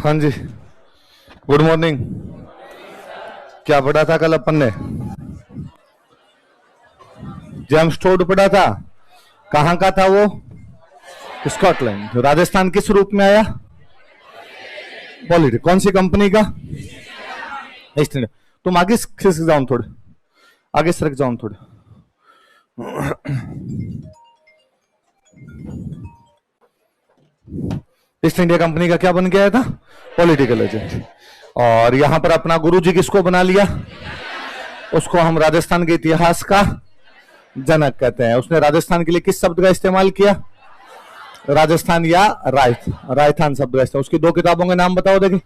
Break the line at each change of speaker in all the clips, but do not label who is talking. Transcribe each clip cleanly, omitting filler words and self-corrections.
हाँ जी, good morning. क्या पढ़ा था कल अपन ने? जेम्स टोड पढ़ा था। कहाँ का था वो? स्कॉटलैंड। राजस्थान किस रूप में आया? पॉलिटिक। कौन सी कंपनी का? East India. तुम आगे खिसक जाओ थोड़े, आगे सरक जाओ थोड़े। ईस्ट इंडिया कंपनी का क्या बन गया था? Political agent. और यहां पर अपना गुरुजी किसको बना लिया? उसको हम राजस्थान के इतिहास का जनक कहते हैं। उसने राजस्थान के लिए किस शब्द का इस्तेमाल किया? राजस्थान या राजस्थान शब्द का इस्तेमाल। उसकी दो किताबों के नाम बताओ देखिए।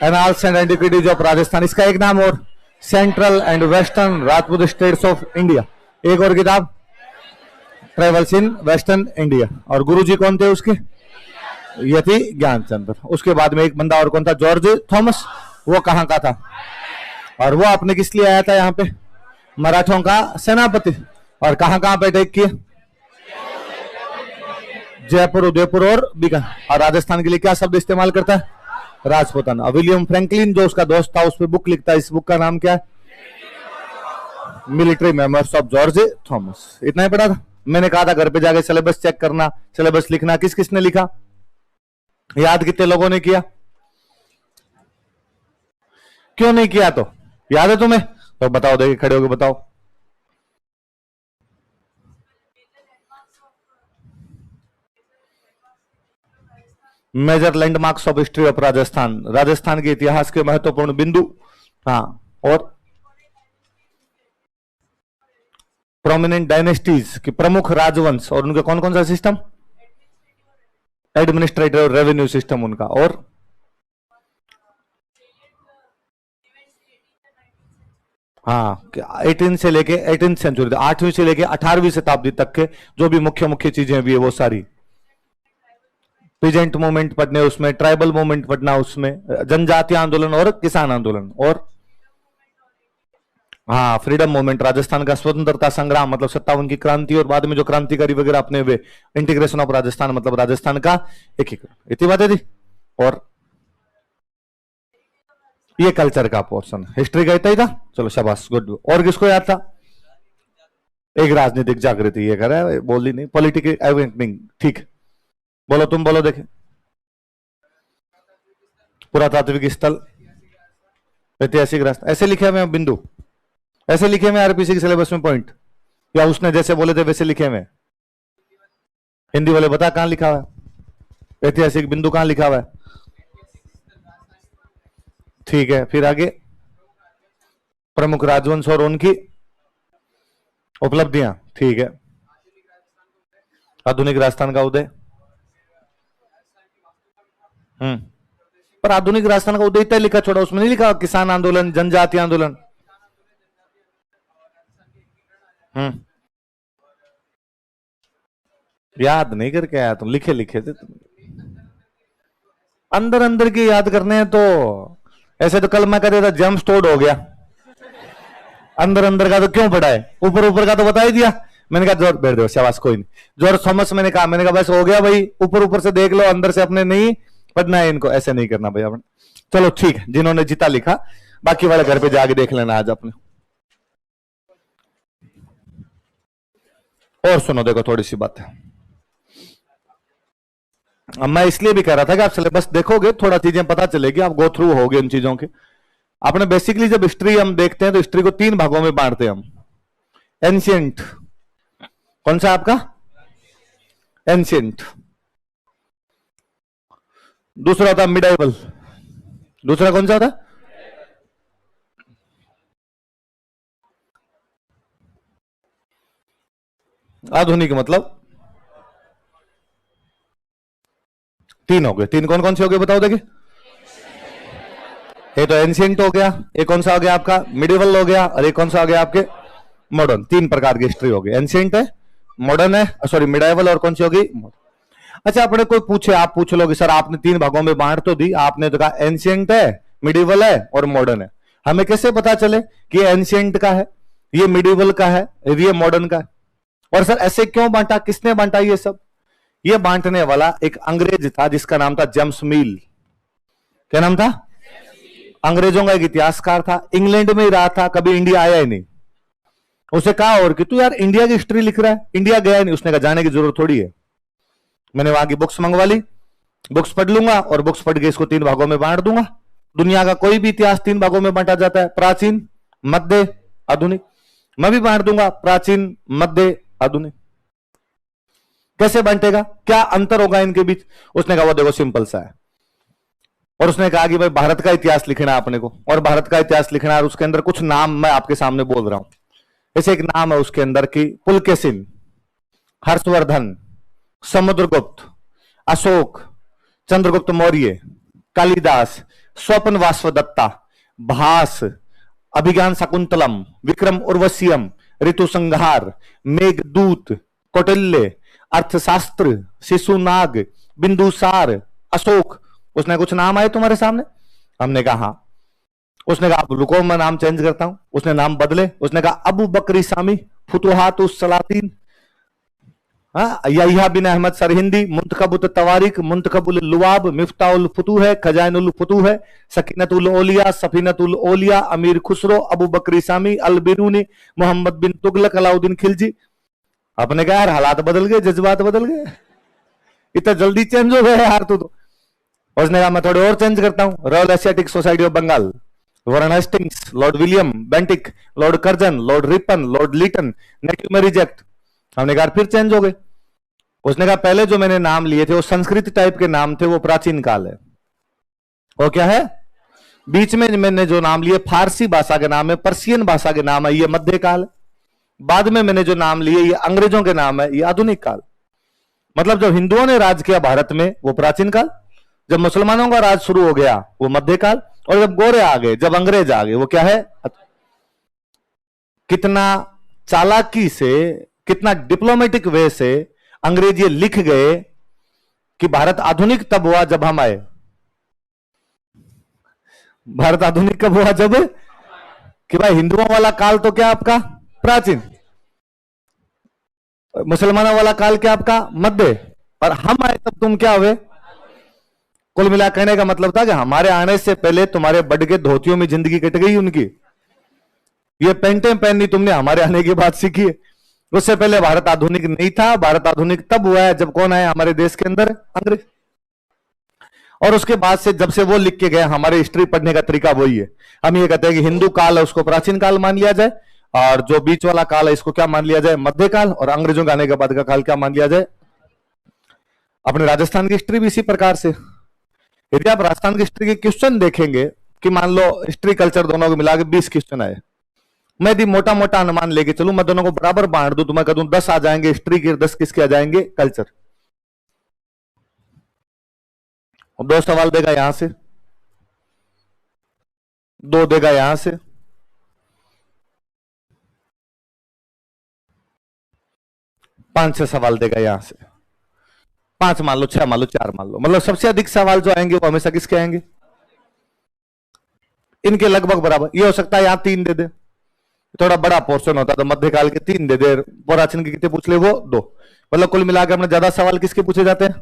Annals and antiquities of Rajasthan, इसका एक नाम, और central and western Rajput states of India, एक और किताब ट्रेवल्स इन वेस्टर्न इंडिया। और गुरुजी कौन थे उसके? ये थी ज्ञानचंद्र। उसके बाद में एक बंदा और कौन था? George Thomas. वो कहाँ का था? और वो आपने किस लिए आया था यहाँ पे? मराठों का सेनापति। और कहाँ कहाँ पे अटैक किए? जयपुर, उदयपुर और बीकानेर। और राजस्थान के लिए क्या शब्द इस्तेमाल करता है? राजपूताना। विलियम फ्रैंकलिन जो उसका दोस्त था उस पर बुक लिखता है। इस बुक का नाम क्या है? Military memoirs of George Thomas. इतना ही पढ़ा था। मैंने कहा था घर पे जाके सिलेबस चेक करना, सिलेबस लिखना। किस किसने लिखा? याद कितने लोगों ने किया? क्यों नहीं किया? तो याद है तुम्हें? तो बताओ, देखिए खड़े होकर बताओ। Major landmarks of history of Rajasthan, Rajasthan के इतिहास के महत्वपूर्ण बिंदु। हाँ, और प्रोमिनेंट डायनेस्टीज की प्रमुख राजवंश और उनका कौन कौन सा सिस्टम? एडमिनिस्ट्रेटिव और रेवेन्यू सिस्टम उनका। और हाँ, 18 से लेके 18 सेंचुरी, 8वीं से लेके 18वीं शताब्दी तक के जो भी मुख्य मुख्य चीजें भी है वो सारी। पीजेंट मूवमेंट पढ़ने उसमें, ट्राइबल मूवमेंट पढ़ना उसमें, जनजातीय आंदोलन और किसान आंदोलन। और हाँ, फ्रीडम मूवमेंट, राजस्थान का स्वतंत्रता संग्राम मतलब 57 की क्रांति, और बाद में जो क्रांतिकारी वगैरह अपने हुए, इंटीग्रेशन ऑफ राजस्थान मतलब राजस्थान का एकीकरण। इतनी बातें थी। और ये कल्चर का पोर्शन, हिस्ट्री का इतना ही था। चलो शाबाश, गुड। और किसको याद था? एक राजनीतिक जागृति, ये करे बोली नहीं, पॉलिटिकल अवेकनिंग। ठीक, बोलो तुम, बोलो देखे। पुरातात्विक स्थल, ऐतिहासिक रास्ता, ऐसे लिखे हुए बिंदु, ऐसे लिखे हुए आरपीसी के सिलेबस में पॉइंट, या उसने जैसे बोले थे वैसे लिखे हुए? हिंदी वाले बता कहां लिखा हुआ है? ऐतिहासिक बिंदु कहां लिखा हुआ है? ठीक है, फिर आगे प्रमुख राजवंश और उनकी उपलब्धियां। ठीक है, आधुनिक राजस्थान का उदय। पर आधुनिक राजस्थान का उदय इतना लिखा, छोड़ा, उसमें नहीं लिखा किसान आंदोलन, जनजातीय आंदोलन। याद नहीं करके आया तुम, लिखे लिखे थे तुम। अंदर अंदर की याद करने हैं तो ऐसे तो कल मैं कह देता जेम्स टोड हो गया। अंदर अंदर का तो क्यों पढ़ा है? ऊपर ऊपर का तो बता ही दिया। मैंने कहा जोर बैठ दो, शाबाश, कोई नहीं। जॉर्ज थॉमस मैंने कहा बस हो गया भाई, ऊपर ऊपर से देख लो, अंदर से अपने नहीं पढ़ना है इनको, ऐसे नहीं करना भाई आपने। चलो ठीक है, जिन्होंने जिता लिखा, बाकी वाले घर पे जाके देख लेना आज अपने। और सुनो, देखो थोड़ी सी बात है। अब मैं इसलिए भी कह रहा था कि आप सिलेबस देखोगे, थोड़ा चीजें पता चलेगी, आप गो थ्रू होगे उन चीजों के। आपने बेसिकली जब हिस्ट्री हम देखते हैं तो हिस्ट्री को 3 भागों में बांटते हैं हम। एंशियंट, कौन सा आपका? एंशियंट। दूसरा होता मिडाइवल। दूसरा कौन सा होता? आधुनिक। मतलब 3 हो गए। 3 कौन कौन से हो गए बताओ देखिए। ये तो एंशियंट हो गया, एक कौन सा हो गया आपका? मिडिवल हो गया, और एक कौन सा हो गया आपके? मॉडर्न। 3 प्रकार की हिस्ट्री हो गई। एंशियंट है, मॉडर्न है, सॉरी मिडाइवल, और कौन सी होगी? अच्छा, अपने कोई पूछे, आप पूछ लोगे सर आपने 3 भागों में बांट तो दी, आपने तो कहा एंशियंट है, मिडिवल है और मॉडर्न है। हमें कैसे पता चले कि एंशियंट का है, ये मिडिवल का है, ये मॉडर्न का है? और सर ऐसे क्यों बांटा, किसने बांटा ये सब? ये बांटने वाला एक अंग्रेज था जिसका नाम था जेम्स मील। क्या नाम था? अंग्रेजों का एक इतिहासकार था, इंग्लैंड में ही रहा था, कभी इंडिया आया ही नहीं। उसे कहा और कि तू यार इंडिया की हिस्ट्री लिख रहा है, इंडिया गया नहीं। उसने कहा जाने की जरूरत थोड़ी है। मैंने वहां की बुक्स मंगवा ली, बुक्स पढ़ लूंगा और बुक्स पढ़ के इसको 3 भागों में बांट दूंगा। दुनिया का कोई भी इतिहास 3 भागों में बांटा जाता है, प्राचीन, मध्य, आधुनिक। मैं भी बांट दूंगा प्राचीन, मध्य, आधुनिक। कैसे बांटेगा, क्या अंतर होगा इनके बीच? उसने कहा वो देखो सिंपल सा है। और उसने कहा कि भाई भारत का इतिहास लिखना है अपने को, और भारत का इतिहास लिखना है और उसके अंदर कुछ नाम मैं आपके सामने बोल रहा हूं। ऐसे एक नाम है उसके अंदर की पुलकेशिन, हर्षवर्धन, समुद्रगुप्त, अशोक, चंद्रगुप्त मौर्य, कालिदास, स्वपन वासवदत्ता, भास, अभिज्ञान शकुंतलम, विक्रम उर्वशीयम, ऋतु संहार, मेघदूत, कौटिल्य, अर्थशास्त्र, शिशुनाग, बिंदुसार, अशोक। उसने कुछ नाम आए तुम्हारे सामने? हमने कहा हाँ। उसने कहा रुको मैं नाम चेंज करता हूं। उसने नाम बदले, उसने कहा अबू बकरी सामी, फुतुहात उस सलातीन, यहिया बिन अहमद सरहिंदी, मुंतखबुत तवारिक, मुंतखबुल लुआब, मिफ्ताउल फुतूह, खजाइनुल फुतूह, सकीनतुल ओलिया, सफीनतुल ओलिया, अमीर खुसरो, अबू बकरी सामी, अल बिरूनी, मोहम्मद बिन तुगलक, अलाउद्दीन खिलजी। अपने कहा यार हालात बदल गए, जज्बात बदल गए, इतना जल्दी चेंज हो गए यार तू तो। उसने कहा मैं थोड़े और चेंज करता हूं, royal Asiatic society of Bengal, Warren Hastings, lord William Bentinck, lord Curzon, lord Ripon, lord Lytton, native marriage act. हमने कहा फिर चेंज हो गए। उसने कहा पहले जो मैंने नाम लिए थे वो संस्कृत टाइप के नाम थे, वो प्राचीन काल है। वो क्या है? बीच में मैंने जो नाम लिए फारसी भाषा के नाम है, पर्शियन भाषा के नाम है, ये मध्यकाल है। बाद में मैंने जो नाम लिए ये अंग्रेजों के नाम है, ये आधुनिक काल। मतलब जब हिंदुओं ने राज किया भारत में वो प्राचीन काल, जब मुसलमानों का राज शुरू हो गया वो मध्यकाल, और जब गोरे आ गए, जब अंग्रेज आ गए, वो क्या है? कितना चालाकी से, कितना डिप्लोमेटिक वे से अंग्रेज ये लिख गए कि भारत आधुनिक तब हुआ जब हम आए। भारत आधुनिक कब हुआ? जब कि भाई हिंदुओं वाला काल तो क्या आपका प्राचीन, मुसलमानों वाला काल क्या आपका मध्य, और हम आए तब तुम क्या हुए? कुल मिला कहने का मतलब था कि हमारे आने से पहले तुम्हारे बड के धोतियों में जिंदगी कट गई उनकी। ये पेंटें पहननी तुमने हमारे आने के बाद सीखी है। उससे पहले भारत आधुनिक नहीं था। भारत आधुनिक तब हुआ है जब कौन आया हमारे देश के अंदर? अंग्रेज। और उसके बाद से जब से वो लिख के गए, हमारे हिस्ट्री पढ़ने का तरीका वही है। हम ये कहते हैं कि हिंदू काल है उसको प्राचीन काल मान लिया जाए, और जो बीच वाला काल है इसको क्या मान लिया जाए? मध्यकाल। और अंग्रेजों के आने के बाद का काल क्या मान लिया जाए? अपने राजस्थान की हिस्ट्री भी इसी प्रकार से। यदि आप राजस्थान की हिस्ट्री के क्वेश्चन देखेंगे कि मान लो हिस्ट्री कल्चर दोनों को मिला के 20 क्वेश्चन आए, मैं यदि मोटा मोटा अनुमान लेके चलूं, मैं दोनों को बराबर बांट दूं, तो मैं कहूं 10 आ जाएंगे हिस्ट्री के, 10 किसके आ जाएंगे? कल्चर। 2 सवाल देगा यहां से, 2 देगा यहां से, 5-6 सवाल देगा यहां से, 5 मान लो, 6 मान लो, 4 मान लो। मतलब सबसे अधिक सवाल जो आएंगे वो हमेशा किसके आएंगे? इनके लगभग बराबर। ये हो सकता है यहां 3 दे दे, थोड़ा बड़ा पोर्शन होता तो मध्यकाल के 3 दे दे, प्राचीन के कितने पूछ ले? वो 2। मतलब कुल मिलाकर अपने ज्यादा सवाल किसके पूछे जाते हैं?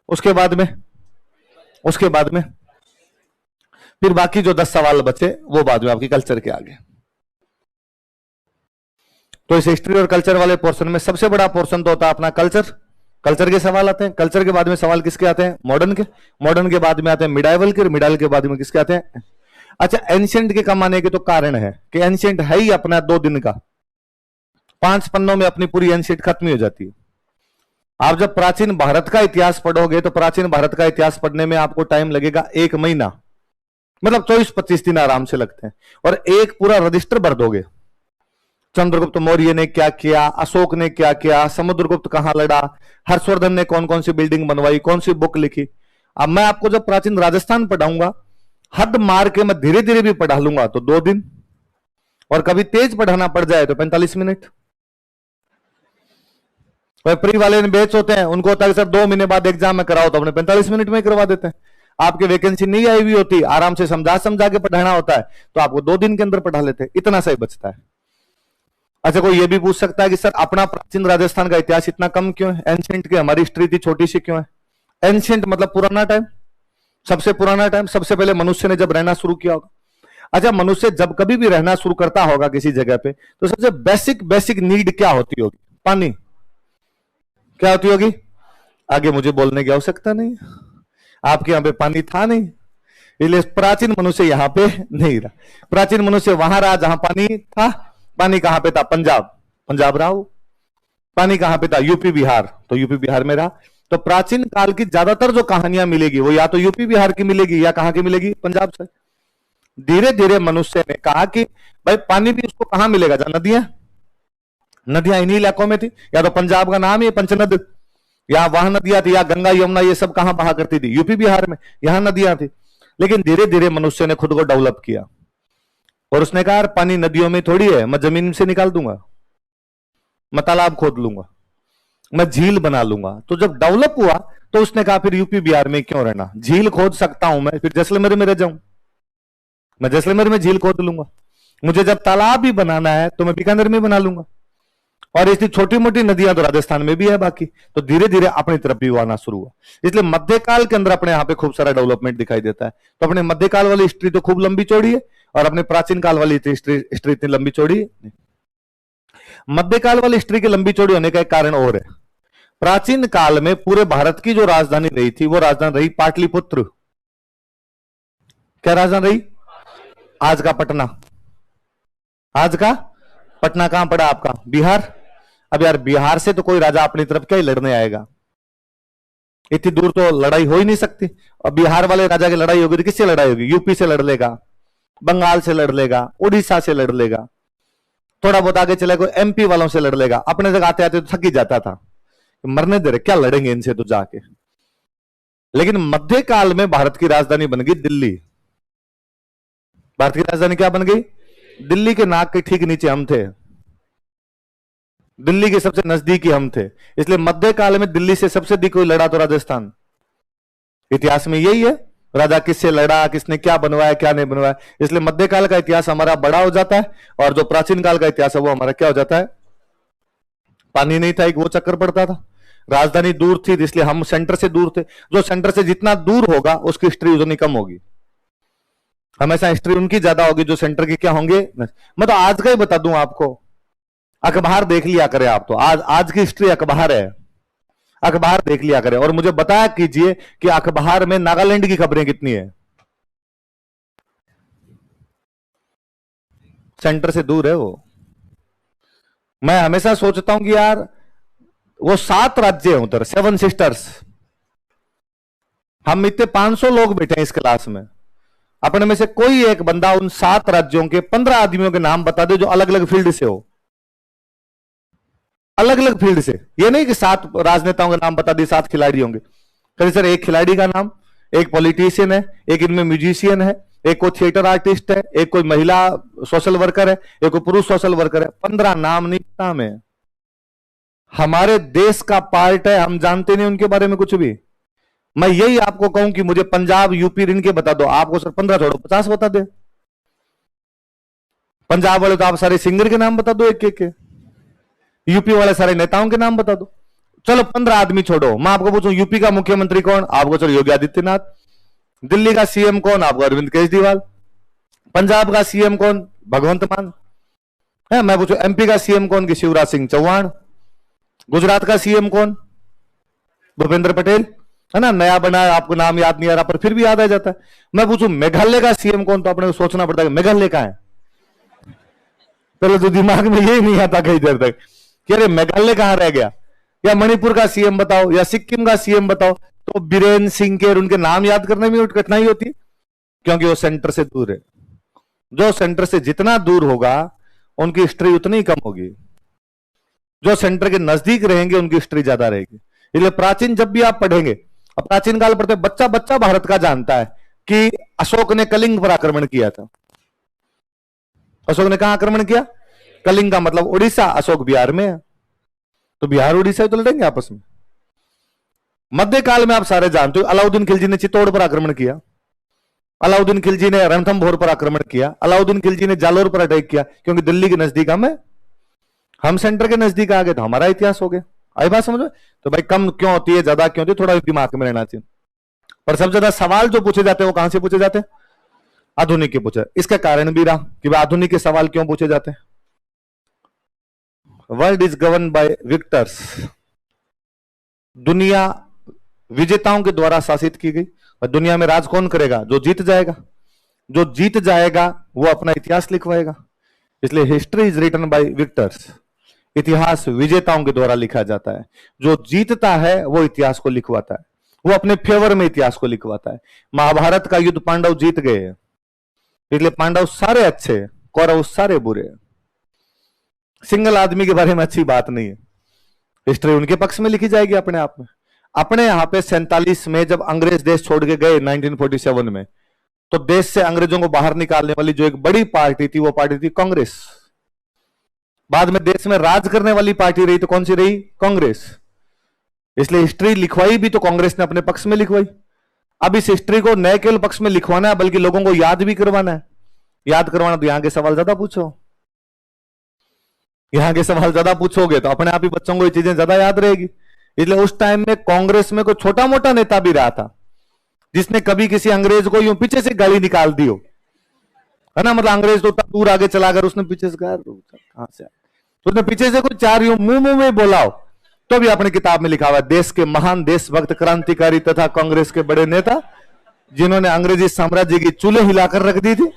उसके बाद में, उसके बाद में फिर बाकी जो 10 सवाल बचे वो बाद में आपकी कल्चर के आगे। तो इस हिस्ट्री और कल्चर वाले पोर्शन में सबसे बड़ा पोर्शन तो होता है अपना कल्चर। कल्चर के सवाल आते हैं, कल्चर के बाद में सवाल किसके आते हैं? मॉडर्न के। मॉडर्न के बाद में आते हैं मिडाइवल के, मिडाइवल के बाद में किसके आते हैं? अच्छा, एंशिएंट के कम आने के तो कारण है कि एंशिएंट है ही अपना 2 दिन का, 5 पन्नों में अपनी पूरी एंशिएंट खत्म ही हो जाती है। आप जब प्राचीन भारत का इतिहास पढ़ोगे तो प्राचीन भारत का इतिहास पढ़ने में आपको टाइम लगेगा 1 महीना, मतलब 24-25 दिन आराम से लगते हैं, और एक पूरा रजिस्टर भर दोगे। चंद्रगुप्त मौर्य ने क्या किया, अशोक ने क्या किया, समुद्रगुप्त कहां लड़ा, हर्षवर्धन ने कौन कौन सी बिल्डिंग बनवाई, कौन सी बुक लिखी। अब मैं आपको जब प्राचीन राजस्थान पढ़ाऊंगा, हद मार के मैं धीरे धीरे भी पढ़ा लूंगा तो 2 दिन, और कभी तेज पढ़ाना पड़ जाए तो 45 मिनट। प्री वाले बैच होते हैं, उनको होता है सर 2 महीने बाद एग्जाम में कराओ, तो अपने 45 मिनट में करवा देते हैं। आपके वैकेंसी नहीं आई हुई होती, आराम से समझा के पढ़ाना होता है, तो आपको 2 दिन के अंदर पढ़ा लेते हैं, इतना सही बचता है। अच्छा, कोई ये भी पूछ सकता है कि सर अपना प्राचीन राजस्थान का इतिहास इतना कम क्यों है? एंशिएंट की हमारी हिस्ट्री इतनी छोटी सी क्यों है? एंशिएंट मतलब पुराना टाइम, सबसे पुराना टाइम, सबसे पहले मनुष्य ने जब रहना शुरू किया होगा। अच्छा, मनुष्य जब कभी भी रहना शुरू करता होगा किसी जगह पे, तो सबसे बेसिक बेसिक नीड क्या होती होगी? पानी। क्या होती होगी? आगे मुझे बोलने की आवश्यकता नहीं, आपके यहां पे पानी था नहीं, इसलिए प्राचीन मनुष्य यहां पे नहीं रहा। प्राचीन मनुष्य वहां रहा जहां पानी था। पानी कहां पे था? पंजाब, पंजाब रहा वो। पानी कहां पे था? यूपी बिहार, तो यूपी बिहार में रहा। तो प्राचीन काल की ज्यादातर जो कहानियां मिलेगी वो या तो यूपी बिहार की मिलेगी या कहां की मिलेगी? पंजाब से। धीरे धीरे मनुष्य ने कहा कि भाई पानी भी उसको कहां मिलेगा? जहां नदियां, नदियां इन्हीं इलाकों में थी। या तो पंजाब का नाम ही पंचनद, या वहां नदियां थी, या गंगा यमुना ये सब कहां बहा करती थी? यूपी बिहार में, यहां नदियां थी। लेकिन धीरे धीरे मनुष्य ने खुद को डेवलप किया और उसने कहा पानी नदियों में थोड़ी है, मैं जमीन से निकाल दूंगा, मैं तालाब खोद लूंगा, मैं झील बना लूंगा। तो जब डेवलप हुआ तो उसने कहा फिर यूपी बिहार में क्यों रहना, झील खोद सकता हूं मैं, फिर जैसलमेर में रह जाऊं, मैं जैसलमेर में झील खोद लूंगा। मुझे जब तालाब भी बनाना है तो मैं बीकानेर में बना लूंगा। और इतनी छोटी मोटी नदियां तो राजस्थान में भी है बाकी। तो धीरे धीरे अपनी तरफ भी आना शुरू हुआ। इसलिए मध्यकाल के अंदर अपने यहां पे खूब सारा डेवलपमेंट दिखाई देता है। तो अपने मध्यकाल वाली हिस्ट्री तो खूब लंबी चौड़ी है, और अपने प्राचीन काल वाली हिस्ट्री इतनी लंबी चौड़ी है। मध्यकाल वाली हिस्ट्री की लंबी चौड़ी होने का एक कारण और है। प्राचीन काल में पूरे भारत की जो राजधानी रही थी वो राजधानी रही पाटलिपुत्र। क्या राजधानी रही? आज का पटना। आज का पटना कहां पड़ा आपका? बिहार। अब यार बिहार से तो कोई राजा अपनी तरफ क्या ही लड़ने आएगा, इतनी दूर तो लड़ाई हो ही नहीं सकती। अब बिहार वाले राजा की लड़ाई होगी तो किससे लड़ाई होगी? यूपी से लड़ लेगा, बंगाल से लड़ लेगा, उड़ीसा से लड़ लेगा, थोड़ा बहुत आगे चले कोई एमपी वालों से लड़ लेगा। अपने जगह आते आते तो थक ही जाता था, मरने दे रहे, क्या लड़ेंगे इनसे तो जाके। लेकिन मध्यकाल में भारत की राजधानी बन गई दिल्ली। भारत की राजधानी क्या बन गई? दिल्ली के नाक के ठीक नीचे हम थे, दिल्ली के सबसे नजदीकी हम थे। इसलिए मध्यकाल में दिल्ली से सबसे अधिक कोई लड़ा तो राजस्थान। इतिहास में यही है, राजा किससे लड़ा, किसने क्या बनवाया क्या नहीं बनवाया। इसलिए मध्यकाल का इतिहास हमारा बड़ा हो जाता है, और जो प्राचीन काल का इतिहास है वो हमारा क्या हो जाता है? पानी नहीं था एक, वो चक्कर पड़ता था। राजधानी दूर थी इसलिए हम सेंटर से दूर थे। जो सेंटर से जितना दूर होगा उसकी हिस्ट्री उतनी कम होगी। हमेशा हिस्ट्री उनकी ज्यादा होगी जो सेंटर के क्या होंगे। मैं तो आज का ही बता दूं आपको, अखबार देख लिया करें आप, तो आज की हिस्ट्री अखबार है, अखबार देख लिया करें और मुझे बताया कीजिए कि अखबार में नागालैंड की खबरें कितनी है? सेंटर से दूर है वो। मैं हमेशा सोचता हूं कि यार वो 7 राज्य हैं उधर, 7 सिस्टर्स। हम इतने 500 लोग बैठे हैं इस क्लास में, अपने में से कोई एक बंदा उन 7 राज्यों के 15 आदमियों के नाम बता दे जो अलग अलग फील्ड से हो। अलग अलग फील्ड से, ये नहीं कि 7 राजनेताओं के नाम बता दिए, 7 खिलाड़ी होंगे। कहीं सर एक खिलाड़ी का नाम, एक पॉलिटिशियन है, एक इनमें म्यूजिशियन है, एक कोई थिएटर आर्टिस्ट है, एक कोई महिला सोशल वर्कर है, एक कोई पुरुष सोशल वर्कर है। 15 नाम नहीं पता हमें। हमारे देश का पार्ट है, हम जानते नहीं उनके बारे में कुछ भी। मैं यही आपको कहूं कि मुझे पंजाब यूपी इनके बता दो, आपको सर 15 छोड़ो 50 बता दे। पंजाब वाले तो आप सारे सिंगर के नाम बता दो एक एक के, यूपी वाले सारे नेताओं के नाम बता दो। चलो 15 आदमी छोड़ो, मैं आपको पूछूं यूपी का मुख्यमंत्री कौन? आपको चलो योगी आदित्यनाथ। दिल्ली का सीएम कौन? आपको अरविंद केजरीवाल। पंजाब का सीएम कौन? भगवंत मान है। मैं पूछूं एमपी का सीएम कौन? कि शिवराज सिंह चौहान। गुजरात का सीएम कौन? भूपेंद्र पटेल, है ना। नया बना है, आपको नाम याद नहीं आ रहा पर फिर भी याद आ जाता है। मैं पूछूं मेघालय का सीएम कौन? तो अपने को सोचना पड़ता है मेघालय का है, पहले तो दिमाग में यही नहीं आता कई देर तक कि अरे मेघालय कहां रह गया। या मणिपुर का सीएम बताओ, या सिक्किम का सीएम बताओ, तो बीरेन सिंह के उनके नाम याद करने में कठिनाई होती है, क्योंकि वो सेंटर से दूर है। जो सेंटर से जितना दूर होगा उनकी हिस्ट्री उतनी ही कम होगी, जो सेंटर के नजदीक रहेंगे उनकी हिस्ट्री ज्यादा रहेगी। इसलिए प्राचीन जब भी आप पढ़ेंगे, अब प्राचीन काल पढ़ते बच्चा बच्चा भारत का जानता है कि अशोक ने कलिंग पर आक्रमण किया था। अशोक ने कहां आक्रमण किया? कलिंग का मतलब उड़ीसा, अशोक बिहार में है, तो बिहार उड़ीसा तो लड़ेंगे आपस में। मध्यकाल में आप सारे जानते हो अलाउद्दीन खिलजी ने चित्तौड़ पर आक्रमण किया, अलाउद्दीन खिलजी ने रणथंभौर पर आक्रमण किया, अलाउद्दीन खिलजी ने जालोर पर अटैक किया, क्योंकि दिल्ली के नजदीक हम सेंटर के नजदीक आ गए तो हमारा इतिहास हो गया। आई बात समझ में? तो भाई कम क्यों होती है, ज्यादा क्यों होती है, थोड़ा दिमाग में रहना चाहिए। पर सबसे ज्यादा सवाल जो पूछे जाते हैं वो कहां से पूछे जाते हैं? आधुनिक के पूछे। इसका कारण भी रहा कि भाई आधुनिक के सवाल क्यों पूछे जाते हैं? World is govern by Victus, दुनिया विजेताओं के द्वारा शासित की गई, और दुनिया में राज कौन करेगा? जो जीत जाएगा। जो जीत जाएगा वो अपना इतिहास लिखवाएगा। इसलिए history is written by victors, इतिहास विजेताओं के द्वारा लिखा जाता है। जो जीतता है वो इतिहास को लिखवाता है, वो अपने फेवर में इतिहास को लिखवाता है। महाभारत का युद्ध पांडव जीत गए, इसलिए पांडव सारे अच्छे, कौरव सारे बुरे। सिंगल आदमी के बारे में अच्छी बात नहीं है, हिस्ट्री उनके पक्ष में लिखी जाएगी अपने आप में। अपने यहां पे 47 में जब अंग्रेज देश छोड़ के गए 1947 में, तो देश से अंग्रेजों को बाहर निकालने वाली जो एक बड़ी पार्टी थी वो पार्टी थी कांग्रेस। बाद में देश में राज करने वाली पार्टी रही तो कौन सी रही? कांग्रेस। इसलिए हिस्ट्री लिखवाई भी तो कांग्रेस ने अपने पक्ष में लिखवाई। अब इस हिस्ट्री को न केवल पक्ष में लिखवाना है बल्कि लोगों को याद भी करवाना है। याद करवाना तो यहां के सवाल ज्यादा पूछो, यहां के सवाल ज्यादा पूछोगे तो अपने आप ही बच्चों को ये चीजें ज्यादा याद रहेगी। इसलिए उस टाइम में कांग्रेस में कोई छोटा मोटा नेता भी रहा था जिसने कभी किसी अंग्रेज को यूं पीछे से गाली निकाल दी हो, है ना? मतलब अंग्रेज तो दूर आगे चला कर उसने पीछे से कहां से आया, तो उसने पीछे से कुछ चार यूं मुंह में बोला हो, तो भी अपनी किताब में लिखा हुआ है, देश के महान देशभक्त क्रांतिकारी तथा कांग्रेस के बड़े नेता जिन्होंने अंग्रेजी साम्राज्य की चूल्हे हिलाकर रख दी थी।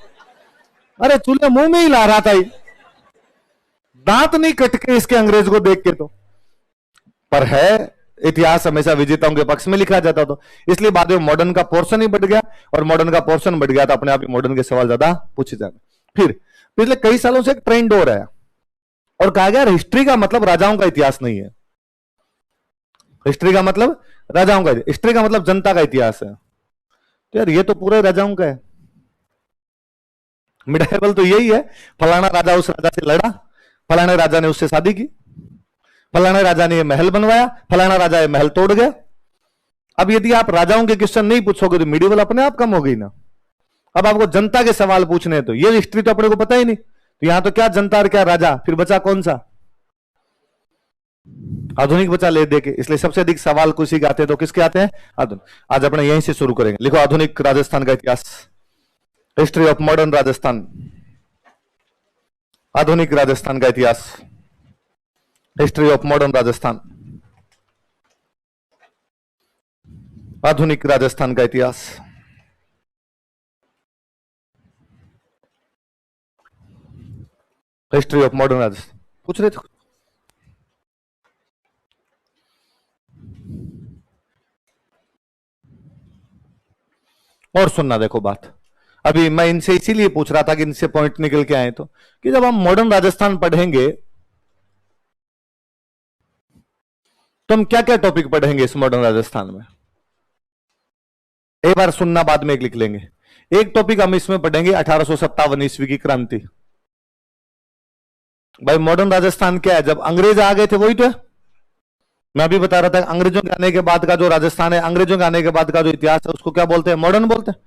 अरे चूल्हे मुंह में ही ला रहा था, दांत नहीं कटके इसके अंग्रेज को देख के तो। पर है इतिहास हमेशा विजेताओं के पक्ष में लिखा जाता, तो इसलिए बाद में मॉडर्न का पोर्शन ही बढ़ गया, और मॉडर्न का पोर्शन बढ़ गया तो अपने आप ही मॉडर्न के सवाल ज्यादा पूछे जाते। फिर पिछले कई सालों से एक ट्रेंड हो रहा है और कहा गया हिस्ट्री का मतलब राजाओं का इतिहास नहीं है। हिस्ट्री का मतलब राजाओं का, हिस्ट्री का मतलब जनता का इतिहास है। तो यार ये तो पूरा राजाओं का है। मिडाइवल तो यही है, फलाना राजा उस राजा से लड़ा, फलाने राजा ने उससे शादी की, फलाने राजा ने ये महल बनवाया, फलाना राजा ये महल तोड़ गया। अब यदि आप राजाओं के क्वेश्चन नहीं पूछोगे तो मिडिवल अपने आप कम हो गई ना। अब आपको जनता के सवाल पूछने हैं, तो ये हिस्ट्री तो अपने को पता ही नहीं, तो यहां तो क्या जनता और क्या राजा, फिर बचा कौन सा? आधुनिक बचा ले दे के। इसलिए सबसे अधिक सवाल किसी के आते हैं तो किसके आते हैं? आधुनिक। आज अपने यहीं से शुरू करेंगे। लिखो आधुनिक राजस्थान का इतिहास, हिस्ट्री ऑफ मॉडर्न राजस्थान। आधुनिक राजस्थान का इतिहास, हिस्ट्री ऑफ मॉडर्न राजस्थान। आधुनिक राजस्थान का इतिहास, हिस्ट्री ऑफ मॉडर्न राजस्थान। पूछ रहे थे और सुनना, देखो बात अभी मैं इनसे इसीलिए पूछ रहा था कि इनसे पॉइंट निकल के आए, तो कि जब हम मॉडर्न राजस्थान पढ़ेंगे तो हम क्या क्या टॉपिक पढ़ेंगे इस मॉडर्न राजस्थान में? एक बार सुनना, बाद में एक लिख लेंगे। एक टॉपिक हम इसमें पढ़ेंगे 1857 ईस्वी की क्रांति। भाई मॉडर्न राजस्थान क्या है? जब अंग्रेज आ गए थे वही तो है। मैं अभी बता रहा था अंग्रेजों के आने के बाद का जो राजस्थान है, अंग्रेजों के आने के बाद का जो इतिहास है उसको क्या बोलते हैं? मॉडर्न बोलते हैं।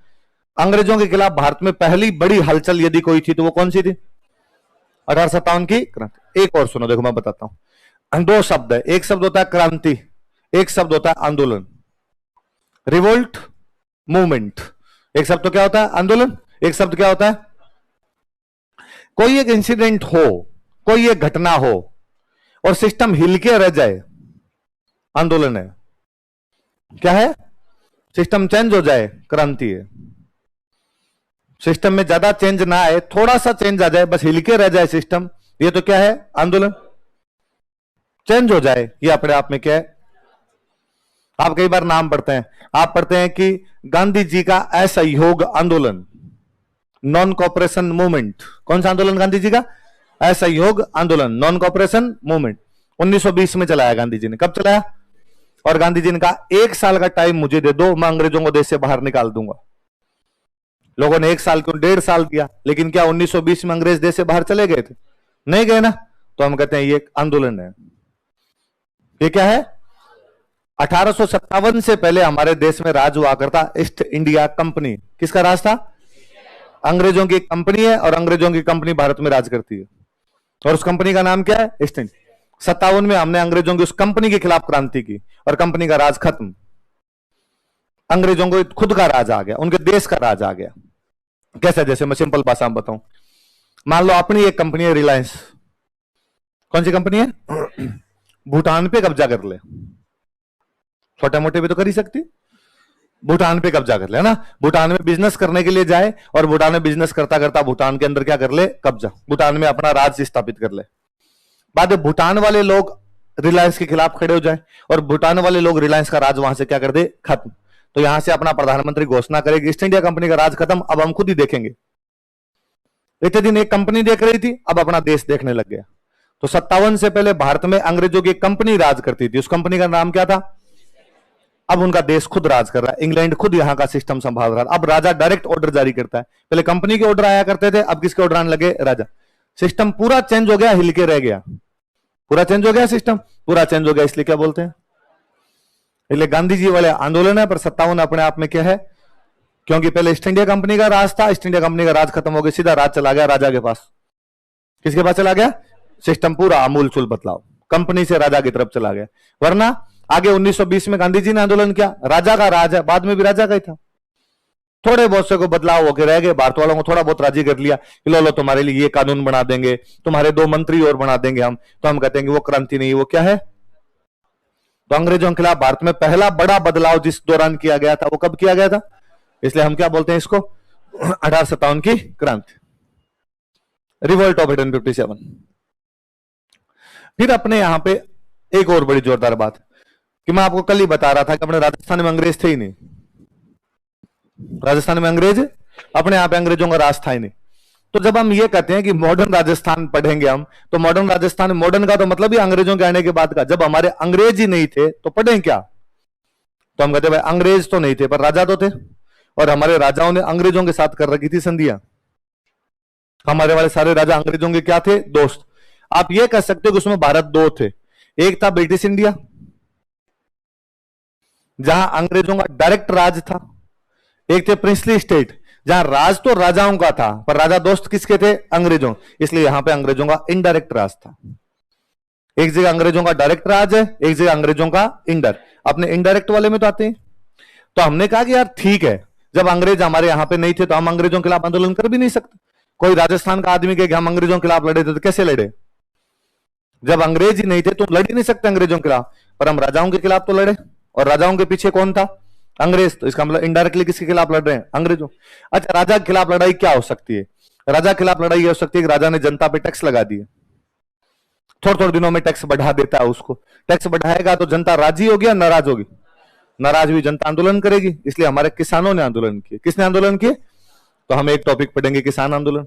अंग्रेजों के खिलाफ भारत में पहली बड़ी हलचल यदि कोई थी तो वो कौन सी थी? 1857 की क्रांति। एक और सुनो, देखो मैं बताता हूं। दो शब्द है, एक शब्द होता है क्रांति, एक शब्द होता है आंदोलन, रिवोल्ट, मूवमेंट। एक शब्द तो क्या होता है? आंदोलन। एक शब्द क्या होता है? कोई एक इंसिडेंट हो, कोई एक घटना हो और सिस्टम हिल के रह जाए, आंदोलन है। क्या है? सिस्टम चेंज हो जाए, क्रांति है। सिस्टम में ज्यादा चेंज ना आए, थोड़ा सा चेंज आ जाए, बस हिल के रह जाए सिस्टम, ये तो क्या है? आंदोलन। चेंज हो जाए, ये अपने आप में क्या है? आप कई बार नाम पढ़ते हैं, आप पढ़ते हैं कि गांधी जी का असहयोग आंदोलन, नॉन कॉपरेशन मूवमेंट। कौन सा आंदोलन? गांधी जी का असहयोग आंदोलन, नॉन कॉपरेशन मूवमेंट। 1920 में चलाया गांधी जी ने। कब चलाया? और गांधी जी ने कहा 1 साल का टाइम मुझे दे दो, मैं अंग्रेजों को देश से बाहर निकाल दूंगा। लोगों ने 1 साल क्यों 1.5 साल दिया, लेकिन क्या 1920 में अंग्रेज देश से बाहर चले गए थे? नहीं गए ना। तो हम कहते हैं ये एक आंदोलन है। ये क्या है? 1857 से पहले हमारे देश में राज हुआ करता ईस्ट इंडिया कंपनी। किसका राज था? अंग्रेजों की कंपनी है, और अंग्रेजों की कंपनी भारत में राज करती है, और उस कंपनी का नाम क्या है? East India. 57 में हमने अंग्रेजों की उस कंपनी के खिलाफ क्रांति की और कंपनी का राज खत्म। अंग्रेजों को खुद का राज आ गया, उनके देश का राज आ गया। कैसे? जैसे मैं सिंपल भाषा में बताऊं, मान लो अपनी एक कंपनी है रिलायंस। कौन सी कंपनी है? भूटान पे कब्जा कर ले, छोटे मोटे भी तो कर ही सकती, भूटान पे कब्जा कर ले, है ना। भूटान में बिजनेस करने के लिए जाए और भूटान में बिजनेस करता करता भूटान के अंदर क्या कर ले? कब्जा, भूटान में अपना राज स्थापित कर ले। बाद में भूटान वाले लोग रिलायंस के खिलाफ खड़े हो जाए और भूटान वाले लोग रिलायंस का राज वहां से क्या कर दे? खत्म। तो यहां से अपना प्रधानमंत्री घोषणा करेगी ईस्ट इंडिया कंपनी का राज खत्म, अब हम खुद ही देखेंगे। इतने दिन एक कंपनी देख रही थी, अब अपना देश देखने लग गया। तो 57 से पहले भारत में अंग्रेजों की एक कंपनी राज करती थी, उस कंपनी का नाम क्या था? अब उनका देश खुद राज कर रहा है, इंग्लैंड खुद यहां का सिस्टम संभाल रहा है। अब राजा डायरेक्ट ऑर्डर जारी करता है, पहले कंपनी के ऑर्डर आया करते थे, अब किसके ऑर्डर आने लगे? राजा। सिस्टम पूरा चेंज हो गया, हिल के रह गया, पूरा चेंज हो गया, सिस्टम पूरा चेंज हो गया। इसलिए क्या बोलते हैं? इसलिए गांधी जी वाले आंदोलन है, पर 57 अपने आप में क्या है? क्योंकि पहले ईस्ट इंडिया कंपनी का राज था, ईस्ट इंडिया कंपनी का राज खत्म हो गया, सीधा राज चला गया राजा के पास। किसके पास चला गया? सिस्टम पूरा आमूल चूल बदलाव, कंपनी से राजा की तरफ चला गया। वरना आगे 1920 में गांधी जी ने आंदोलन किया, राजा का राज है, बाद में भी राजा का ही था। थोड़े बहुत से को बदलाव होकर रह गए, भारत वालों को थोड़ा बहुत राजी कर लिया कि लो लो तुम्हारे लिए ये कानून बना देंगे, तुम्हारे 2 मंत्री और बना देंगे हम। तो हम कहते हैं कि वो क्रांति नहीं, वो क्या है? तो अंग्रेजों के खिलाफ भारत में पहला बड़ा बदलाव जिस दौरान किया गया था, वो कब किया गया था? इसलिए हम क्या बोलते हैं इसको? 1857 की क्रांति, रिवोल्ट ऑफ 1857। फिर अपने यहां पे एक और बड़ी जोरदार बात कि मैं आपको कल ही बता रहा था कि अपने राजस्थान में अंग्रेज थे ही नहीं, राजस्थान में अंग्रेज अपने यहां पे अंग्रेजों का राज था ही नहीं। तो जब हम ये कहते हैं कि मॉडर्न राजस्थान पढ़ेंगे हम, तो मॉडर्न राजस्थान, मॉडर्न का तो मतलब ही अंग्रेजों के आने के बाद का। जब हमारे अंग्रेज ही नहीं थे तो पढ़ें क्या? तो हम कहते हैं भाई अंग्रेज तो नहीं थे पर राजा तो थे, और हमारे राजाओं ने अंग्रेजों के साथ कर रखी थी संधियां। हमारे वाले सारे राजा अंग्रेजों के क्या थे? दोस्त। आप ये कह सकते हो कि उसमें भारत 2 थे, एक था ब्रिटिश इंडिया जहां अंग्रेजों का डायरेक्ट राज था, एक थे प्रिंसली स्टेट जहां राज तो राजाओं का था पर राजा दोस्त किसके थे? अंग्रेजों। इसलिए यहां पे अंग्रेजों का इनडायरेक्ट राज था। एक जगह अंग्रेजों का डायरेक्ट राज है, एक जगह अंग्रेजों का इनडायरेक्ट। अपने इनडायरेक्ट वाले में तो आते हैं। तो हमने कहा कि यार ठीक है, जब अंग्रेज हमारे यहां पे नहीं थे तो हम अंग्रेजों के खिलाफ आंदोलन कर भी नहीं सकते। कोई राजस्थान का आदमी कहे कि हम अंग्रेजों के खिलाफ लड़े थे, तो कैसे लड़े? जब अंग्रेज ही नहीं थे तो लड़ ही नहीं सकते अंग्रेजों के खिलाफ, पर हम राजाओं के खिलाफ तो लड़े। और राजाओं के पीछे कौन था? अंग्रेज। तो इसका मतलब इनडायरेक्टली किसके खिलाफ लड़ रहे हैं? अंग्रेजों। अच्छा, राजा के खिलाफ लड़ाई क्या हो सकती है? राजा के खिलाफ लड़ाई हो सकती है कि राजा ने जनता पे टैक्स लगा दिए, थोड़े थोड़े दिनों में टैक्स बढ़ा देता है उसको। टैक्स बढ़ाएगा तो जनता राजी होगी या नाराज होगी? नाराज हुई जनता आंदोलन करेगी। इसलिए हमारे किसानों ने आंदोलन किए। किसने आंदोलन किए? तो हम एक टॉपिक पढ़ेंगे, किसान आंदोलन।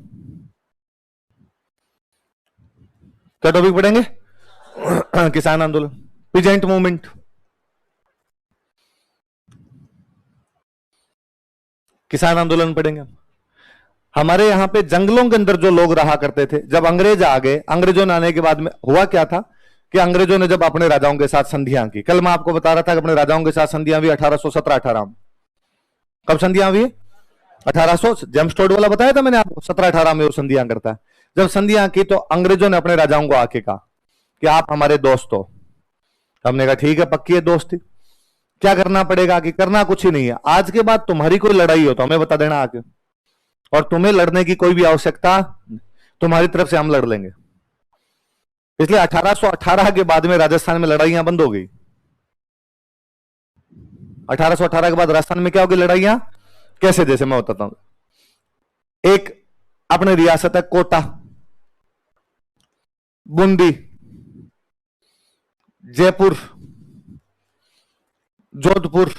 क्या टॉपिक पढ़ेंगे? किसान आंदोलन, पीजेंट मूवमेंट। किसान आंदोलन पढ़ेंगे। हमारे यहां पे जंगलों के अंदर जो लोग रहा करते थे, जब अंग्रेज आ गए, अंग्रेजों ने आने के बाद में हुआ क्या था कि अंग्रेजों ने जब अपने राजाओं के साथ संधियां की, कल मैं आपको बता रहा था कि अपने राजाओं के साथ संधियां हुई 1817-18 में। कब संधियां हुई? 1800। जेम्स टोड वाला बताया था मैंने आपको, 17-18 में वो संधियां करता है। जब संधियां की तो अंग्रेजों ने अपने राजाओं को आके कहा कि आप हमारे दोस्त हो। हमने कहा ठीक है, पक्की है दोस्ती। क्या करना पड़ेगा? कि करना कुछ ही नहीं है, आज के बाद तुम्हारी कोई लड़ाई हो तो हमें बता देना आके, और तुम्हें लड़ने की कोई भी आवश्यकता, तुम्हारी तरफ से हम लड़ लेंगे। इसलिए 1818 के बाद में राजस्थान में लड़ाइयां बंद हो गई। 1818 के बाद राजस्थान में क्या होगी? लड़ाइयां। कैसे? जैसे मैं बताता हूं। एक अपने रियासत है कोटा, बूंदी, जयपुर, जोधपुर,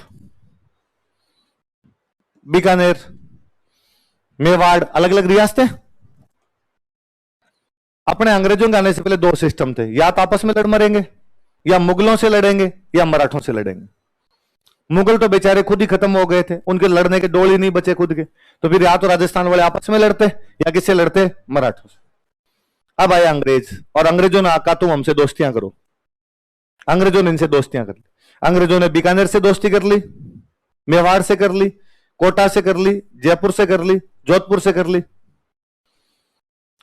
बीकानेर, मेवाड़, अलग अलग रियासतें। अपने अंग्रेजों के आने से पहले 2 सिस्टम थे, या तो आपस में लड़ मरेंगे, या मुगलों से लड़ेंगे, या मराठों से लड़ेंगे। मुगल तो बेचारे खुद ही खत्म हो गए थे, उनके लड़ने के डोल ही नहीं बचे खुद के। तो फिर या तो राजस्थान वाले आपस में लड़ते या किससे लड़ते? मराठों से। अब आए अंग्रेज, और अंग्रेजों ने कहा तुम हमसे दोस्तियां करो। अंग्रेजों ने इनसे दोस्तियां कर ली। अंग्रेजों ने बीकानेर से दोस्ती कर ली, मेवाड़ से कर ली, कोटा से कर ली, जयपुर से कर ली, जोधपुर से कर ली,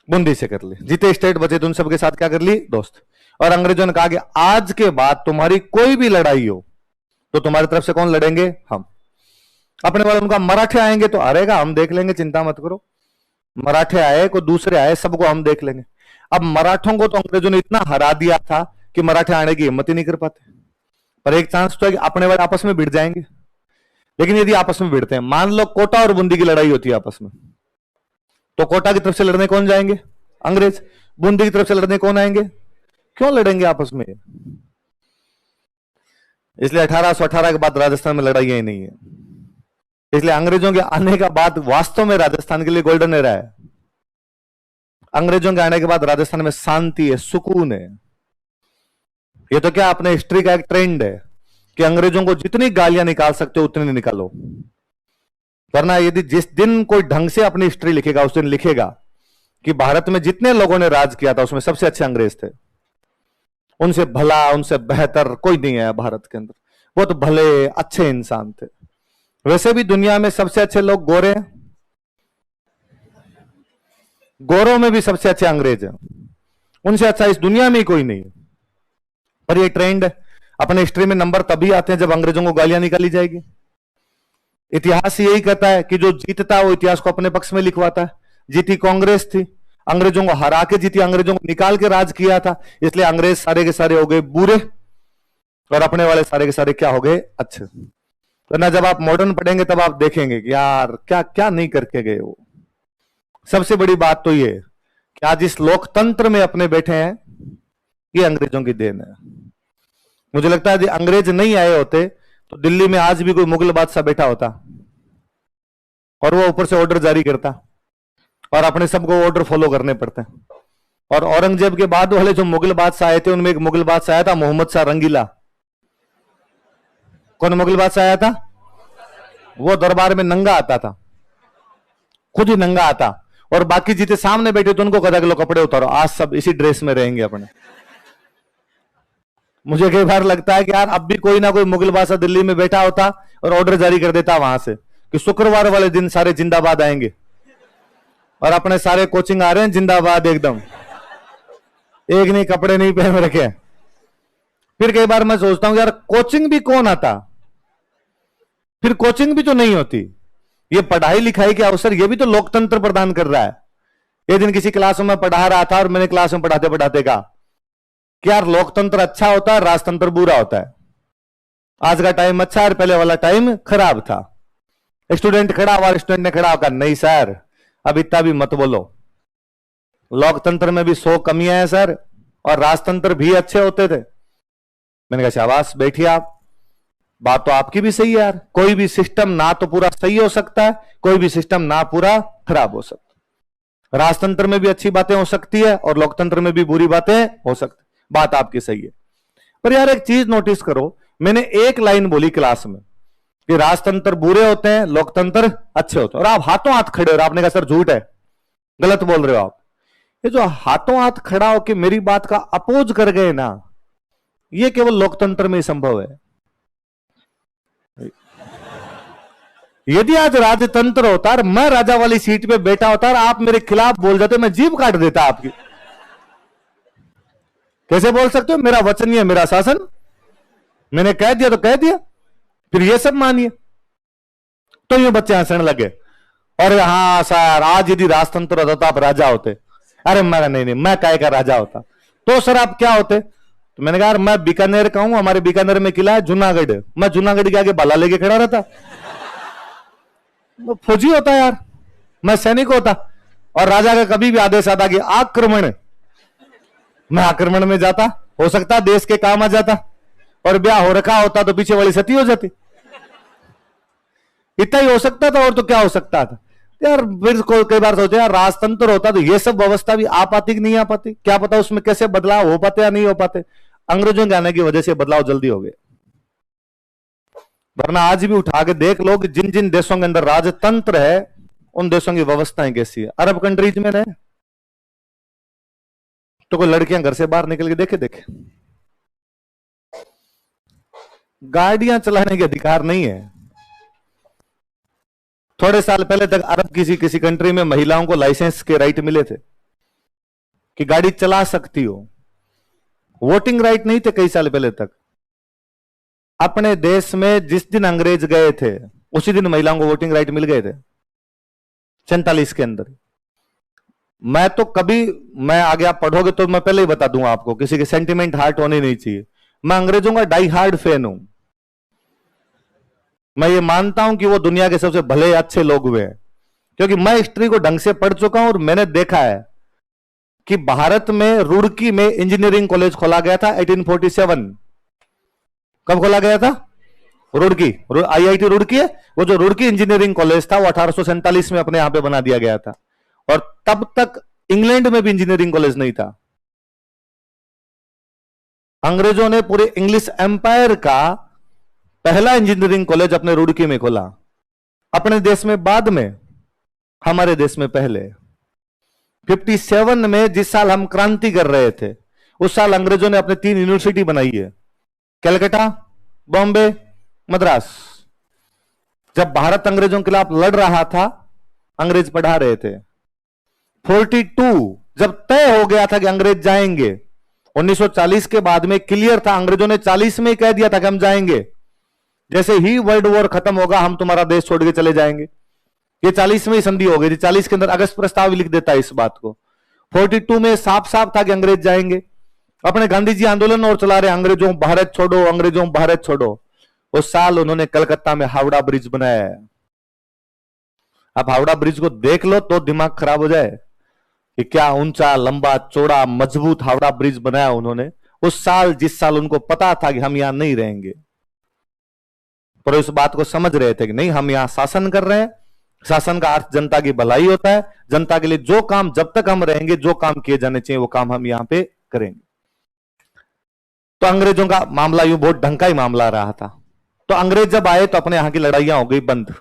बूंदी से कर ली। जितने स्टेट बचे थे उन सबके साथ क्या कर ली? दोस्त। और अंग्रेजों ने कहा कि आज के बाद तुम्हारी कोई भी लड़ाई हो तो तुम्हारी तरफ से कौन लड़ेंगे? हम। अपने वाले उनका मराठे आएंगे तो हारेगा, हम देख लेंगे, चिंता मत करो। मराठे आए कोई दूसरे आए, सबको हम देख लेंगे। अब मराठों को तो अंग्रेजों ने इतना हरा दिया था कि मराठे आने की हिम्मत ही नहीं कर पाते। पर एक चांस तो है कि अपने वाले आपस में भिड़ जाएंगे। लेकिन यदि आपस में भिड़ते हैं, मान लो कोटा और बूंदी की लड़ाई होती है आपस में, तो कोटा की तरफ से लड़ने कौन जाएंगे? अंग्रेज। बूंदी की तरफ से लड़ने कौन आएंगे? क्यों लड़ेंगे आपस में? इसलिए 1818 के बाद राजस्थान में लड़ाई ही नहीं है। इसलिए अंग्रेजों के आने का बाद वास्तव में राजस्थान के लिए गोल्डन एरा है। अंग्रेजों के आने के बाद राजस्थान में शांति है, सुकून है। ये तो क्या अपने हिस्ट्री का एक ट्रेंड है कि अंग्रेजों को जितनी गालियां निकाल सकते हो उतनी निकालो, वरना यदि जिस दिन कोई ढंग से अपनी हिस्ट्री लिखेगा उस दिन लिखेगा कि भारत में जितने लोगों ने राज किया था उसमें सबसे अच्छे अंग्रेज थे। उनसे भला, उनसे बेहतर कोई नहीं है भारत के अंदर। वो तो भले अच्छे इंसान थे। वैसे भी दुनिया में सबसे अच्छे लोग गोरे हैं, गोरों में भी सबसे अच्छे अंग्रेज हैं। उनसे अच्छा इस दुनिया में ही कोई नहीं है। पर ये ट्रेंड है, अपने हिस्ट्री में नंबर तभी आते हैं जब अंग्रेजों को गालियां निकाली जाएगी। इतिहास यही कहता है कि जो जीतता है वो इतिहास को अपने पक्ष में लिखवाता है। जीती कांग्रेस थी, अंग्रेजों को हरा के जीती, अंग्रेजों को निकाल के राज किया था, इसलिए अंग्रेज सारे के सारे हो गए बुरे और अपने वाले सारे के सारे क्या हो गए? अच्छे। वरना जब आप मॉडर्न पढ़ेंगे तब आप देखेंगे कि यार क्या क्या नहीं करके गए वो। सबसे बड़ी बात तो ये कि आज इस लोकतंत्र में अपने बैठे हैं, ये अंग्रेजों की देन है। मुझे लगता है यदि अंग्रेज नहीं आए होते तो दिल्ली में आज भी कोई मुगल बादशाह बैठा होता और वो ऊपर से ऑर्डर जारी करता और अपने सबको ऑर्डर फॉलो करने पड़ते हैं। और औरंगजेब के बाद वाले जो मुगल बादशाह आए थे उनमें एक मुगल बादशाह आया था मोहम्मद शाह रंगीला। कौन मुगल बादशाह आया था? वो दरबार में नंगा आता था, खुद ही नंगा आता, और बाकी जीते सामने बैठे तो उनको कहा कि लो कपड़े उतारो, आज सब इसी ड्रेस में रहेंगे अपने। मुझे कई बार लगता है कि यार अब भी कोई ना कोई मुगल बादशाह दिल्ली में बैठा होता और ऑर्डर जारी कर देता वहां से कि शुक्रवार वाले दिन सारे जिंदाबाद आएंगे और अपने सारे कोचिंग आ रहे हैं जिंदाबाद एकदम, एक नहीं कपड़े नहीं पहन रखे। फिर कई बार मैं सोचता हूं यार कोचिंग भी कौन आता? फिर कोचिंग भी तो नहीं होती। ये पढ़ाई लिखाई के अवसर ये भी तो लोकतंत्र प्रदान कर रहा है। एक दिन किसी क्लास में पढ़ा रहा था और मैंने क्लास में पढ़ाते पढ़ाते कहा कि यार लोकतंत्र अच्छा होता है, राजतंत्र बुरा होता है। आज का टाइम अच्छा है, पहले वाला टाइम खराब था। स्टूडेंट खड़ा हुआ, स्टूडेंट ने खड़ा होकर नहीं सर अब इतना भी मत बोलो, लोकतंत्र में भी 100 कमियां हैं सर, और राजतंत्र भी अच्छे होते थे। मैंने कहा शाबाश बैठिए आप, बात तो आपकी भी सही है यार। कोई भी सिस्टम ना तो पूरा सही हो सकता है, कोई भी सिस्टम ना पूरा खराब हो सकता है। राजतंत्र में भी अच्छी बातें हो सकती है और लोकतंत्र में भी बुरी बातें हो सकती, बात आपकी सही है। पर यार एक चीज नोटिस करो, मैंने एक लाइन बोली क्लास में कि राजतंत्र बुरे होते हैं, लोकतंत्र अच्छे होते हैं, और आप हाथों हाथ खड़े हो। आपने कहा सर झूठ है, गलत बोल रहे हो आप। ये जो हाथों हाथ खड़ा होकर मेरी बात का अपोज कर गए ना, ये केवल लोकतंत्र में ही संभव है। यदि आज राजतंत्र होता और मैं राजा वाली सीट पे बैठा होता और आप मेरे खिलाफ बोल जाते, मैं जीभ काट देता आपकी। कैसे बोल सकते हो? मेरा वचन ही है मेरा शासन, मैंने कह दिया तो कह दिया, फिर ये सब मानिए। तो ये बच्चे हंसने लगे, अरे हाँ सर आज यदि राजतंत्र होता तो आप राजा होते। अरे मैं नहीं, मैं काय का राजा होता तो सर आप क्या होते? तो मैंने कहा मैं बीकानेर का हूं, हमारे बीकानेर में किला है जूनागढ़, मैं जूनागढ़ के आगे भाला लेके खड़ा रहता। फौजी होता यार, मैं सैनिक होता, और राजा का कभी भी आदेश आता कि आक्रमण, मैं आक्रमण में जाता, हो सकता देश के काम आ जाता, और ब्याह हो रखा होता तो पीछे वाली सती हो जाती। इतना ही हो सकता था, और तो क्या हो सकता था यार। फिर कई बार सोचे यार राजतंत्र होता तो ये सब व्यवस्था भी आ पाती कि नहीं आ पाती, क्या पता उसमें कैसे बदलाव हो पाते या नहीं हो पाते। अंग्रेजों के आने की वजह से बदलाव जल्दी हो गए, वरना आज भी उठा के देख लो कि जिन जिन देशों के अंदर राजतंत्र है उन देशों की व्यवस्थाएं कैसी है। अरब कंट्रीज में रहे तो कोई लड़कियां घर से बाहर निकल के देखे गाड़ियां चलाने के अधिकार नहीं है। थोड़े साल पहले तक अरब किसी कंट्री में महिलाओं को लाइसेंस के राइट मिले थे कि गाड़ी चला सकती हो, वोटिंग राइट नहीं थे कई साल पहले तक। अपने देश में जिस दिन अंग्रेज गए थे उसी दिन महिलाओं को वोटिंग राइट मिल गए थे 47 के अंदर। मैं तो कभी, मैं आगे आप पढ़ोगे तो मैं पहले ही बता दूंगा आपको, किसी के सेंटिमेंट हार्ट होने नहीं चाहिए। मैं अंग्रेजों का डाई हार्ड फैन हूं। मैं ये मानता हूं कि वो दुनिया के सबसे भले अच्छे लोग हुए हैं, क्योंकि मैं हिस्ट्री को ढंग से पढ़ चुका हूं और मैंने देखा है कि भारत में रुड़की में इंजीनियरिंग कॉलेज खोला गया था 1847। कब खोला गया था? रुड़की, आईआईटी रुड़की है, वो जो रुड़की इंजीनियरिंग कॉलेज था वो 1847 में अपने यहां पे बना दिया गया था। और तब तक इंग्लैंड में भी इंजीनियरिंग कॉलेज नहीं था। अंग्रेजों ने पूरे इंग्लिश एम्पायर का पहला इंजीनियरिंग कॉलेज अपने रुड़की में खोला, अपने देश में बाद में, हमारे देश में पहले। 57 में जिस साल हम क्रांति कर रहे थे, उस साल अंग्रेजों ने अपने 3 यूनिवर्सिटी बनाई है, कलकत्ता, बॉम्बे, मद्रास। जब भारत अंग्रेजों के खिलाफ लड़ रहा था, अंग्रेज पढ़ा रहे थे। 42 जब तय हो गया था कि अंग्रेज जाएंगे, 1940 के बाद में क्लियर था, अंग्रेजों ने 40 में ही कह दिया था कि हम जाएंगे, जैसे ही वर्ल्ड वॉर खत्म होगा हम तुम्हारा देश छोड़ के चले जाएंगे। ये 40 में ही संधि हो गई थी। 40 के अंदर अगस्त प्रस्ताव लिख देता है इस बात को। 42 में साफ साफ था कि अंग्रेज जाएंगे। अपने गांधी जी आंदोलन और चला रहे, अंग्रेजों भारत छोड़ो, अंग्रेजों भारत छोड़ो। उस साल उन्होंने कलकत्ता में हावड़ा ब्रिज बनाया है। आप हावड़ा ब्रिज को देख लो तो दिमाग खराब हो जाए कि क्या ऊंचा, लंबा, चौड़ा, मजबूत हावड़ा ब्रिज बनाया उन्होंने उस साल, जिस साल उनको पता था कि हम यहां नहीं रहेंगे। पर इस बात को समझ रहे थे कि नहीं, हम यहां शासन कर रहे हैं, शासन का अर्थ जनता की भलाई होता है। जनता के लिए जो काम, जब तक हम रहेंगे, जो काम किए जाने चाहिए वो काम हम यहां पे करेंगे। तो अंग्रेजों का मामला यूं बहुत ढंग का ही मामला रहा था। तो अंग्रेज जब आए तो अपने यहां की लड़ाइयां हो गई बंद,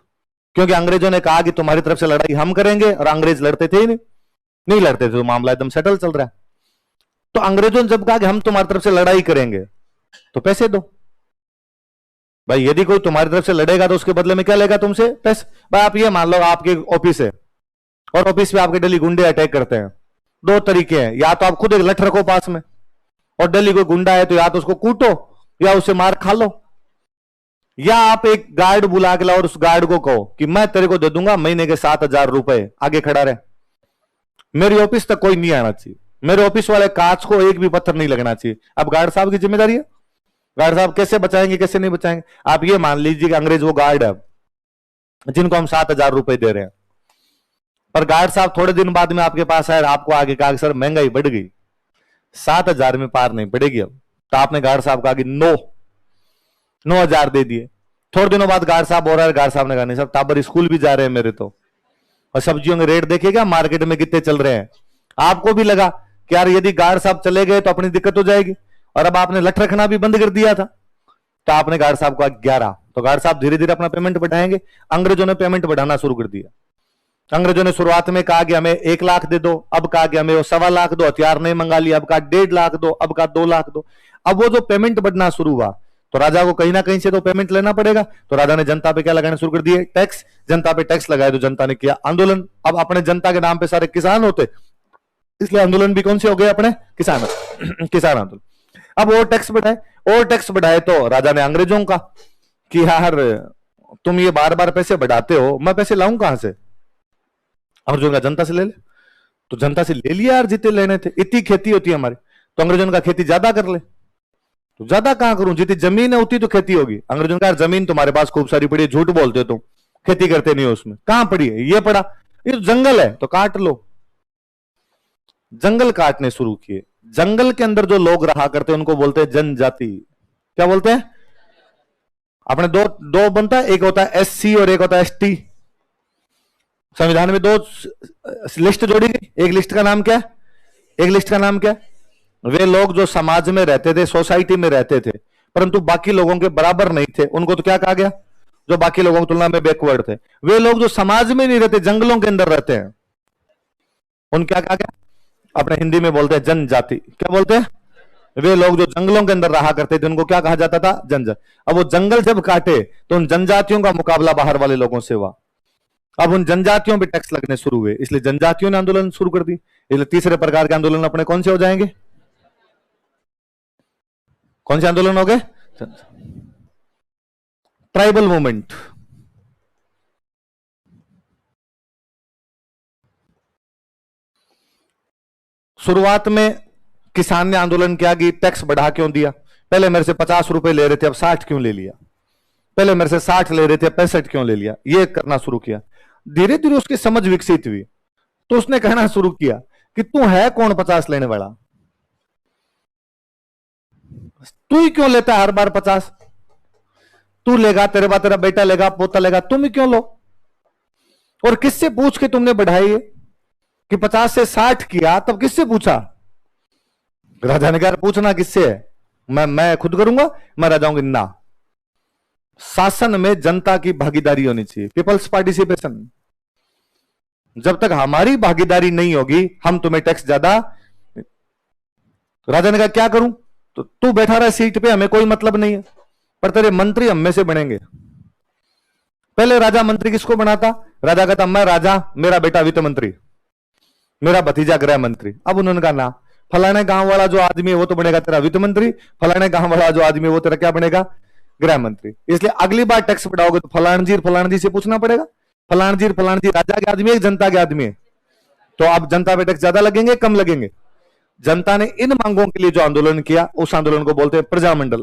क्योंकि अंग्रेजों ने कहा कि तुम्हारी तरफ से लड़ाई हम करेंगे, और अंग्रेज लड़ते थे ही नहीं लड़ते थे, तो मामला एकदम सेटल चल रहा है। तो अंग्रेजों ने जब कहा कि हम तुम्हारी तरफ से लड़ाई करेंगे तो पैसे दो। भाई यदि कोई तुम्हारी तरफ से लड़ेगा तो उसके बदले में क्या लेगा तुमसे? पैसे। भाई आप ये मान लो आपके ऑफिस है और ऑफिस में आपके डेली गुंडे अटैक करते हैं। 2 तरीके हैं, या तो आप खुद एक लठ रखो पास में, और डेली कोई गुंडा है तो या तो उसको कूटो या उसे मार खा लो, या आप एक गार्ड बुला के लाओ और उस गार्ड को कहो कि मैं तेरे को दे दूंगा महीने के 7,000 रुपए, आगे खड़ा रहे, मेरी ऑफिस तक कोई नहीं आना चाहिए, मेरे ऑफिस वाले कांच को एक भी पत्थर नहीं लगना चाहिए। अब गार्ड साहब की जिम्मेदारी है। गार्ड साहब कैसे बचाएंगे, कैसे नहीं बचाएंगे? आप ये मान लीजिए कि अंग्रेज वो गार्ड है जिनको हम 7,000 रुपए दे रहे हैं, पर गार्ड साहब थोड़े दिन बाद में आपके पास आए, आपको आगे कहा कि सर महंगाई बढ़ गई, 7,000 में पार नहीं पड़ेगी अब। तो आपने गार्ड साहब कहा कि 9,000 दे दिए। थोड़े दिनों बाद गार्ड साहब हो रहा है, गार्ड साहब ने कहा नहीं साहब टाबर स्कूल भी जा रहे हैं मेरे तो, और सब्जियों के रेट देखिएगा मार्केट में कितने चल रहे हैं। आपको भी लगा कि यार यदि गार्ड साहब चले गए तो अपनी दिक्कत हो जाएगी, और अब आपने लठ रखना भी बंद कर दिया था। तो आपने गार्ड साहब को 11, तो गार्ड साहब धीरे धीरे अपना पेमेंट बढ़ाएंगे। अंग्रेजों ने पेमेंट बढ़ाना शुरू कर दिया। अंग्रेजों ने शुरुआत में कहा कि हमें 1 लाख दे दो, अब कहा कि हमें 1.25 लाख दो, हथियार नहीं मंगा लिया, अब कहा 1.5 लाख दो, अब कहा 2 लाख दो। अब वो जो पेमेंट बढ़ना शुरू हुआ तो राजा को कहीं ना कहीं से तो पेमेंट लेना पड़ेगा। तो राजा ने जनता पे क्या लगाना शुरू कर दिए? टैक्स। जनता पे टैक्स लगाए तो जनता ने किया आंदोलन। अब अपने जनता के नाम पे सारे किसान होते, इसलिए आंदोलन भी कौन से हो गए अपने? किसान किसान आंदोलन। अब और टैक्स बढ़ाए तो राजा ने अंग्रेजों का कि यार तुम ये बार बार पैसे बढ़ाते हो, मैं पैसे लाऊं कहां से? अंग्रेजों का जनता से ले ले, तो जनता से ले लिया यार, जितने लेने थे। इतनी खेती होती है हमारी, तो अंग्रेजों का खेती ज्यादा कर ले। तो ज्यादा कहां करूं, जितनी जमीन है उतनी तो खेती होगी। अंग्रेजों का जमीन तुम्हारे पास खूब सारी पड़ी है, झूठ बोलते हो तुम, खेती करते नहीं हो उसमें, कहां पड़ी है? ये पड़ा, ये तो जंगल है तो काट लो। जंगल काटने शुरू किए। जंगल के अंदर जो लोग रहा करते हैं उनको बोलते हैं जनजाति। क्या बोलते हैं? अपने दो बनता है, एक होता है SC और एक होता है ST। संविधान में 2 लिस्ट जोड़ी गई। एक लिस्ट का नाम क्या है? वे लोग जो समाज में रहते थे, सोसाइटी में रहते थे, परंतु बाकी लोगों के बराबर नहीं थे, उनको तो क्या कहा गया? जो बाकी लोगों की तुलना में बैकवर्ड थे। वे लोग जो समाज में नहीं रहते, जंगलों के अंदर रहते हैं, उन क्या कहा गया? अपने हिंदी में बोलते हैं जनजाति। क्या बोलते हैं? वे लोग जो जंगलों के अंदर रहा करते थे उनको क्या कहा जाता था? जनजाति। अब वो जंगल जब काटे तो उन जनजातियों का मुकाबला बाहर वाले लोगों से हुआ। अब उन जनजातियों पे टैक्स लगने शुरू हुए, इसलिए जनजातियों ने आंदोलन शुरू कर दी। इसलिए तीसरे प्रकार के आंदोलन अपने कौन से हो जाएंगे? कौन से आंदोलन हो गए? Tribal movement. शुरुआत में किसान ने आंदोलन किया कि टैक्स बढ़ा क्यों दिया, पहले मेरे से 50 रुपए ले रहे थे अब 60 क्यों ले लिया, पहले मेरे से 60 ले रहे थे 65 क्यों ले लिया, ये करना शुरू किया। धीरे धीरे उसकी समझ विकसित हुई, तो उसने कहना शुरू किया कि तू है कौन 50 लेने वाला, तू ही क्यों लेता है हर बार 50, तू लेगा, तेरे बाद तेरा बेटा लेगा, पोता लेगा, तुम ही क्यों लो, और किससे पूछ के तुमने बढ़ाई है कि 50 से 60 किया, तब किससे पूछा? राजा ने कहा पूछना किससे है, मैं खुद करूंगा, मैं राजा हूं ना। शासन में जनता की भागीदारी होनी चाहिए, पीपल्स पार्टिसिपेशन। जब तक हमारी भागीदारी नहीं होगी हम तुम्हें टैक्स ज्यादा। राजा ने कहा क्या करूं, तो तू बैठा रहा सीट पे, हमें कोई मतलब नहीं है, पर तेरे मंत्री हम में से बनेंगे। पहले राजा मंत्री किसको बनाता, राजा कहता मैं राजा, मेरा बेटा वित्त मंत्री, मेरा भतीजा गृह मंत्री। अब उन्होंने कहा ना, फलाने गांव वाला जो आदमी है वो तो बनेगा तेरा वित्त मंत्री, फलाने गांव वाला जो आदमी है वो तेरा क्या बनेगा, गृह मंत्री। इसलिए अगली बार टैक्स बढ़ाओगे तो फलान जी से पूछना पड़ेगा, फलान जी राजा के आदमी है जनता के आदमी है, तो अब जनता पे टैक्स ज्यादा लगेंगे कम लगेंगे। जनता ने इन मांगों के लिए जो आंदोलन किया उस आंदोलन को बोलते हैं प्रजामंडल।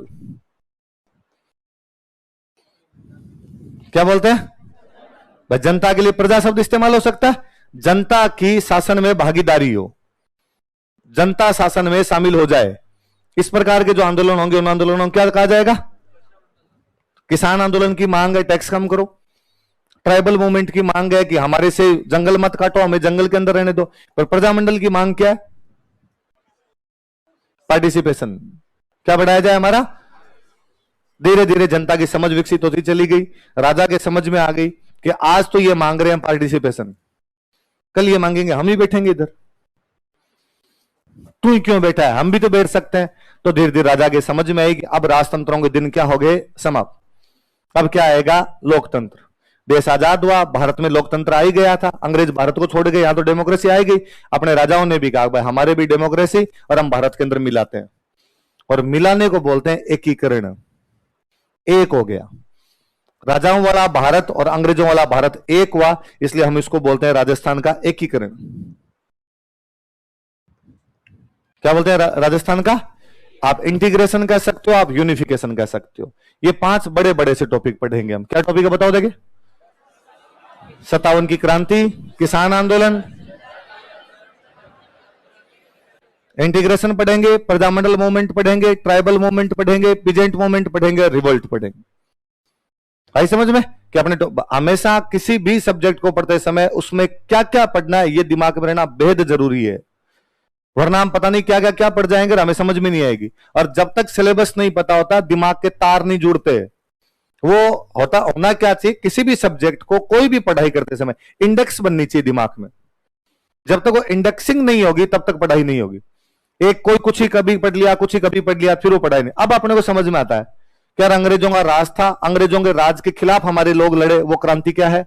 क्या बोलते हैं भाई, जनता के लिए प्रजा शब्द इस्तेमाल हो सकता है, जनता की शासन में भागीदारी हो, जनता शासन में शामिल हो जाए। इस प्रकार के जो आंदोलन होंगे उन आंदोलनों को क्या कहा जाएगा? किसान आंदोलन की मांग है टैक्स कम करो, ट्राइबल मूवमेंट की मांग है कि हमारे से जंगल मत काटो, हमें जंगल के अंदर रहने दो, पर प्रजामंडल की मांग क्या है? पार्टिसिपेशन। क्या बढ़ाया जाए हमारा? धीरे धीरे जनता की समझ विकसित होती चली गई, राजा के समझ में आ गई कि आज तो ये मांग रहे हैं पार्टिसिपेशन, कल ये मांगेंगे हम ही बैठेंगे इधर, तू ही क्यों बैठा है, हम भी तो बैठ सकते हैं। तो धीरे धीरे राजा के समझ में आई कि अब राजतंत्रों के दिन क्या हो गए, समाप्त। अब क्या आएगा? लोकतंत्र। देश आजाद हुआ, भारत में लोकतंत्र आ ही गया था, अंग्रेज भारत को छोड़ गए, यहां तो डेमोक्रेसी आई गई। अपने राजाओं ने भी कहा भाई हमारे भी डेमोक्रेसी, और हम भारत के अंदर मिलाते हैं, और मिलाने को बोलते हैं एकीकरण। एक हो गया, राजाओं वाला भारत और अंग्रेजों वाला भारत एक हुआ, इसलिए हम इसको बोलते हैं राजस्थान का एकीकरण। क्या बोलते हैं राजस्थान का? आप इंटीग्रेशन कह सकते हो, आप यूनिफिकेशन कह सकते हो। ये 5 बड़े बड़े से टॉपिक पढ़ेंगे हम। क्या टॉपिक है बताओ देंगे? 57 की क्रांति, किसान आंदोलन, इंटीग्रेशन पढ़ेंगे, प्रजामंडल मूवमेंट पढ़ेंगे, ट्राइबल मूवमेंट पढ़ेंगे, पीजेंट मूवमेंट पढ़ेंगे, रिवोल्ट पढ़ेंगे। आई समझ में कि अपने हमेशा किसी भी सब्जेक्ट को पढ़ते समय उसमें क्या क्या पढ़ना है ये दिमाग में रहना बेहद जरूरी है, वरना हम पता नहीं क्या क्या क्या पढ़ जाएंगे और हमें समझ में नहीं आएगी। और जब तक सिलेबस नहीं पता होता दिमाग के तार नहीं जुड़ते। वो होता होना क्या चाहिए, किसी भी सब्जेक्ट को कोई भी पढ़ाई करते समय इंडेक्स बननी चाहिए दिमाग में। जब तक वो इंडेक्सिंग नहीं होगी तब तक पढ़ाई नहीं होगी। एक कोई कुछ ही कभी पढ़ लिया, कुछ ही कभी पढ़ लिया, फिर वो पढ़ाई नहीं। अब अपने को समझ में आता है कि यार अंग्रेजों का राज था, अंग्रेजों के राज के खिलाफ हमारे लोग लड़े, वो क्रांति क्या है?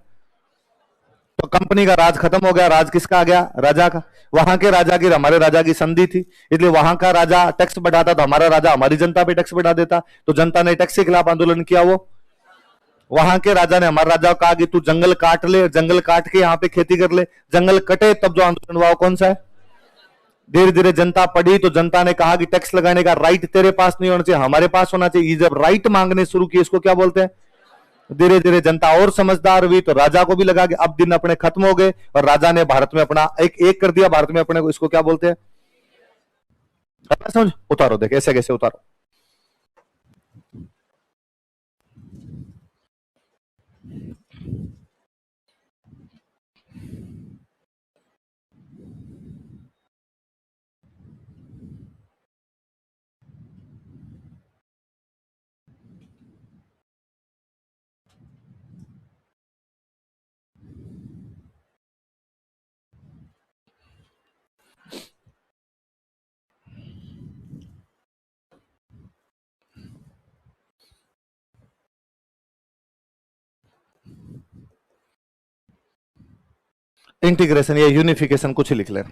तो कंपनी का राज खत्म हो गया, राज किसका आ गया? राजा का। वहां के राजा की हमारे राजा की संधि थी, इसलिए वहां का राजा टैक्स बढ़ाता तो हमारा राजा हमारी जनता पे टैक्स बढ़ा देता, तो जनता ने टैक्स के खिलाफ आंदोलन किया। वो वहां के राजा ने हमारे राजा को कहा कि तू जंगल काट ले, जंगल काट के यहाँ पे खेती कर ले, जंगल कटे तब जो आंदोलन हुआ वो कौन सा है? धीरे धीरे जनता पढ़ी तो जनता ने कहा कि टैक्स लगाने का राइट तेरे पास नहीं होना चाहिए, हमारे पास होना चाहिए। ये जब राइट मांगने शुरू किए इसको क्या बोलते हैं? धीरे धीरे जनता और समझदार हुई तो राजा को भी लगा कि अब दिन अपने खत्म हो गए, और राजा ने भारत में अपना एक एक कर दिया भारत में अपने को। इसको क्या बोलते हैं? समझ? उतारो, देख ऐसे कैसे उतारो। इंटीग्रेशन या यूनिफिकेशन कुछ ही लिख ले।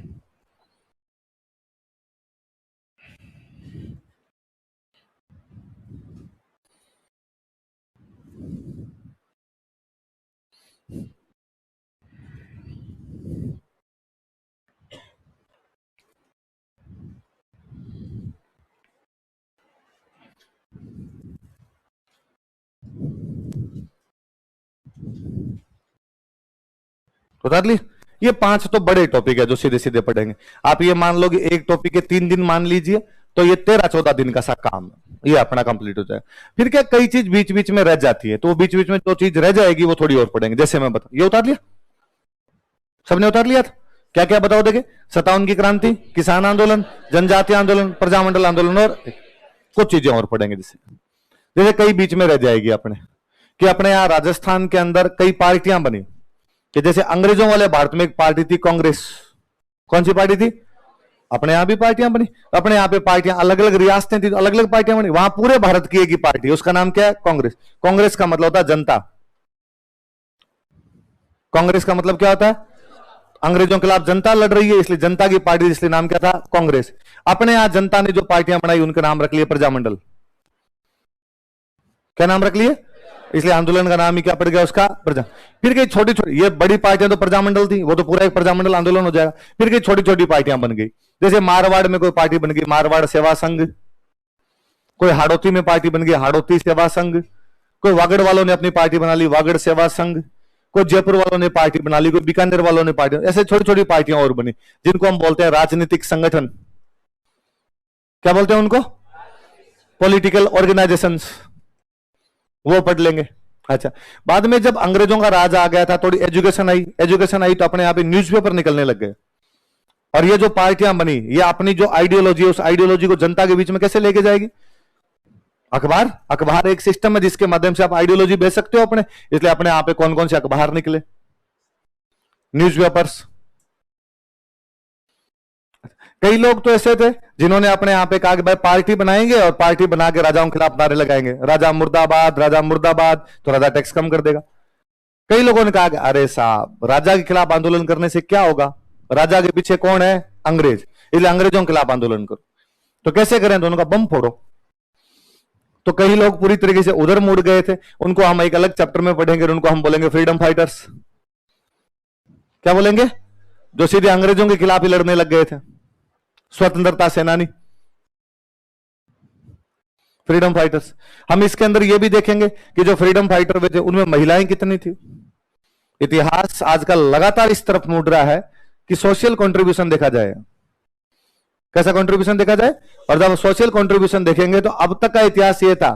उतार ली। ये 5 तो बड़े टॉपिक है जो सीधे सीधे पढ़ेंगे। आप ये मान लो कि एक टॉपिक के 3 दिन मान लीजिए, तो ये 13-14 दिन का सा काम है, ये अपना कंप्लीट हो जाएगा। फिर क्या कई चीज बीच बीच में रह जाती है, तो वो बीच बीच में जो चीज रह जाएगी वो थोड़ी और पढ़ेंगे। जैसे मैं बता, ये उतार लिया, सबने उतार लिया था? क्या क्या बताओ देखे? 57 की क्रांति, किसान आंदोलन, जनजातीय आंदोलन, प्रजामंडल आंदोलन, और कुछ चीजें और पढ़ेंगे। जैसे जैसे कई बीच में रह जाएगी अपने, कि अपने यहां राजस्थान के अंदर कई पार्टियां बनी, कि जैसे अंग्रेजों वाले भारत में एक पार्टी थी कांग्रेस। कौन सी पार्टी थी? अपने यहां भी पार्टियां बनी, अपने यहां पे पार्टियां अलग अलग रियासतें थी, अलग अलग पार्टियां बनी। वहां पूरे भारत की एक ही पार्टी, उसका नाम क्या है? कांग्रेस। कांग्रेस का मतलब होता है जनता। कांग्रेस का मतलब क्या होता है? अंग्रेजों के खिलाफ जनता लड़ रही है, इसलिए जनता की पार्टी, इसलिए नाम क्या था? कांग्रेस। अपने यहां जनता ने जो पार्टियां बनाई उनका नाम रख लिया प्रजामंडल। क्या नाम रख लिए? इसलिए आंदोलन का नाम ही क्या पड़ गया उसका? प्रजा। फिर कई छोटी छोटी, ये बड़ी पार्टियां तो प्रजामंडल थी, वो तो पूरा एक प्रजामंडल आंदोलन हो जाएगा। फिर कई छोटी छोटी पार्टियां बन गई, जैसे मारवाड़ में कोई पार्टी बन गई, मारवाड़ सेवा संघ। कोई हाड़ौती में पार्टी बन गई, हाड़ौती सेवा संघ। कोई वागड़ वालों ने अपनी पार्टी बना ली, वागड़ सेवा संघ। कोई जयपुर वालों ने पार्टी बना ली, कोई बीकानेर वालों ने पार्टी, ऐसे छोटी छोटी पार्टियां और बनी, जिनको हम बोलते हैं राजनीतिक संगठन। क्या बोलते हैं उनको? Political organisations. वो पढ़ लेंगे। अच्छा, बाद में जब अंग्रेजों का राज आ गया था, थोड़ी एजुकेशन आई, एजुकेशन आई तो अपने यहां पे न्यूज़पेपर निकलने लग गए। और ये जो पार्टियां बनी, ये अपनी जो आइडियोलॉजी है, उस आइडियोलॉजी को जनता के बीच में कैसे लेके जाएगी? अखबार। अखबार एक सिस्टम है जिसके माध्यम से आप आइडियोलॉजी भेज सकते हो अपने, इसलिए अपने यहां पे कौन कौन से अखबार निकले? न्यूज़पेपर्स। कई लोग तो ऐसे थे जिन्होंने अपने यहां पे कहा कि भाई पार्टी बनाएंगे और पार्टी बना के राजाओं के खिलाफ नारे लगाएंगे, राजा मुर्दाबाद, राजा मुर्दाबाद, तो राजा टैक्स कम कर देगा। कई लोगों ने कहा कि अरे साहब, राजा के खिलाफ आंदोलन करने से क्या होगा? राजा के पीछे कौन है? अंग्रेज, इसलिए अंग्रेजों के खिलाफ आंदोलन करो। तो कैसे करें? दोनों का बम फोड़ो। तो कई लोग पूरी तरीके से उधर मुड़ गए थे, उनको हम एक अलग चैप्टर में पढ़ेंगे, उनको हम बोलेंगे फ्रीडम फाइटर्स। क्या बोलेंगे? जो सीधे अंग्रेजों के खिलाफ ही लड़ने लग गए थे, स्वतंत्रता सेनानी, फ्रीडम फाइटर्स। हम इसके अंदर यह भी देखेंगे कि जो फ्रीडम फाइटर हुए थे उनमें महिलाएं कितनी थी। इतिहास आजकल लगातार इस तरफ मुड़ रहा है कि सोशल कंट्रीब्यूशन देखा जाए। कैसा कंट्रीब्यूशन देखा जाए? और जब सोशल कंट्रीब्यूशन देखेंगे तो अब तक का इतिहास ये था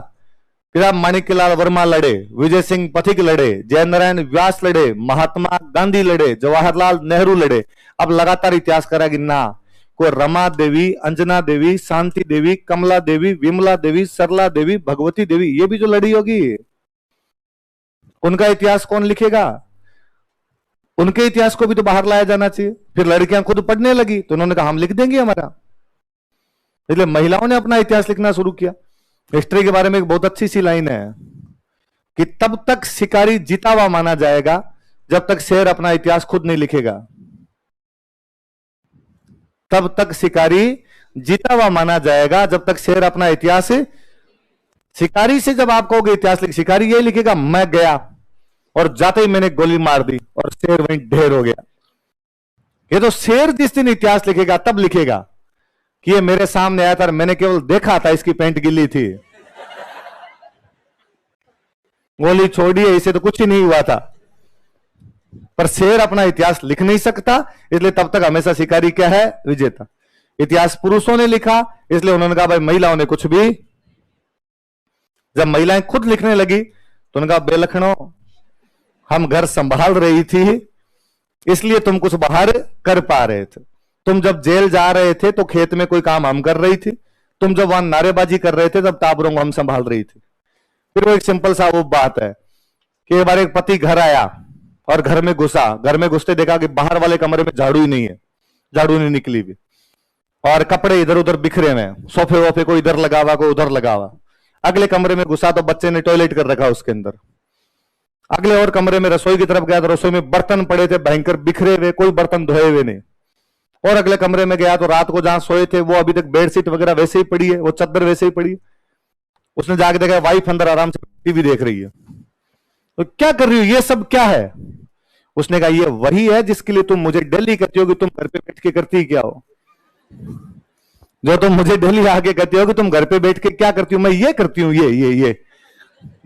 कि जब माणिक्यलाल वर्मा लड़े, विजय सिंह पथिक लड़े, जयनारायण व्यास लड़े, महात्मा गांधी लड़े, जवाहरलाल नेहरू लड़े। अब लगातार इतिहास करेगी ना, कोई रमा देवी, अंजना देवी, शांति देवी, कमला देवी, विमला देवी, सरला देवी, भगवती देवी, ये भी जो लड़ी होगी, उनका इतिहास कौन लिखेगा? उनके इतिहास को भी तो बाहर लाया जाना चाहिए। फिर लड़कियां खुद पढ़ने लगी तो उन्होंने कहा हम लिख देंगे हमारा, इसलिए महिलाओं ने अपना इतिहास लिखना शुरू किया। हिस्ट्री के बारे में एक बहुत अच्छी सी लाइन है कि तब तक शिकारी जीता हुआ माना जाएगा जब तक शेर अपना इतिहास खुद नहीं लिखेगा। तब तक शिकारी जीता हुआ माना जाएगा जब तक शेर अपना इतिहास, शिकारी से जब आप कहोगे इतिहास लिख, शिकारी ये लिखेगा मैं गया और जाते ही मैंने गोली मार दी और शेर वहीं ढेर हो गया। ये तो शेर जिस दिन इतिहास लिखेगा तब लिखेगा कि ये मेरे सामने आया था और मैंने केवल देखा था, इसकी पैंट गिल्ली थी, गोली छोड़ी है, इसे तो कुछ ही नहीं हुआ था। पर शेर अपना इतिहास लिख नहीं सकता, इसलिए तब तक हमेशा शिकारी क्या है? विजेता। इतिहास पुरुषों ने लिखा, इसलिए उन्होंने कहा भाई महिलाओं ने कुछ भी। जब महिलाएं खुद लिखने लगी तो उन्होंने कहा बेलखनो, हम घर संभाल रही थी इसलिए तुम कुछ बाहर कर पा रहे थे। तुम जब जेल जा रहे थे तो खेत में कोई काम हम कर रही थी, तुम जब वहां नारेबाजी कर रहे थे तब टाबरों को हम संभाल रही थी। फिर वो एक सिंपल सा वो बात है कि एक बार एक पति घर आया और घर में घुसा, घर में घुसते देखा कि बाहर वाले कमरे में झाड़ू ही नहीं है, झाड़ू नहीं निकली भी, और कपड़े इधर उधर बिखरे हुए, सोफे वोफे को इधर लगा हुआ, कोई उधर लगा हुआ। अगले कमरे में घुसा तो बच्चे ने टॉयलेट कर रखा उसके अंदर। अगले और कमरे में रसोई की तरफ गया तो रसोई में बर्तन पड़े थे भयंकर बिखरे हुए, कोई बर्तन धोए हुए नहीं। और अगले कमरे में गया तो रात को जहां सोए थे वो अभी तक बेडशीट वगैरह वैसे ही पड़ी है, वो चादर वैसे ही पड़ी है। उसने जाके देखा वाइफ अंदर आराम से टीवी देख रही है। तो क्या कर रही हो, ये सब क्या है? उसने कहा ये वही है जिसके लिए तुम मुझे डेली कहती हो कि तुम घर पे बैठ के करती क्या हो, जो तुम मुझे डेली आके कहती हो कि तुम घर पे बैठ के क्या करती हो, मैं ये करती हूँ, ये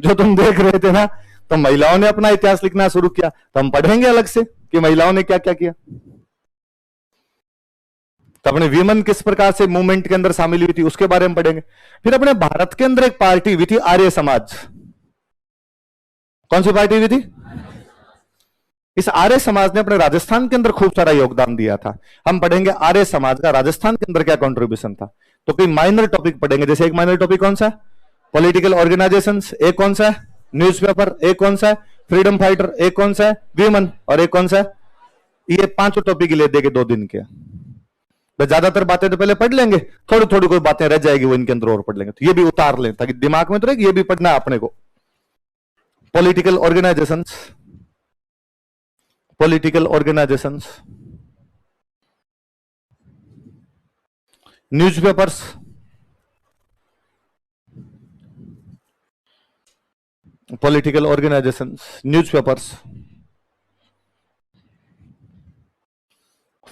जो तुम देख रहे थे ना, तो महिलाओं ने अपना इतिहास लिखना शुरू किया, तो हम पढ़ेंगे अलग से कि महिलाओं ने क्या क्या किया। तो अपने वीमन किस प्रकार से मूवमेंट के अंदर शामिल हुई थी उसके बारे में पढ़ेंगे। फिर अपने भारत के अंदर एक पार्टी हुई थी आर्य समाज। कौन सी पार्टी हुई थी? इस आर्य समाज ने अपने राजस्थान के अंदर खूब सारा योगदान दिया था। हम पढ़ेंगे आर्य समाज का राजस्थान के अंदर क्या कंट्रीब्यूशन था। तो कोई माइनर टॉपिक पढ़ेंगे, जैसे एक माइनर टॉपिक कौन सा है? पॉलिटिकल ऑर्गेनाइजेशंस, एक कौन सा है? न्यूज़पेपर, एक कौन सा है? फ्रीडम फाइटर, एक कौन सा है? वीमन, और एक कौन सा है? ये पांचों टॉपिक ले देंगे 2 दिन के। तो ज्यादातर बातें तो पहले पढ़ लेंगे, थोड़ी थोड़ी कोई बातें रह जाएगी वो इनके अंदर और पढ़ लेंगे, तो ये भी उतार लें ताकि दिमाग में तो रहे, ये भी पढ़ना है अपने को। Political organisations, political organisations, newspapers, political organisations, newspapers,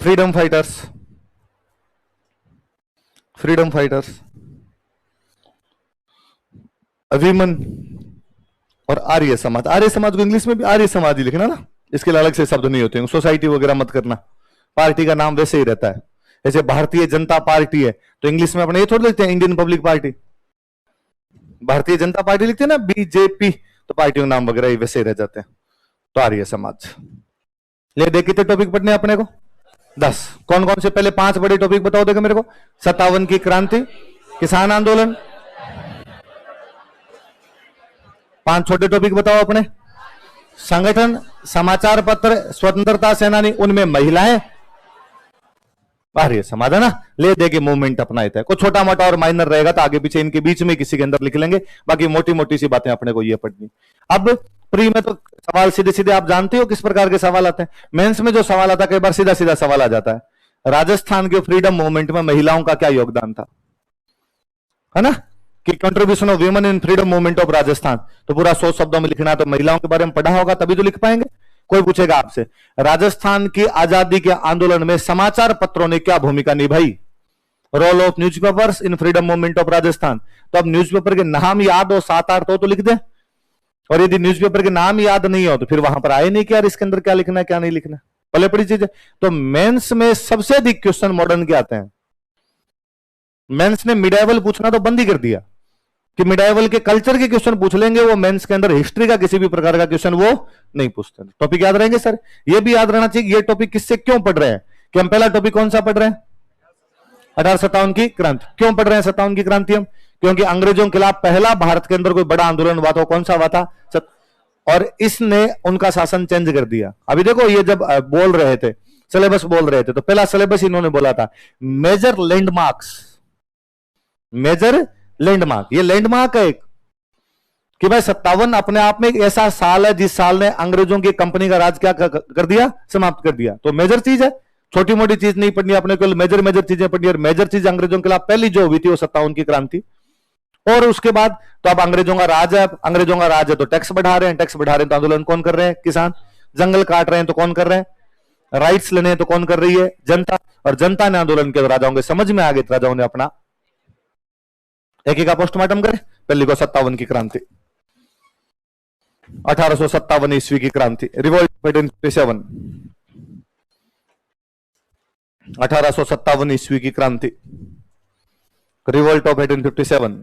freedom fighters, freedom fighters, women और आर्य समाज। आर्य समाज को इंग्लिश में भी आर्य समाज ही लिखना ना, इसके लिए अलग से शब्द नहीं होते हैं। सोसाइटी वगैरह मत करना, पार्टी का नाम वैसे ही रहता है। जैसे भारतीय जनता पार्टी है तो इंग्लिश में अपने ये थोड़ी लिखते हैं Indian public party, Bharatiya Janata party लिखते हैं ना बीजेपी, तो पार्टियों के नाम वगैरह ही वैसे ही रह जाते हैं। तो आर्य समाज ले दे, कितने टॉपिक पढ़ने अपने को? 10। कौन कौन से? पहले 5 बड़े टॉपिक बताओ देखो मेरे को। 57 की क्रांति, किसान आंदोलन। 5 छोटे टॉपिक बताओ अपने। संगठन, समाचार पत्र, स्वतंत्रता सेनानी, उनमें महिलाएं, आर्य समाज है ना। ले दे के मूवमेंट अपनाते हैं। कुछ छोटा मोटा और माइनर रहेगा तो आगे पीछे इनके बीच में किसी के अंदर लिख लेंगे, बाकी मोटी मोटी सी बातें अपने को ये पढ़नी। अब प्री में तो सवाल सीधे सीधे आप जानते हो किस प्रकार के सवाल आते हैं। मेंस में जो सवाल आता है कई बार सीधा सीधा सवाल आ जाता है, राजस्थान के फ्रीडम मूवमेंट में महिलाओं का क्या योगदान था, है ना, कि contribution of women in freedom movement of Rajasthan. तो पूरा 100 शब्दों में लिखना है, तो महिलाओं के बारे में पढ़ा होगा तभी तो लिख पाएंगे। कोई पूछेगा आपसे राजस्थान की आजादी के आंदोलन में समाचार पत्रों ने क्या भूमिका निभाई, role of newspapers in freedom movement of Rajasthan. तो अब न्यूज़पेपर के नाम याद हो, 7-8 तो लिख दे, और यदि न्यूज़पेपर के नाम याद नहीं हो तो फिर वहां पर आए नहीं कि यार इसके अंदर क्या लिखना है क्या नहीं लिखना, पहले पड़ी चीज है। तो मेंस में सबसे अधिक क्वेश्चन मॉडर्न के आते हैं। मेंस ने मिडाइवल पूछना तो बंद ही कर दिया कि मिडाइवल के कल्चर के क्वेश्चन पूछ लेंगे, वो मेंस के अंदर हिस्ट्री का किसी भी प्रकार का क्वेश्चन वो नहीं पूछते। टॉपिक याद रहेंगे सर, ये भी याद रहना चाहिए। ये टॉपिक किससे क्यों पढ़ रहे हैं कि हम पहला टॉपिक कौन सा पढ़ रहे हैं? 1857 की क्रांति। क्यों पढ़ रहे हैं 57 की क्रांति हम? क्योंकि अंग्रेजों के खिलाफ पहला भारत के अंदर कोई बड़ा आंदोलन हुआ था, कौन सा हुआ था? और इसने उनका शासन चेंज कर दिया। अभी देखो ये जब बोल रहे थे, सिलेबस बोल रहे थे, तो पहला सिलेबस इन्होंने बोला था मेजर लैंडमार्क्स, मेजर लैंडमार्क। ये लैंडमार्क है कि भाई 57 अपने आप में एक ऐसा साल है जिस साल ने अंग्रेजों की कंपनी का राज क्या कर दिया, समाप्त कर दिया। तो मेजर चीज है, छोटी मोटी चीज नहीं पढ़नी अपने को, मेजर मेजर चीजें पढ़नी। और मेजर चीज अंग्रेजों के खिलाफ पहली जो हुई थी वो 57 की क्रांति। और उसके बाद तो अब अंग्रेजों का राज है, अंग्रेजों का राज है तो टैक्स बढ़ा रहे हैं, टैक्स बढ़ा रहे हैं तो आंदोलन कौन कर रहे हैं? किसान। जंगल काट रहे हैं तो कौन कर रहे हैं? राइट्स लेने हैं तो कौन कर रही है? जनता। और जनता ने आंदोलन किया, राजाओं के समझ में आ गए, राजाओं ने अपना एक एक का पोस्टमार्टम करे। पहली को 57 की क्रांति, 1857 ईस्वी की क्रांति, रिवॉल्ट 1857, 1857 ईस्वी की क्रांति, रिवॉल्ट ऑफ 1857,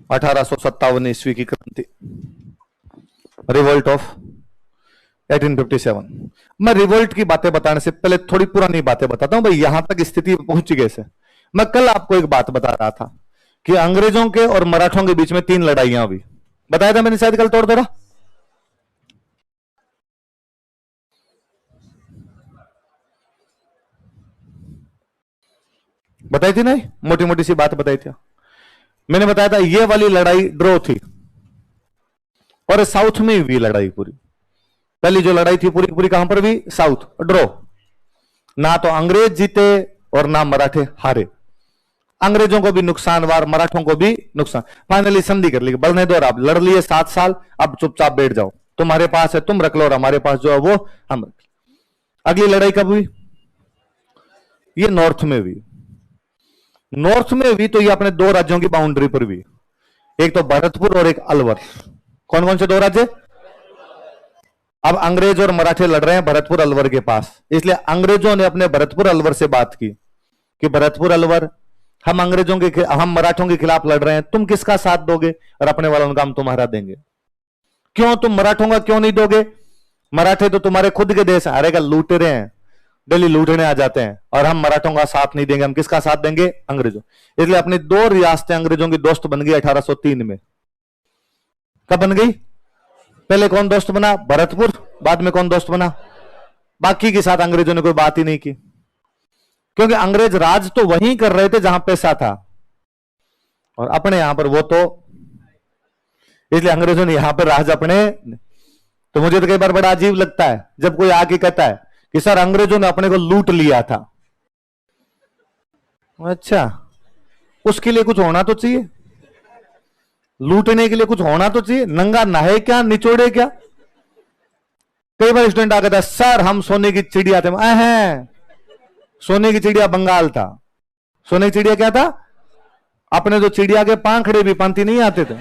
1857 ईस्वी की क्रांति, रिवोल्ट ऑफ 1857। मैं रिवोल्ट की बातें बताने से पहले थोड़ी पुरानी बातें बताता हूं भाई, यहां तक स्थिति पहुंची कैसे। मैं कल आपको एक बात बता रहा था कि अंग्रेजों के और मराठों के बीच में 3 लड़ाइयां हुई, बताया था मैंने शायद कल, तोड़ दो। बताई थी नहीं, मोटी मोटी सी बात बताई थी। मैंने बताया था ये वाली लड़ाई ड्रॉ थी और साउथ में हुई लड़ाई पूरी। पहली जो लड़ाई थी पूरी पूरी कहां पर हुई? South, draw. ना तो अंग्रेज जीते और ना मराठे हारे। अंग्रेजों को भी नुकसान वार, मराठों को भी नुकसान। फाइनली संधि कर ली, बढ़ने दो, आप लड़ लिए 7 साल, अब चुपचाप बैठ जाओ, तुम्हारे पास है तुम रख लो और हमारे पास जो है वो हम रख लो। अगली लड़ाई कब हुई? ये नॉर्थ में हुई। नॉर्थ में हुई तो ये अपने 2 राज्यों की बाउंड्री पर हुई, एक तो भरतपुर और एक अलवर। कौन कौन से दो राज्य? अब अंग्रेज और मराठे लड़ रहे हैं भरतपुर अलवर के पास, इसलिए अंग्रेजों ने अपने भरतपुर अलवर से बात की कि भरतपुर अलवर, हम मराठों के खिलाफ लड़ रहे हैं, तुम किसका साथ दोगे? और अपने वालों का हम तुम्हारा देंगे। क्यों तुम मराठों का क्यों नहीं दोगे? मराठे तो तुम्हारे खुद के देश अरे का लूटे रहे हैं, डेली लूटने आ जाते हैं, और हम मराठों का साथ नहीं देंगे। हम किसका साथ देंगे? अंग्रेजों। इसलिए अपनी दो रियासतें अंग्रेजों की दोस्त बन गई 1803 में। कब बन गई? पहले कौन दोस्त बना? भरतपुर। बाद में कौन दोस्त बना? बाकी के साथ अंग्रेजों ने कोई बात ही नहीं की, क्योंकि अंग्रेज राज तो वहीं कर रहे थे जहां पैसा था, और अपने यहां पर वो तो, इसलिए अंग्रेजों ने यहां पर राज अपने। तो मुझे तो कई बार बड़ा अजीब लगता है जब कोई आके कहता है कि सर अंग्रेजों ने अपने को लूट लिया था। अच्छा, उसके लिए कुछ होना तो चाहिए, लूटने के लिए कुछ होना तो चाहिए। नंगा नहाए क्या, निचोड़े क्या? कई बार स्टूडेंट आ कहता है सर हम सोने की चिड़िया थे। सोने की चिड़िया बंगाल था। सोने की चिड़िया क्या था? अपने तो चिड़िया के पांखड़े भी पांति नहीं आते थे।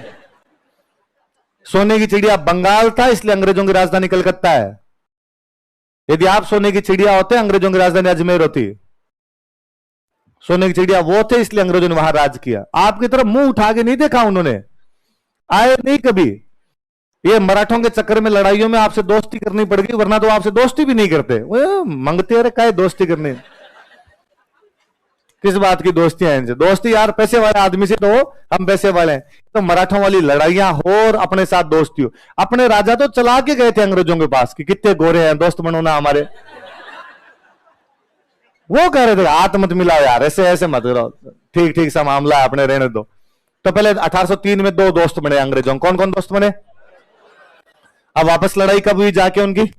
सोने की चिड़िया बंगाल था, इसलिए अंग्रेजों की राजधानी कलकत्ता है। यदि आप सोने की चिड़िया होते, अंग्रेजों की राजधानी अजमेर होती। सोने की चिड़िया वो थे, इसलिए अंग्रेजों ने वहां राज किया। आपकी तरफ मुंह उठा के नहीं देखा उन्होंने, आए नहीं कभी। ये मराठों के चक्कर में लड़ाइयों में आपसे दोस्ती करनी पड़ गई, वरना तो आपसे दोस्ती भी नहीं करते। मंगते अरे काय दोस्ती करनी, किस बात की दोस्ती है इनसे? दोस्ती यार पैसे वाले आदमी से तो हम पैसे वाले हैं। तो मराठों वाली लड़ाइयां हो और अपने साथ दोस्ती हो। अपने राजा तो चला के गए थे अंग्रेजों के पास कि कितने गोरे हैं, दोस्त बनो ना हमारे। वो कह रहे थे हाथ मत मिलाओ यार, ऐसे ऐसे मत करो, ठीक ठीक सा मामला है, अपने रहने दो। तो पहले 1803 में दो दोस्त बने अंग्रेजों। कौन कौन दोस्त बने? अब वापस लड़ाई कब हुई जाके उनकी?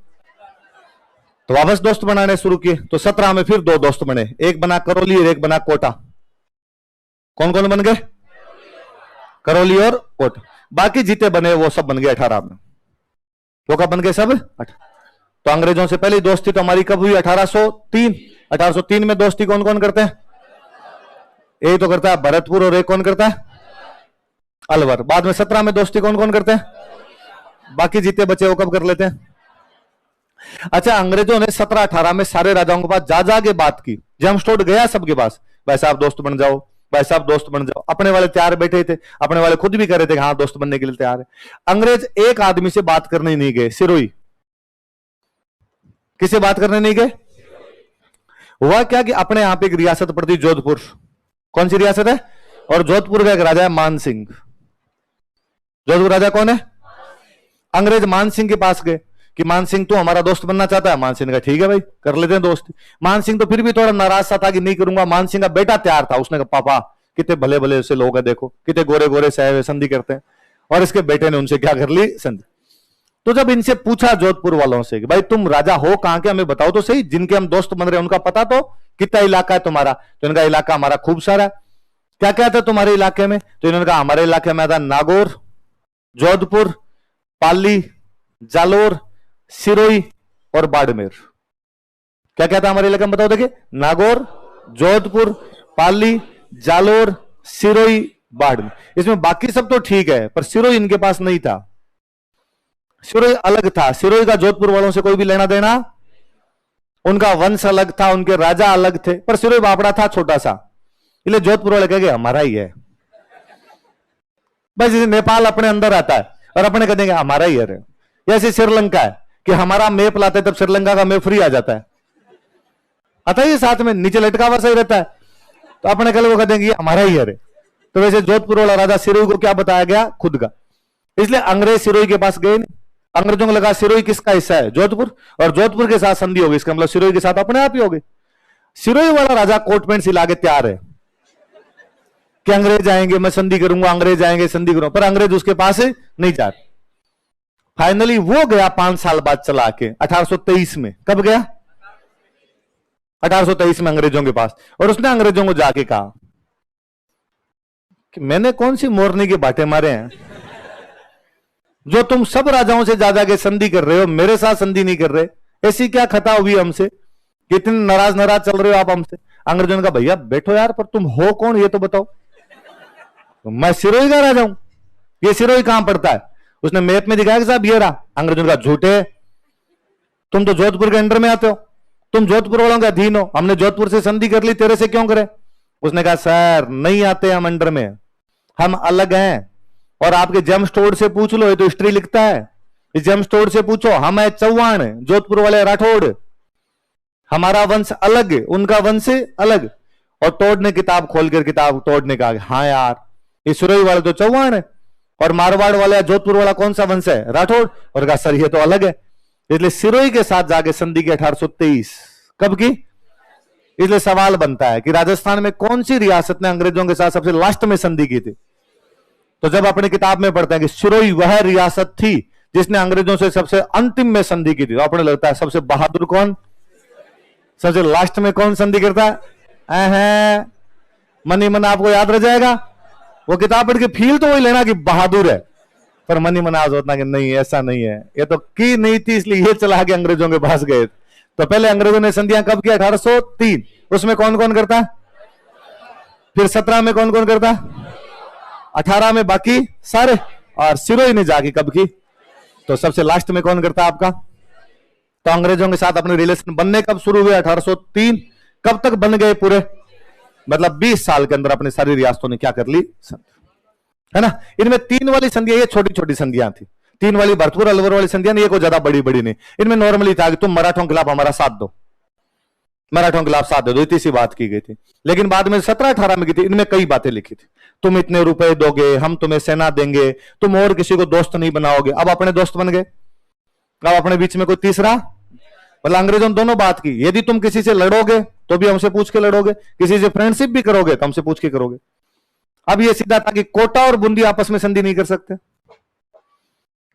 तो वापस दोस्त बनाने शुरू किए। तो 17 में फिर दो दोस्त बने, एक बना करौली और एक बना कोटा। कौन कौन बन गए? करौली और कोटा। बाकी जीते बने वो सब बन गए 18 में। वो कब बन गए सब? तो अंग्रेजों से पहले दोस्ती तो हमारी कब हुई? 1803। 1803 में दोस्ती कौन कौन करते हैं? एक तो करता है भरतपुर और एक कौन करता है? अलवर। बाद में 17 में दोस्ती कौन कौन करते हैं? बाकी जीते बचे वो कब कर लेते हैं? अच्छा, अंग्रेजों ने 17-18 में सारे राजाओं के पास जा जा के बात की। जेम्स्टोड गया सबके पास, भाई साहब दोस्त बन जाओ, भाई साहब दोस्त बन जाओ। अपने वाले तैयार बैठे थे, अपने वाले खुद भी कह रहे थे हाँ दोस्त बनने के लिए तैयार है। अंग्रेज एक आदमी से बात करने नहीं गए, सिरोही। किसे बात करने नहीं गए? हुआ क्या कि अपने यहां पे एक रियासत पड़ती जोधपुर। कौन सी रियासत है? और जोधपुर का एक राजा है मान सिंह। जोधपुर राजा कौन है? अंग्रेज मान सिंह के पास गए कि मान सिंह तू हमारा दोस्त बनना चाहता है? मान सिंह ने कहा ठीक है भाई कर लेते हैं दोस्ती। मान सिंह तो फिर भी थोड़ा नाराज सा था कि नहीं करूंगा। मान सिंह का बेटा तैयार था, उसने कहा पापा कितने भले भले से लोग हैं, देखो कितने गोरे गोरे से संधि करते हैं। और इसके बेटे ने उनसे क्या कर ली? संधि। तो जब इनसे पूछा जोधपुर वालों से कि भाई तुम राजा हो कहां के, हमें बताओ तो सही, जिनके हम दोस्त बन रहे हैं उनका पता तो, कितना इलाका है तुम्हारा? तो इनका इलाका हमारा खूब सारा है। क्या क्या था तुम्हारे इलाके में? तो इन्होंने कहा हमारे इलाके में था नागौर, जोधपुर, पाली, जालोर, सिरोही और बाड़मेर। क्या क्या था हमारे इलाके में बताओ? देखिए, नागौर, जोधपुर, पाली, जालोर, सिरोही, बाड़मेर। इसमें बाकी सब तो ठीक है, पर सिरोही इनके पास नहीं था। सिरोही अलग था। सिरोही का जोधपुर वालों से कोई भी लेना देना, उनका वंश अलग था, उनके राजा अलग थे। पर सिरोही बापड़ा था छोटा सा, इसलिए जोधपुर वाले कहेंगे हमारा ही है। बस नेपाल अपने अंदर आता है और अपने कह देंगे हमारा ही है। जैसे श्रीलंका है कि हमारा मैप लाते तब श्रीलंका का मैप फ्री आ जाता है, आता ही साथ में नीचे लटका हुआ सही रहता है, तो अपने कल वो कह देंगे हमारा ही है। तो वैसे जोधपुर वाला राजा सिरोही को क्या बताया गया? खुद का। इसलिए अंग्रेज सिरोही के पास गए। अंग्रेजों को लगा सिरोही किसका हिस्सा है? जोधपुर। और जोधपुर के साथ संधि होगी, इसका मतलब सिरोही के साथ अपने आप ही होगी। सिरोही वाला राजा कोट पैंट सिला के तैयार है कि अंग्रेज आएंगे मैं संधि करूंगा, अंग्रेज आएंगे संधि करूंगा, पर अंग्रेज उसके पास नहीं जा रहे। फाइनली वो गया 5 साल बाद चला के 1823 में। कब गया? 1823 में अंग्रेजों के पास। और उसने अंग्रेजों को जाके कहा कि मैंने कौन सी मोरनी के बाटे मारे हैं जो तुम सब राजाओं से ज्यादा के संधि कर रहे हो, मेरे साथ संधि नहीं कर रहे? ऐसी क्या खता हुई हमसे, कितने नाराज नाराज चल रहे हो आप हमसे? अंग्रेजों ने कहा भैया बैठो यार, पर तुम हो कौन ये तो बताओ। तो मैं सिरोही का राजा हूं, ये सिरोही कहां पड़ता है? उसने मैप में दिखाया कि साहब ये रहा। अंग्रेजों ने कहा झूठे, तुम तो जोधपुर के अंडर में आते हो, तुम जोधपुर वालों के अधीन हो, हमने जोधपुर से संधि कर ली, तेरे से क्यों करे। उसने कहा सर नहीं आते हम अंडर में, हम अलग हैं। और आपके जेम स्टोर से पूछ लो, ये तो हिस्ट्री लिखता है, इस जेम स्टोर से पूछो, हम है चौहान, जोधपुर वाले राठौड़, हमारा वंश अलग, उनका वंश अलग। और टोड ने किताब खोलकर किताब टोड ने कहा हाँ यार, ये सुरई वाले तो चौहान है, और मारवाड़ वाला जोधपुर वाला कौन सा वंश है, राठौड़। और कहा सर ये तो अलग है। इसलिए सिरोही के साथ जाके संधि की 1823 कब की। इसलिए सवाल बनता है कि राजस्थान में कौन सी रियासत ने अंग्रेजों के साथ सबसे लास्ट में संधि की थी। तो जब अपनी किताब में पढ़ते हैं कि सिरोही वह रियासत थी जिसने अंग्रेजों से सबसे अंतिम में संधि की थी, तो अपने लगता है सबसे बहादुर कौन, सबसे लास्ट में कौन संधि करता है। मनी मन आपको याद रह जाएगा, वो किताब पढ़ के फील तो वही लेना कि बहादुर है, पर मनी मन आज होता कि नहीं ऐसा नहीं है, ये तो की नहीं थी इसलिए ये चला के अंग्रेजों के पास गए। तो पहले अंग्रेजों ने संधियां कब किया, 1803, उसमें कौन कौन करता, फिर 17 में कौन कौन करता, 18 में बाकी सारे, और सिरोही ने जाके कब की, तो सबसे लास्ट में कौन करता आपका। तो अंग्रेजों के साथ अपने रिलेशन बनने कब शुरू हुए, 1803, कब तक बन गए पूरे, मतलब 20 साल के अंदर अपनी सारी रियासतों ने क्या कर ली, है ना। इनमें 3 वाली संधियां ये छोटी छोटी संधियां थी, 3 वाली भरतपुर अलवर वाली संधियां ये कोई ज्यादा बड़ी बड़ी नहीं। इनमें नॉर्मली था कि तुम मराठों के खिलाफ हमारा साथ दो, मराठों के खिलाफ साथ दे दो, इतनी सी बात की गई थी। लेकिन बाद में 17-18 में की थी, इनमें कई बातें लिखी थी, तुम इतने रुपए दोगे, हम तुम्हें सेना देंगे, तुम और किसी को दोस्त नहीं बनाओगे। अब अपने दोस्त बन गए, अब अपने बीच में कोई तीसरा, मतलब अंग्रेजों ने दोनों बात की, यदि तुम किसी से लड़ोगे तो भी हमसे पूछ के लड़ोगे, किसी से फ्रेंडशिप भी करोगे तो हमसे पूछ के करोगे। अब ये सीधा था कि कोटा और बूंदी आपस में संधि नहीं कर सकते,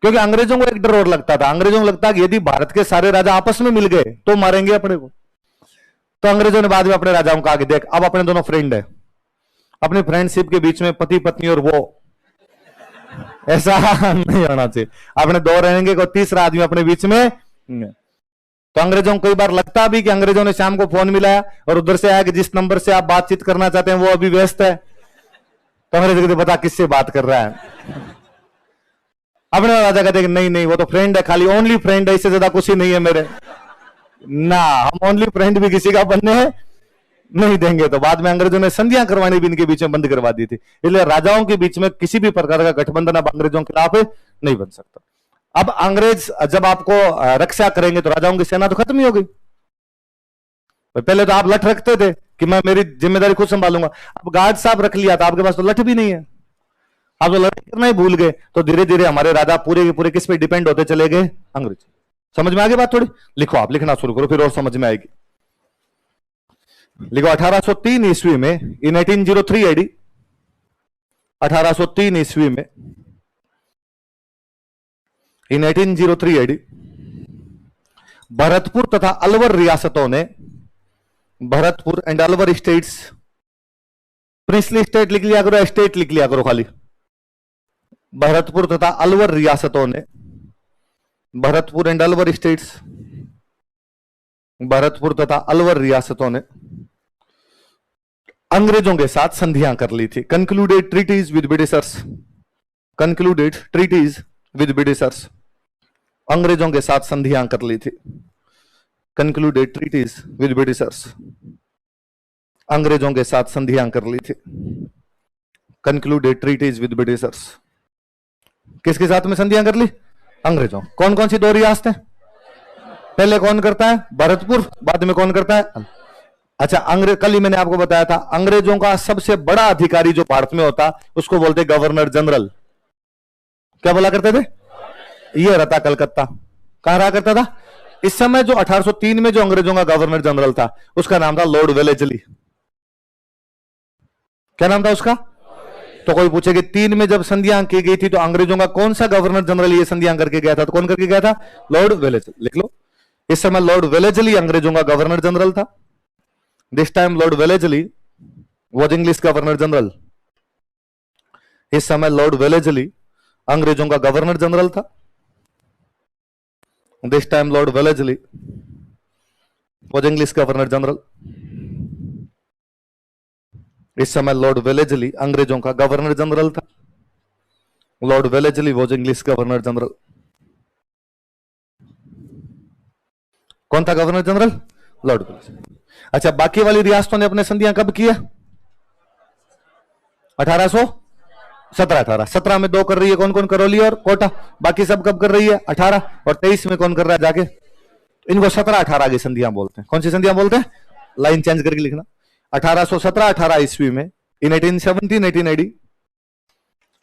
क्योंकि अंग्रेजों को एक डर और लगता था, अंग्रेजों को लगता कि यदि भारत के सारे राजा आपस में मिल गए तो मारेंगे अपने को। तो अंग्रेजों ने बाद में अपने राजाओं को आगे देख, अब अपने दोनों फ्रेंड है, अपनी फ्रेंडशिप के बीच में पति पत्नी और वो ऐसा नहीं होना चाहिए, अपने दो रहेंगे, कोई तीसरा आदमी अपने बीच में। तो अंग्रेजों को कई बार लगता भी कि अंग्रेजों ने शाम को फोन मिलाया और उधर से आया कि जिस नंबर से आप बातचीत करना चाहते हैं वो अभी व्यस्त है, तो अंग्रेज कहते पता किससे बात कर रहा है। अपने राजा कहते कि नहीं नहीं वो तो फ्रेंड है, खाली ओनली फ्रेंड है, इससे ज्यादा कुछ ही नहीं है मेरे ना, हम ओनली फ्रेंड भी किसी का बनने नहीं देंगे। तो बाद में अंग्रेजों ने संधियां करवानी भी इनके बीच में बंद करवा दी थी। इसलिए राजाओं के बीच में किसी भी प्रकार का गठबंधन अब अंग्रेजों के खिलाफ नहीं बन सकता। अब अंग्रेज जब आपको रक्षा करेंगे तो राजाओं की सेना तो खत्म ही हो गई। पहले तो आप लठ रखते थे कि मैं मेरी जिम्मेदारी खुद संभालूंगा, अब गार्ड साहब रख लिया था, आपके पास तो लठ भी नहीं है, आप तो लड़ाई करना ही भूल गए। तो धीरे धीरे हमारे राजा पूरे के पूरे किस पे डिपेंड होते चले गए, अंग्रेज। समझ में आ गई बात थोड़ी, लिखो आप, लिखना शुरू करो फिर और समझ में आएगी। लिखो 1803 ईस्वी में, इन 1803 एडी, 1803 ईस्वी में, इन 1803 एडी भरतपुर तथा अलवर रियासतों ने, Bharatpur and Alwar states, princely state लिख लिया करो, स्टेट लिख लिया करो खाली, भरतपुर तथा अलवर रियासतों ने, भरतपुर एंड अलवर स्टेट्स, भरतपुर तथा अलवर रियासतों ने अंग्रेजों के साथ संधियां कर ली थी। Concluded treaties with Britishers, concluded treaties with Britishers, अंग्रेजों के साथ संधियां कर ली थी। कंक्लूडेड ट्रीटीज विद ब्रिटिशर्स, अंग्रेजों के साथ संधियां कर ली थी। कंक्लूडेड ट्रीटीज विद ब्रिटिशर्स, किसके साथ में संधियां कर ली, अंग्रेजों। कौन कौन सी 2 रियासतें, पहले कौन करता है, भरतपुर, बाद में कौन करता है। अच्छा, अंग्रेज, कल ही मैंने आपको बताया था, अंग्रेजों का सबसे बड़ा अधिकारी जो भारत में होता उसको बोलते गवर्नर जनरल। क्या बोला करते थे, ये रहता कलकत्ता। कहां रहा करता था इस समय, जो 1803 में जो अंग्रेजों का गवर्नर जनरल था उसका नाम था लॉर्ड वेलेस्ली। क्या नाम था उसका। तो कोई पूछे कि 3 में जब संधियां की गई थी तो अंग्रेजों का कौन सा गवर्नर जनरल ये संधियां करके गया था, तो कौन करके गया था, लॉर्ड वेलेस्ली। लिख लो, इस समय लॉर्ड वेलेस्ली अंग्रेजों का गवर्नर जनरल था। This time Lord Wellesley was English governor general. इस समय लॉर्ड वेलेस्ली अंग्रेजों का गवर्नर जनरल था। This time Lord Wellesley was English governor general. इस समय लॉर्ड वेलेस्ली अंग्रेजों का गवर्नर जनरल था। Lord Wellesley was English governor general. कौन था गवर्नर जनरल? Lord Wellesley. अच्छा, बाकी वाली रियासतों ने अपने संधियां कब किया? 1817 18 17 में दो कर रही है, कौन कौन? करौली और कोटा। बाकी सब कब कर रही है? 18। और 23 में कौन कर रहा है जाके? इनको 17 18 की संधियां बोलते हैं। कौन सी संधियां बोलते हैं? लाइन चेंज करके लिखना। 1817 18 ईस्वी में, इन 1817 1880,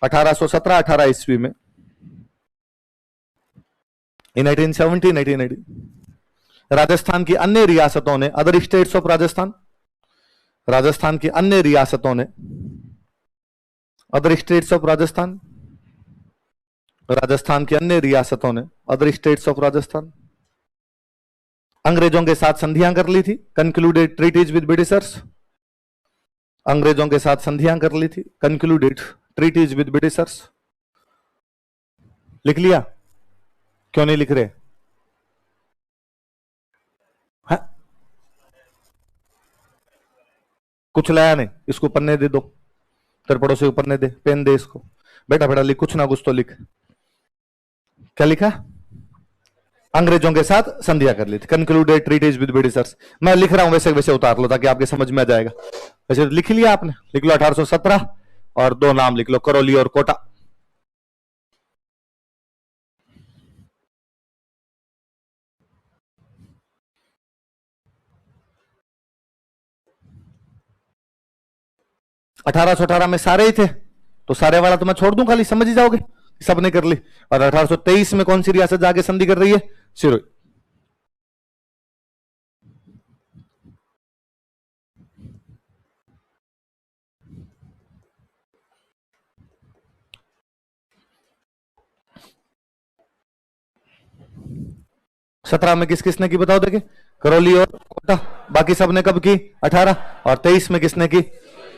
1817 18 ईस्वी में, इन 1817 1880 राजस्थान की अन्य रियासतों ने, other states of Rajasthan, Rajasthan की अन्य रियासतों ने, other states of Rajasthan, Rajasthan की अन्य रियासतों ने, अदर स्टेट्स ऑफ राजस्थान, अंग्रेजों के साथ संधियां कर ली थी, कंक्लूडेड ट्रीटीज विद ब्रिटिशर्स। अंग्रेजों के साथ संधियां कर ली थी, कंक्लूडेड ट्रीटीज विद ब्रिटिशर्स। लिख लिया? क्यों नहीं लिख रहे? है? कुछ लाया नहीं? इसको पन्ने दे दो, तेरे पड़ोसी को पन्ने दे, पेन दे इसको। बेटा बेटा लिख, कुछ ना कुछ तो लिख। क्या लिखा? अंग्रेजों के साथ संधियां कर ली थी, कंक्लूडेड ट्रीटीज विद ब्रिटिशर्स। मैं लिख रहा हूं वैसे वैसे उतार लो ताकि आपके समझ में आ जाएगा। वैसे लिख लिया आपने? लिख लो 1817 और दो नाम लिख लो, करौली और कोटा। अठारह सौ 18 में सारे ही थे, तो सारे वाला तो मैं छोड़ दूं, खाली समझ ही जाओगे सबने कर ली। और 1823 में कौन सी रियासत जाके संधि कर रही है? सिरोही। सत्रह में किस किसने की बताओ देखे? करौली और कोटा। बाकी सबने कब की? 18। और 23 में किसने की?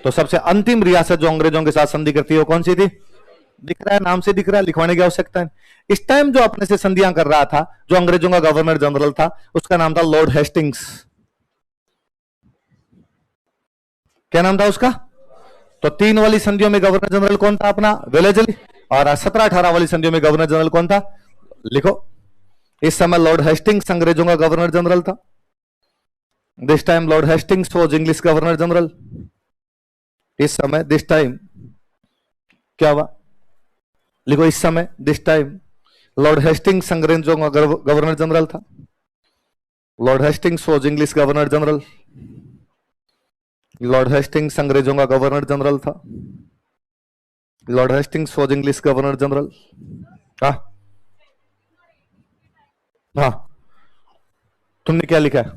तो सबसे अंतिम रियासत जो अंग्रेजों के साथ संधि करती है वो कौन सी थी? दिख रहा है, नाम से दिख रहा है, लिखवाने की आवश्यकता है। इस टाइम जो अपने से संधियां कर रहा था, जो अंग्रेजों का गवर्नर जनरल था, उसका नाम था लॉर्ड हेस्टिंग्स। क्या नाम था उसका? तो 3 वाली संधियों में गवर्नर जनरल कौन था? अपना वेलेस्ली। और 17 18 वाली संधियों में गवर्नर जनरल कौन था? लिखो। इस समय लॉर्ड हेस्टिंग्स अंग्रेजों का गवर्नर जनरल था। This time Lord Hastings was English governor general. इस समय, दिस टाइम क्या हुआ? लिखो, इस समय, दिस टाइम लॉर्ड हेस्टिंग्स अंग्रेजों का गवर्नर जनरल था। Lord Hastings was English governor general. Lord Hastings अंग्रेजों का गवर्नर जनरल था। Lord Hastings was English governor general. हाँ हाँ, तुमने क्या लिखा है?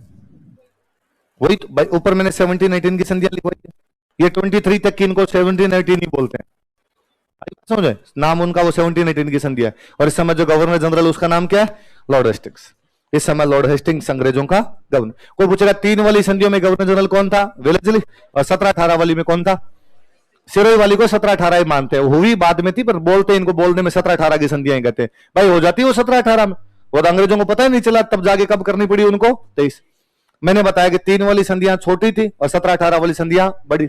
वही तो भाई, ऊपर मैंने 17 18 की संधियां लिखवाई है। ये 23 तक की इनको 17 18 ही बोलते हैं, समझे? नाम उनका वो 17 18 की संधि है। और इस समय जो गवर्नर जनरल उसका नाम क्या है? Lord Hastings. इस समय लॉर्ड हेस्टिंग्स अंग्रेजों का गवर्नर। कोई पूछेगा 3 वाली संधियों में गवर्नर जनरल कौन था? वेलेस्ली। और 17 18 वाली में कौन था? सिरोही वाली को 17 18 ही मानते हैं, हुई बाद में थी, पर बोलते इनको बोलने में 17 18 की संधियां कहते हैं। भाई हो जाती है वो 17 18 में, वो तो अंग्रेजों को पता ही नहीं चला, तब जाके कब करनी पड़ी उनको? 23। मैंने बताया कि 3 वाली संधियां छोटी थी और 17 18 वाली संधियां बड़ी।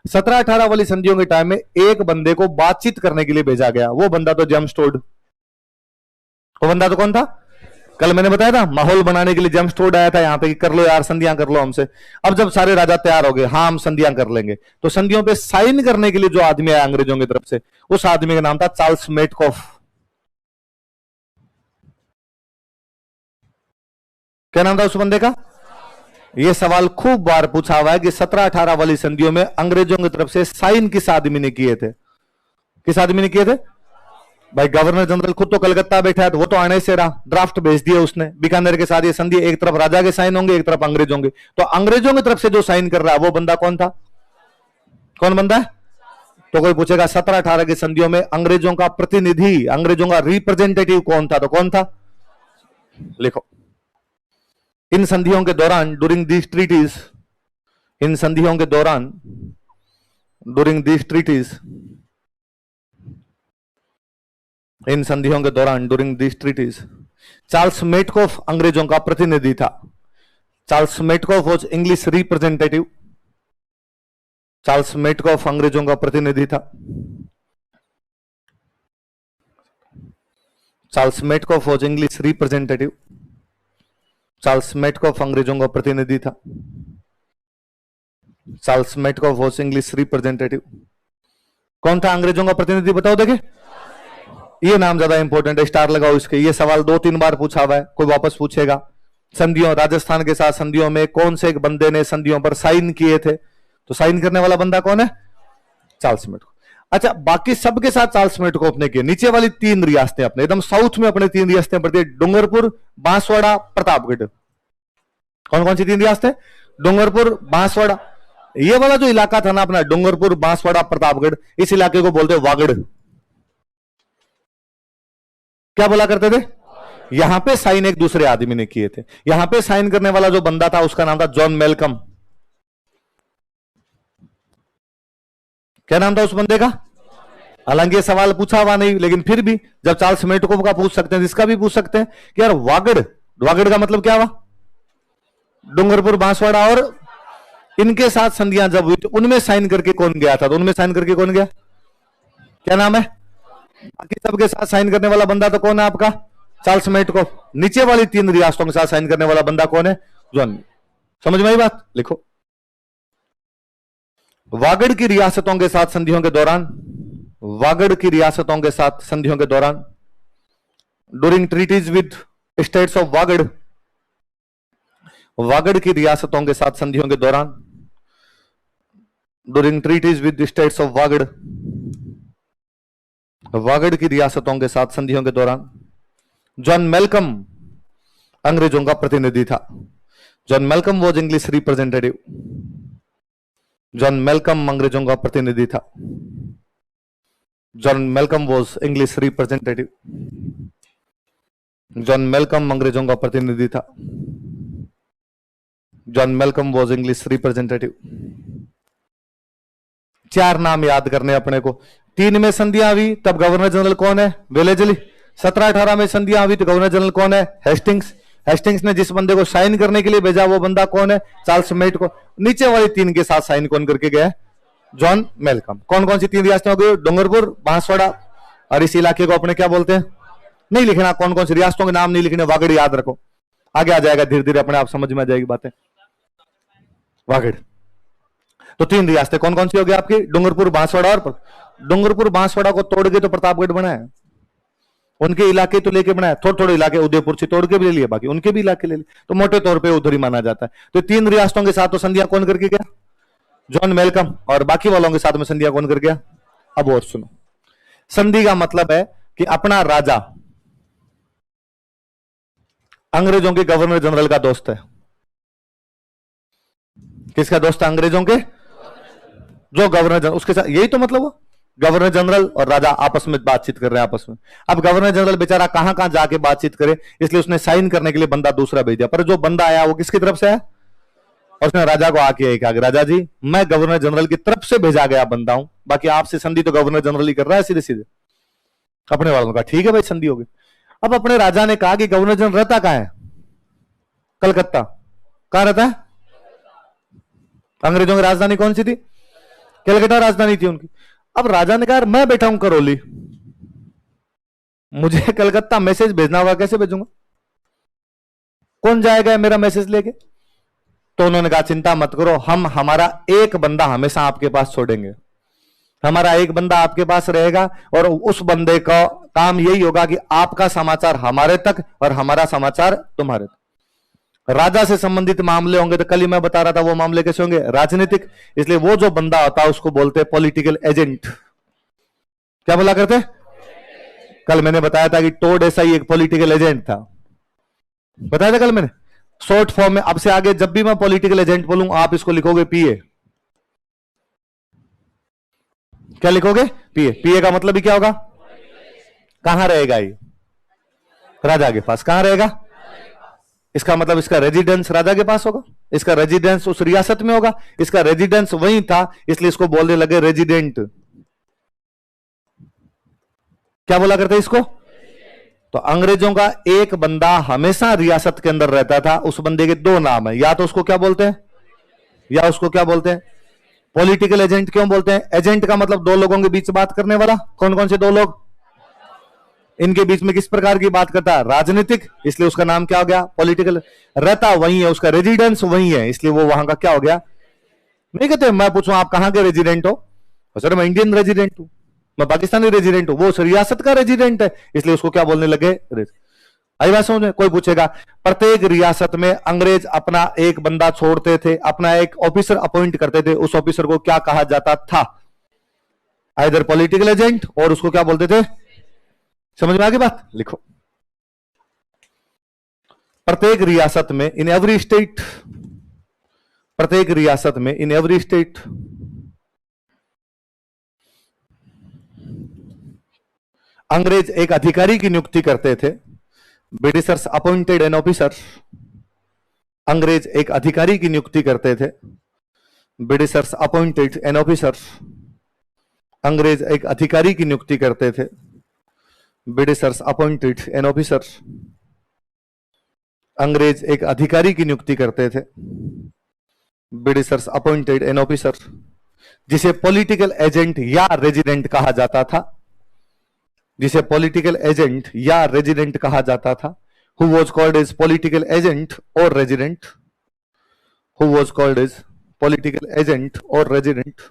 17 18 वाली संधियों के टाइम में एक बंदे को बातचीत करने के लिए भेजा गया, वो बंदा तो जेम्स टोड। वो बंदा तो कौन था? कल मैंने बताया था, माहौल बनाने के लिए जेम्स टोड आया था यहां पे कि कर लो यार संधियां कर लो हमसे। अब जब सारे राजा तैयार हो गए, हाँ हम संधियां कर लेंगे, तो संधियों पे साइन करने के लिए जो आदमी आया अंग्रेजों की तरफ से, उस आदमी का नाम था चार्ल्स मेटकॉफ। क्या नाम था उस बंदे का? यह सवाल खूब बार पूछा हुआ है कि 17 18 वाली संधियों में अंग्रेजों की तरफ से साइन किस आदमी ने किए थे? किस आदमी ने किए थे? भाई गवर्नर जनरल खुद तो कलकत्ता बैठा है, तो वो तो आने से रहा, ड्राफ्ट भेज दिया उसने बीकानेर के साथ। ये संधि एक तरफ राजा के साइन होंगे, एक तरफ अंग्रेजों के, तो अंग्रेजों की तरफ से जो साइन कर रहा है वो बंदा कौन था? कौन बंदा है? तो कोई पूछेगा 17 18 की संधियों में अंग्रेजों का प्रतिनिधि, अंग्रेजों का रिप्रेजेंटेटिव कौन था? तो कौन था? लिखो। इन संधियों के दौरान, ड्यूरिंग दीज ट्रीटीज, इन संधियों के दौरान, ड्यूरिंग दीज ट्रीटीज, इन संधियों के दौरान, during these treaties, Charles Metcalfe अंग्रेजों का प्रतिनिधि था। Charles Metcalfe was English representative. Charles Metcalfe अंग्रेजों का प्रतिनिधि था। Charles Metcalfe was English representative. Charles Metcalfe अंग्रेजों का प्रतिनिधि था। Charles Metcalfe was English representative. कौन था अंग्रेजों का प्रतिनिधि, बताओ देखे। ये नाम ज्यादा इंपॉर्टेंट है, स्टार लगाओ इसके। ये सवाल 2-3 बार पूछा हुआ है, कोई वापस पूछेगा। संधियों, राजस्थान के साथ संधियों में कौन से एक बंदे ने संधियों पर साइन किए थे? तो साइन करने वाला बंदा कौन है? Charles Metcalfe. अच्छा, बाकी सबके साथ चार्ल्स मेटकॉफ ने किए। नीचे वाली 3 रियासतें अपने एकदम साउथ में अपने 3 रियासतें पड़ती है, डूंगरपुर, बांसवाड़ा, प्रतापगढ़। कौन कौन सी 3 रियासतें? डूंगरपुर, बांसवाड़ा। ये वाला जो इलाका था ना अपना, डूंगरपुर, बांसवाड़ा, प्रतापगढ़, इस इलाके को बोलते वागड़। क्या बोला करते थे? यहां पे साइन एक दूसरे आदमी ने किए थे। यहां पे साइन करने वाला जो बंदा था उसका नाम था जॉन मेलकम। क्या नाम था उस बंदे का? हालांकि ये सवाल पूछा हुआ नहीं, लेकिन फिर भी जब चार्ल्स मेटकॉफ का पूछ सकते हैं, इसका भी पूछ सकते हैं कि यार वागड़, वागड़ का मतलब क्या हुआ? डूंगरपुर, बांसवाड़ा और इनके साथ संधियां जब हुई तो उनमें साइन करके कौन गया था? तो उनमें साइन करके कौन गया? क्या नाम है? बाकी सबके साथ साइन करने वाला बंदा तो कौन है आपका? Charles Metcalfe. नीचे वाली 3 रियासतों के साथ साइन करने वाला बंदा कौन है? जॉन। समझ में आई बात? लिखो। वागड़ की रियासतों के साथ संधियों के दौरान, वागड़ की रियासतों के साथ संधियों के दौरान, during treaties with states of Vagad, Vagad की रियासतों के साथ संधियों के दौरान, during treaties with states of Vagad, Vagad की रियासतों के साथ संधियों के दौरान जॉन मेलकम अंग्रेजों का प्रतिनिधि था। John Malcolm was English representative. John Malcolm अंग्रेजों का प्रतिनिधि था। John Malcolm was English representative. John Malcolm अंग्रेजों का प्रतिनिधि था। John Malcolm was English representative. 4 नाम याद करने अपने को। 3 में संधियां हुई तब गवर्नर जनरल कौन है? वेलेजली। 17-18 में संधियां हुई तो गवर्नर जनरल कौन है? हेस्टिंग्स। हेस्टिंग्स ने जिस बंदे को साइन करने के लिए भेजा वो बंदा कौन है? Charles Metcalfe. नीचे वाली 3 के साथ साइन कौन करके गया? John Malcolm. कौन कौन सी 3 रियासतें हो गई? डूंगरपुर, बांसवाड़ा और इस इलाके को अपने क्या बोलते हैं? नहीं लिखना, कौन कौन सी रियासतों के नाम नहीं लिखने, वागड़ याद रखो। आगे आ जाएगा धीरे धीरे, अपने आप समझ में आ जाएगी बातें। वागड़। तो 3 रियासतें कौन कौन सी हो गई आपकी? डूंगरपुर, बांसवाड़ा और डूंगरपुर बांसवाड़ा को तोड़ के तो प्रतापगढ़ बना है। उनके इलाके तो लेके बनाया, थोड़े थोड़े इलाके उदयपुर से तोड़ के भी ले लिए, बाकी उनके भी इलाके ले लिए, तो मोटे तौर पे उधर ही माना जाता है। तो 3 रियासतों के साथ तो संधियां कौन करके गया? John Malcolm. और बाकी वालों के साथ में संधियां कौन कर गया? अब और सुनो, संधि का मतलब है कि अपना राजा अंग्रेजों के गवर्नर जनरल का दोस्त है। किसका दोस्त है? अंग्रेजों के जो गवर्नर जनरल, उसके साथ, यही तो मतलब हुआ। गवर्नर जनरल और राजा आपस में बातचीत कर रहे हैं आपस में। अब गवर्नर जनरल बेचारा कहां कहां जाके बातचीत करे, इसलिए उसने साइन करने के लिए बंदा दूसरा भेजा। पर जो बंदा आया वो किसकी तरफ से आया? और उसने राजा को आके कहा, राजा जी मैं गवर्नर जनरल की तरफ से भेजा गया बंदा हूं, बाकी आपसे संधि तो गवर्नर जनरल ही कर रहा है सीधे सीधे। अपने वालों ने कहा ठीक है भाई, संधि होगी। अब अपने राजा ने कहा कि गवर्नर जनरल रहता कहां है? कलकत्ता। कहां रहता है? अंग्रेजों की राजधानी कौन सी थी? कलकत्ता राजधानी थी उनकी। अब राजा ने कहा मैं बैठा हूं करौली, मुझे कलकत्ता मैसेज भेजना होगा, कैसे भेजूंगा? कौन जाएगा मेरा मैसेज लेके? तो उन्होंने कहा चिंता मत करो, हम हमारा एक बंदा हमेशा आपके पास छोड़ेंगे। हमारा एक बंदा आपके पास रहेगा और उस बंदे का काम यही होगा कि आपका समाचार हमारे तक और हमारा समाचार तुम्हारे तक। राजा से संबंधित मामले होंगे तो कल ही मैं बता रहा था वो मामले कैसे होंगे? राजनीतिक। इसलिए वो जो बंदा होता है उसको बोलते हैं पॉलिटिकल एजेंट। क्या बोला करते? कल मैंने बताया था कि टोड ऐसा ही एक पॉलिटिकल एजेंट था, बताया था कल मैंने शॉर्ट फॉर्म में। अब से आगे जब भी मैं पॉलिटिकल एजेंट बोलूं आप इसको लिखोगे पीए। क्या लिखोगे? पीए। पीए का मतलब ही क्या होगा? कहां रहेगा ये? राजा के पास। कहां रहेगा? इसका मतलब इसका रेजिडेंस राजा के पास होगा, इसका रेजिडेंस उस रियासत में होगा, इसका रेजिडेंस वहीं था, इसलिए इसको बोलने लगे रेजिडेंट। क्या बोला करते इसको? तो अंग्रेजों का एक बंदा हमेशा रियासत के अंदर रहता था, उस बंदे के 2 नाम है, या तो उसको क्या बोलते हैं, या उसको क्या बोलते हैं? Political agent. क्यों बोलते हैं? एजेंट का मतलब 2 लोगों के बीच बात करने वाला। कौन कौन से 2 लोग? इनके बीच में किस प्रकार की बात करता है? राजनीतिक, इसलिए उसका नाम क्या हो गया? पॉलिटिकल। रहता वही है, उसका रेजिडेंस वही है, इसलिए वो वहां का क्या हो गया? नहीं कहते मैं पूछूं आप कहां के रेजिडेंट हो, सर मैं इंडियन रेजिडेंट हूं, मैं पाकिस्तानी रेजिडेंट हूं, वो उस रियासत का रेजिडेंट है, इसलिए उसको क्या बोलने लगे? आई बात समझ में? कोई पूछेगा प्रत्येक रियासत में अंग्रेज अपना एक बंदा छोड़ते थे, अपना एक ऑफिसर अपॉइंट करते थे, उस ऑफिसर को क्या कहा जाता था? आइदर पॉलिटिकल एजेंट, और उसको क्या बोलते थे? समझ में आ गई बात? लिखो। प्रत्येक रियासत में, इन एवरी स्टेट, प्रत्येक रियासत में, इन एवरी स्टेट, अंग्रेज एक अधिकारी की नियुक्ति करते थे। Britishers appointed an officer. अंग्रेज एक अधिकारी की नियुक्ति करते थे। Britishers appointed an officer. अंग्रेज एक अधिकारी की नियुक्ति करते थे। Britishers appointed an officer. अंग्रेज एक अधिकारी की नियुक्ति करते थे। ब्रिटिशर्स अपॉइंटेड एन ऑफिसर, जिसे पॉलिटिकल एजेंट या रेजिडेंट कहा जाता था, जिसे पॉलिटिकल एजेंट या रेजिडेंट कहा जाता था। Who was called as political agent और resident? Who was called as political agent और रेजिडेंट?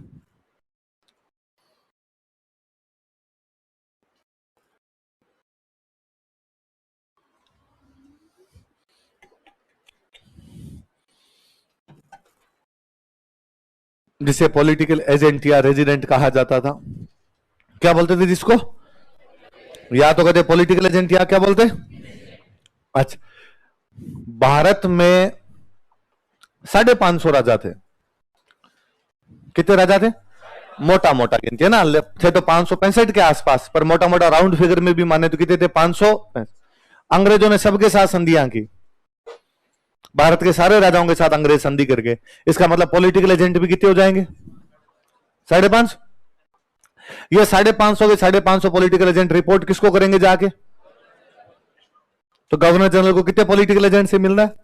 जिसे पॉलिटिकल एजेंट या रेजिडेंट कहा जाता था, क्या बोलते थे जिसको? या तो कहते पॉलिटिकल एजेंट, या क्या बोलते? अच्छा, भारत में 550 राजा थे। कितने राजा थे? मोटा मोटा गिनती है ना, थे तो 565 के आसपास, पर मोटा मोटा राउंड फिगर में भी माने तो कितने थे? 500। अंग्रेजों ने सबके साथ संधियां की, भारत के सारे राजाओं के साथ अंग्रेज संधि करके, इसका मतलब पॉलिटिकल एजेंट भी कितने हो जाएंगे? 550। ये 550 के 550 पॉलिटिकल एजेंट रिपोर्ट किसको करेंगे जाके? तो गवर्नर जनरल को कितने पॉलिटिकल एजेंट से मिलना है?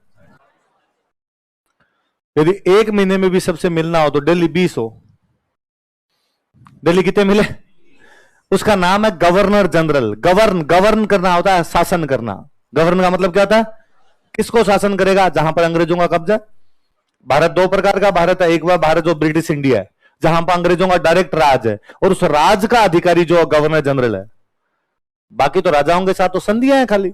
यदि एक महीने में भी सबसे मिलना हो तो दिल्ली 20 हो। दिल्ली कितने मिले? उसका नाम है गवर्नर जनरल। गवर्न करना होता है शासन करना। गवर्न का मतलब क्या होता है? किसको शासन करेगा? जहां पर अंग्रेजों का कब्जा। भारत दो प्रकार का भारत है, एक बार भारत जो ब्रिटिश इंडिया है, जहां पर अंग्रेजों का डायरेक्ट राज है, और उस राज का अधिकारी जो गवर्नर जनरल है। बाकी तो राजाओं के साथ तो संधियां हैं खाली।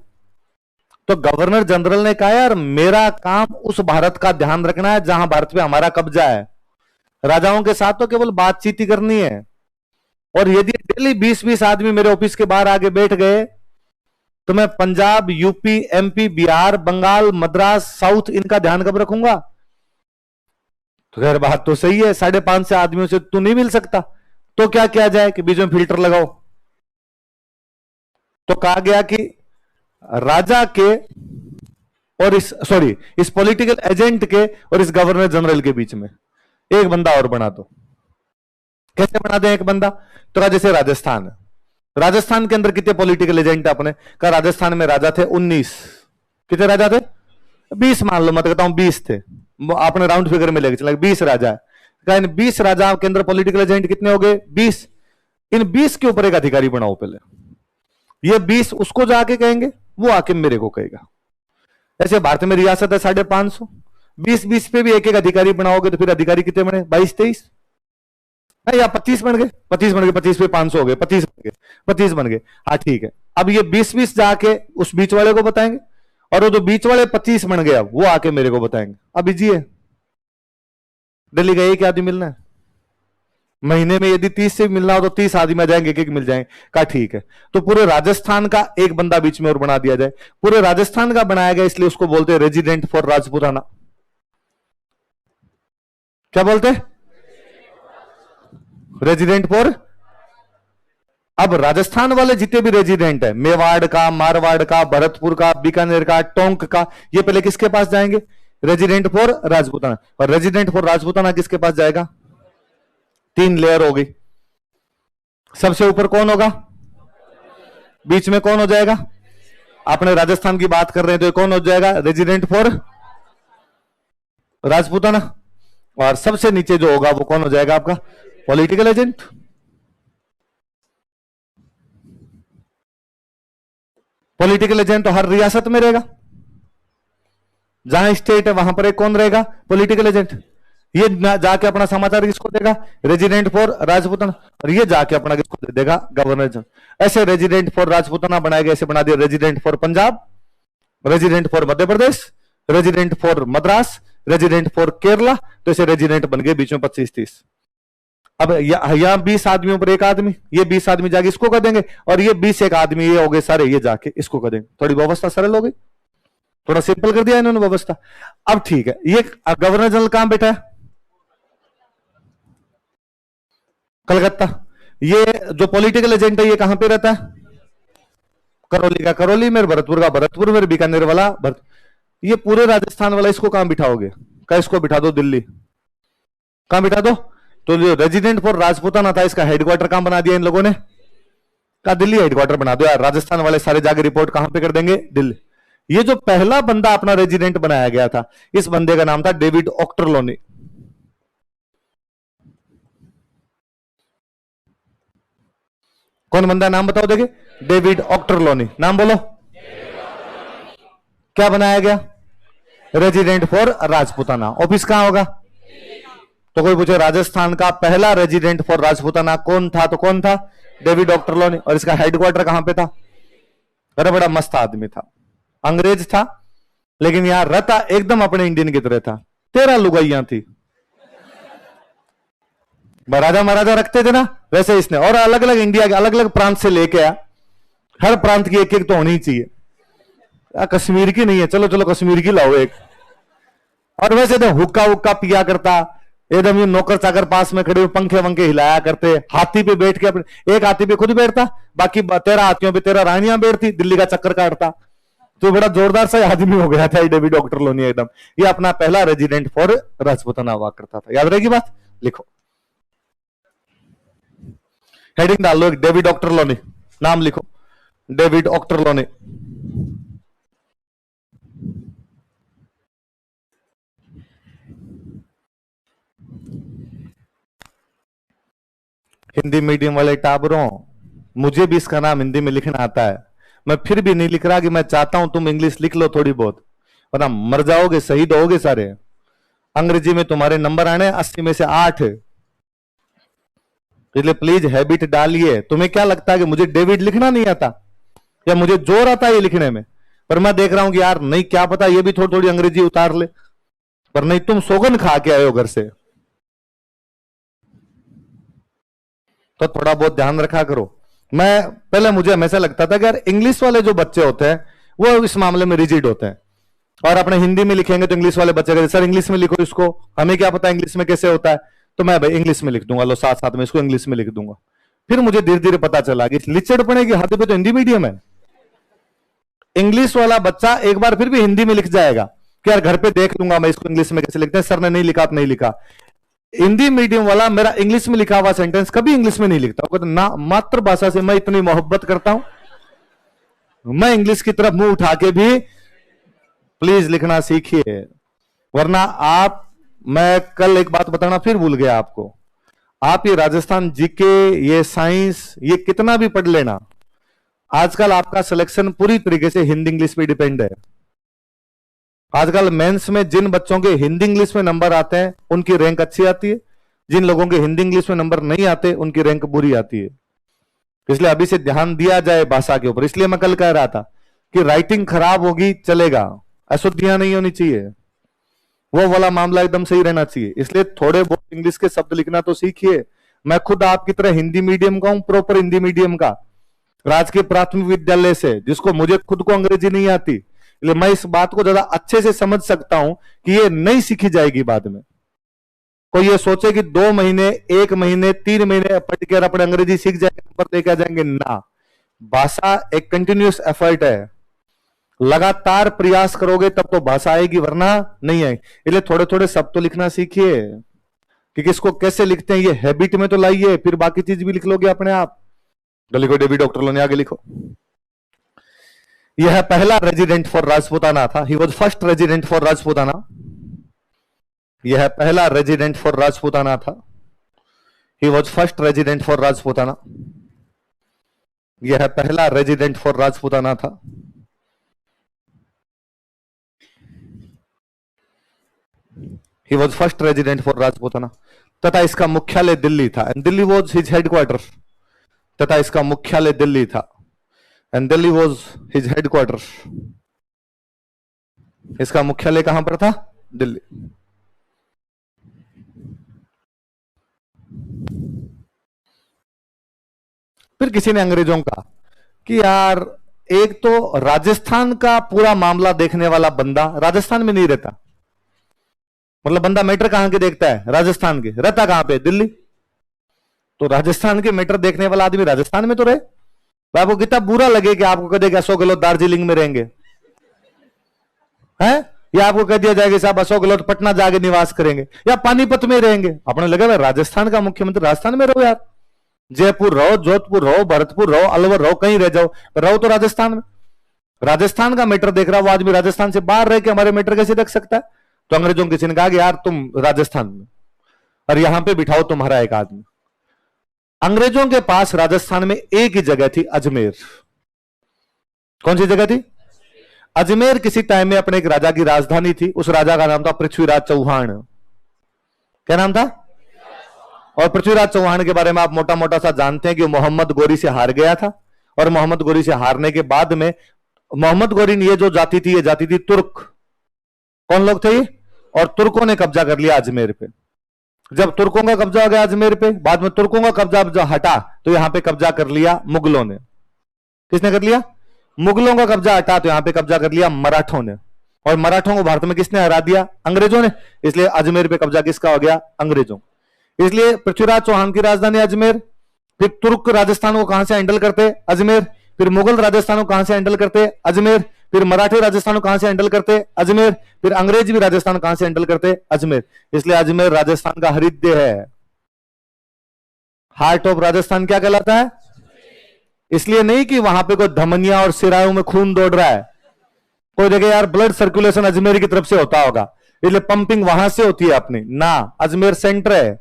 तो गवर्नर जनरल ने कहा यार मेरा काम उस भारत का ध्यान रखना है जहां भारत पे हमारा कब्जा है, राजाओं के साथ तो केवल बातचीत ही करनी है। और यदि डेली 20-20 आदमी मेरे ऑफिस के बाहर आगे बैठ गए तो मैं Punjab, UP, MP, Bihar, Bengal, Madras, south, इनका ध्यान कब रखूंगा? तो खैर बात तो सही है, 550 आदमियों से तू नहीं मिल सकता, तो क्या किया जाए कि बीच में फिल्टर लगाओ। तो कहा गया कि राजा के और इस पॉलिटिकल एजेंट के और इस गवर्नर जनरल के बीच में एक बंदा और बना दो। कैसे बना दे एक बंदा? तो कहा जैसे राजस्थान है, राजस्थान के अंदर कितने पॉलिटिकल एजेंट है अपने? कहा राजस्थान में राजा थे 19। कितने राजा थे? 20 मान लो, मैं तो कहता हूं 20 थे, आपने राउंड फिगर में लेके चला 20 राजा है। कहा इन 20 राजाओं के अंदर पॉलिटिकल एजेंट कितने हो गए? 20। इन 20 के ऊपर एक अधिकारी बनाओ पहले। ये 20 उसको जाके कहेंगे, वो आके मेरे को कहेगा। ऐसे भारत में रियासत है 550, 20-20 पे भी एक एक अधिकारी बनाओगे तो फिर अधिकारी कितने बने? 22-23 या 25 बन गए। 25 बन गए, 25 पे 500 हो गए, 25 बन गए, 25 बन गए। हाँ ठीक है, अब ये 20-20 जाके उस बीच वाले को बताएंगे, और वो जो बीच वाले 25 बन गया वो आके मेरे को बताएंगे। अब इजी है, दिल्ली का एक आदमी मिलना है, महीने में यदि 30 से मिलना हो तो 30 आदमी आ जाएंगे, एक एक मिल जाएंगे। कहा ठीक है, तो पूरे राजस्थान का एक बंदा बीच में और बना दिया जाए। पूरे राजस्थान का बनाया गया, इसलिए उसको बोलते हैं रेजिडेंट फॉर राजपुताना। क्या बोलते हैं? Resident for. अब राजस्थान वाले जितने भी रेजिडेंट है, मेवाड़ का, मारवाड़ का, भरतपुर का, बीकानेर का, टोंक का, ये पहले किसके पास जाएंगे? Resident for Rajputana. और रेजिडेंट फॉर राजपुताना किसके पास जाएगा? 3 लेयर हो गई। सबसे ऊपर कौन होगा? बीच में कौन हो जाएगा? आपने राजस्थान की बात कर रहे हैं तो कौन हो जाएगा? Resident for Rajputana. और सबसे नीचे जो होगा वो कौन हो जाएगा? आपका पॉलिटिकल एजेंट। पॉलिटिकल एजेंट तो हर रियासत में रहेगा, जहां स्टेट है वहां पर एक कौन रहेगा, पॉलिटिकल एजेंट। ये जाके अपना समाचार किसको देगा, रेजिडेंट फॉर राजपूताना, और ये जाके अपना किसको दे देगा, गवर्नर जनरल। ऐसे रेजिडेंट फॉर राजपूताना बनाएगा, ऐसे बना दिया resident for Punjab, resident for Madhya Pradesh, resident for Madras, resident for Kerala, तो ऐसे रेजिडेंट बन गए बीच में 25-30। अब यहां 20 आदमियों पर एक आदमी, ये 20 आदमी जाके इसको कर देंगे, और ये 20 एक आदमी ये हो गए सारे, ये जाके इसको कर देंगे। थोड़ी व्यवस्था सरल हो गई, थोड़ा सिंपल कर दिया इन्होंने व्यवस्था। अब ठीक है, ये गवर्नर जनरल कहां बैठा है, कलकत्ता। ये जो पॉलिटिकल एजेंट है ये कहां पे रहता है, करौली का करौली में, भरतपुर का भरतपुर में, बीकानेर वाला ये पूरे राजस्थान वाला इसको कहां बिठाओगे, क्या इसको बिठा दो दिल्ली, कहां बिठा दो। तो जो रेजिडेंट फॉर राजपूताना था इसका हेडक्वार्टर कहां बना दिया इन लोगों ने, कहा दिल्ली हेडक्वार्टर बना दो यार, राजस्थान वाले सारे जाके रिपोर्ट कहां पे कर देंगे, दिल्ली। ये जो पहला बंदा अपना रेजिडेंट बनाया गया था, इस बंदे का नाम था डेविड ऑक्टरलोनी। कौन बंदा, नाम बताओ देखे, डेविड ऑक्टरलोनी, नाम बोलो। क्या बनाया गया, रेजिडेंट फॉर राजपूताना। ऑफिस कहां होगा, तो कोई पूछे राजस्थान का पहला रेजिडेंट फॉर राजपूताना कौन था, तो कौन था, डेविड ऑक्टरलोनी। और इसका हेडक्वार्टर कहां पे था, अरे बड़ा मस्त आदमी था, अंग्रेज था, लेकिन यहां रहता एकदम अपने इंडियन की तरह था। 13 लुगाइयां थी, राजा महाराजा रखते थे ना, वैसे इसने, और अलग अलग इंडिया के अलग अलग प्रांत से लेके आया, हर प्रांत की एक एक तो होनी ही चाहिए। कश्मीर की नहीं है, चलो चलो कश्मीर की लाओ एक। और वैसे तो हुक्का हुक्का पिया करता, एकदम ये नौकर चाकर पास में खड़े हुए पंखे वंखे हिलाया करते, हाथी पे बैठ के अपने, एक हाथी पे खुद बैठता, बाकी 13 हाथियों पे 13 रानियां बैठती, दिल्ली का चक्कर काटता। तो बड़ा जोरदार सा आदमी हो गया था ये डेविड ऑक्टरलोनी एकदम। ये अपना पहला रेजिडेंट फॉर राजपूताना हुआ करता था, याद रहेगी बात, लिखो हेडिंग डाल लो, डेविड ऑक्टरलोनी, नाम लिखो, डेविड ऑक्टरलोनी। हिंदी मीडियम वाले टाबरों, मुझे भी इसका नाम हिंदी में लिखना आता है, मैं फिर भी नहीं लिख रहा कि मैं चाहता हूं तुम इंग्लिश लिख लो थोड़ी बहुत, वरना मर जाओगे, शहीद होगे सारे। अंग्रेजी में तुम्हारे नंबर आने 80 में से 8, इसलिए प्लीज हैबिट डालिए। तुम्हें क्या लगता है कि मुझे डेविड लिखना नहीं आता, या मुझे जोर आता है ये लिखने में, पर मैं देख रहा हूं कि यार नहीं, क्या पता ये भी थोड़ी थोड़ी अंग्रेजी उतार ले, पर नहीं, तुम सोगन खा के आए हो घर से, तो थोड़ा बहुत ध्यान रखा करो। मैं पहले मुझे हमेशा लगता था कि यार इंग्लिश वाले जो बच्चे होते हैं वो इस मामले में रिजिड होते हैं, और अपने हिंदी में लिखेंगे तो इंग्लिश वाले बच्चे कहते सर इंग्लिश में लिखो इसको, हमें क्या पता इंग्लिश में कैसे होता है, तो मैं भाई इंग्लिश में लिख दूंगा, लो साथ साथ में इसको इंग्लिश में लिख दूंगा। फिर मुझे धीरे धीरे पता चला कि लिचड़ पड़े की हद पे तो हिंदी मीडियम है। इंग्लिश वाला बच्चा एक बार फिर भी हिंदी में लिख जाएगा कि यार घर पे देख लूंगा मैं इसको इंग्लिश में कैसे लिखते हैं, सर ने नहीं लिखा तो नहीं लिखा। हिंदी मीडियम वाला मेरा इंग्लिश में लिखा हुआ सेंटेंस कभी इंग्लिश में नहीं लिखता, वो ना मातृभाषा से मैं इतनी मोहब्बत करता हूं, मैं इंग्लिश की तरफ मुंह उठा के भी, प्लीज लिखना सीखिए, वरना आप, मैं कल एक बात बताना फिर भूल गया आपको, आप ये राजस्थान जीके, ये साइंस, ये कितना भी पढ़ लेना, आजकल आपका सिलेक्शन पूरी तरीके से हिंदी इंग्लिश पे डिपेंड है। आजकल मेंस में जिन बच्चों के हिंदी इंग्लिश में नंबर आते हैं उनकी रैंक अच्छी आती है, जिन लोगों के हिंदी इंग्लिश में नंबर नहीं आते उनकी रैंक बुरी आती है। इसलिए अभी से ध्यान दिया जाए भाषा के ऊपर। इसलिए मैं कल कह रहा था कि राइटिंग खराब होगी चलेगा, अशुद्धियां नहीं होनी चाहिए, वो वाला मामला एकदम सही रहना चाहिए। इसलिए थोड़े बहुत इंग्लिश के शब्द लिखना तो सीखिए। मैं खुद आपकी तरह हिंदी मीडियम का हूं, प्रॉपर हिंदी मीडियम का, राजकीय प्राथमिक विद्यालय से, जिसको मुझे खुद को अंग्रेजी नहीं आती, इसलिए मैं इस बात को ज्यादा अच्छे से समझ सकता हूं कि ये नहीं सीखी जाएगी बाद में। कोई ये सोचे कि 2 महीने, 1 महीने, 3 महीने पढ़ कर अपने अंग्रेजी सीख जाएंगे, नंबर लेके आ जाएंगे, ना। भाषा एक कंटिन्यूअस एफर्ट है, लगातार प्रयास करोगे तब तो भाषा आएगी, वरना नहीं आएगी। इसलिए थोड़े थोड़े शब्द तो लिखना सीखिए कि किसको कैसे लिखते हैं, ये हैबिट में तो लाइए, फिर बाकी चीज भी लिख लोगे अपने आप। तो लिखो डेविड ऑक्टरलोनी, आगे लिखो। यह पहला रेजिडेंट फॉर राजपूताना था, he was first resident for Rajputana. यह पहला रेजिडेंट फॉर राजपूताना था, he was first resident for Rajputana. यह पहला रेजिडेंट फॉर राजपूताना था, he was first resident for Rajputana, तथा इसका मुख्यालय दिल्ली था, and Delhi was his headquarter, तथा इसका मुख्यालय दिल्ली था, and Delhi was his headquarter, इसका मुख्यालय कहां पर था? दिल्ली। फिर किसी ने अंग्रेजों का कि यार एक तो राजस्थान का पूरा मामला देखने वाला बंदा राजस्थान में नहीं रहता, मतलब बंदा मैटर कहां के देखता है? राजस्थान के। रहता कहां पे? दिल्ली। तो राजस्थान के मैटर देखने वाला आदमी राजस्थान में तो रहे। तो आपको कितना बुरा लगे कि आपको कह दिया 100 गहलोत दार्जिलिंग में रहेंगे, हैं? या आपको कह दिया जाएगा साहब अशोक गहलोत पटना जाके निवास करेंगे या पानीपत में रहेंगे, अपने लगे राजस्थान का मुख्यमंत्री राजस्थान में रहो यार, जयपुर रहो, जोधपुर रहो, भरतपुर रहो, अलवर रहो, कहीं रह जाओ, रहो तो राजस्थान में। राजस्थान का मैटर देख रहा है वो आदमी राजस्थान से बाहर रह के हमारे मैटर कैसे देख सकता है? तो अंग्रेजों किसी ने कहा कि यार तुम राजस्थान में और यहां पे बिठाओ तुम्हारा एक आदमी। अंग्रेजों के पास राजस्थान में एक ही जगह थी, अजमेर। कौन सी जगह थी? अजमेर किसी टाइम में अपने एक राजा की राजधानी थी, उस राजा का नाम था पृथ्वीराज चौहान। क्या नाम था? और पृथ्वीराज चौहान के बारे में आप मोटा मोटा सा जानते हैं कि मोहम्मद गोरी से हार गया था, और मोहम्मद गोरी से हारने के बाद में मोहम्मद गोरी ने ये जो जाति थी, ये जाति थी तुर्क। कौन लोग थे ये? और तुर्कों ने कब्जा कर लिया अजमेर पे। जब तुर्कों का कब्जा हो गया अजमेर पे, बाद में तुर्कों का कब्जा हटा तो यहां पे कब्जा कर लिया मुगलों ने। किसने कर लिया? मुगलों का कब्जा हटा तो यहां पे कब्जा कर लिया मराठों ने, और मराठों को भारत में किसने हरा दिया? अंग्रेजों ने। इसलिए अजमेर पे कब्जा किसका हो गया? अंग्रेजों। इसलिए पृथ्वीराज चौहान की राजधानी अजमेर। फिर तुर्क राजस्थान को कहां से हैंडल करते? अजमेर। फिर मुगल राजस्थान को कहां से हैंडल करते? अजमेर। फिर मराठी राजस्थान को कहां से हैंडल करते? अजमेर। फिर अंग्रेज भी राजस्थान कहां से हैंडल करते? अजमेर। इसलिए अजमेर राजस्थान का हृदय है, हार्ट ऑफ राजस्थान क्या कहलाता है? इसलिए नहीं कि वहां पे कोई धमनिया और सिराओं में खून दौड़ रहा है, कोई देखे यार ब्लड सर्कुलेशन अजमेर की तरफ से होता होगा इसलिए पंपिंग वहां से होती है अपनी ना। अजमेर सेंटर है,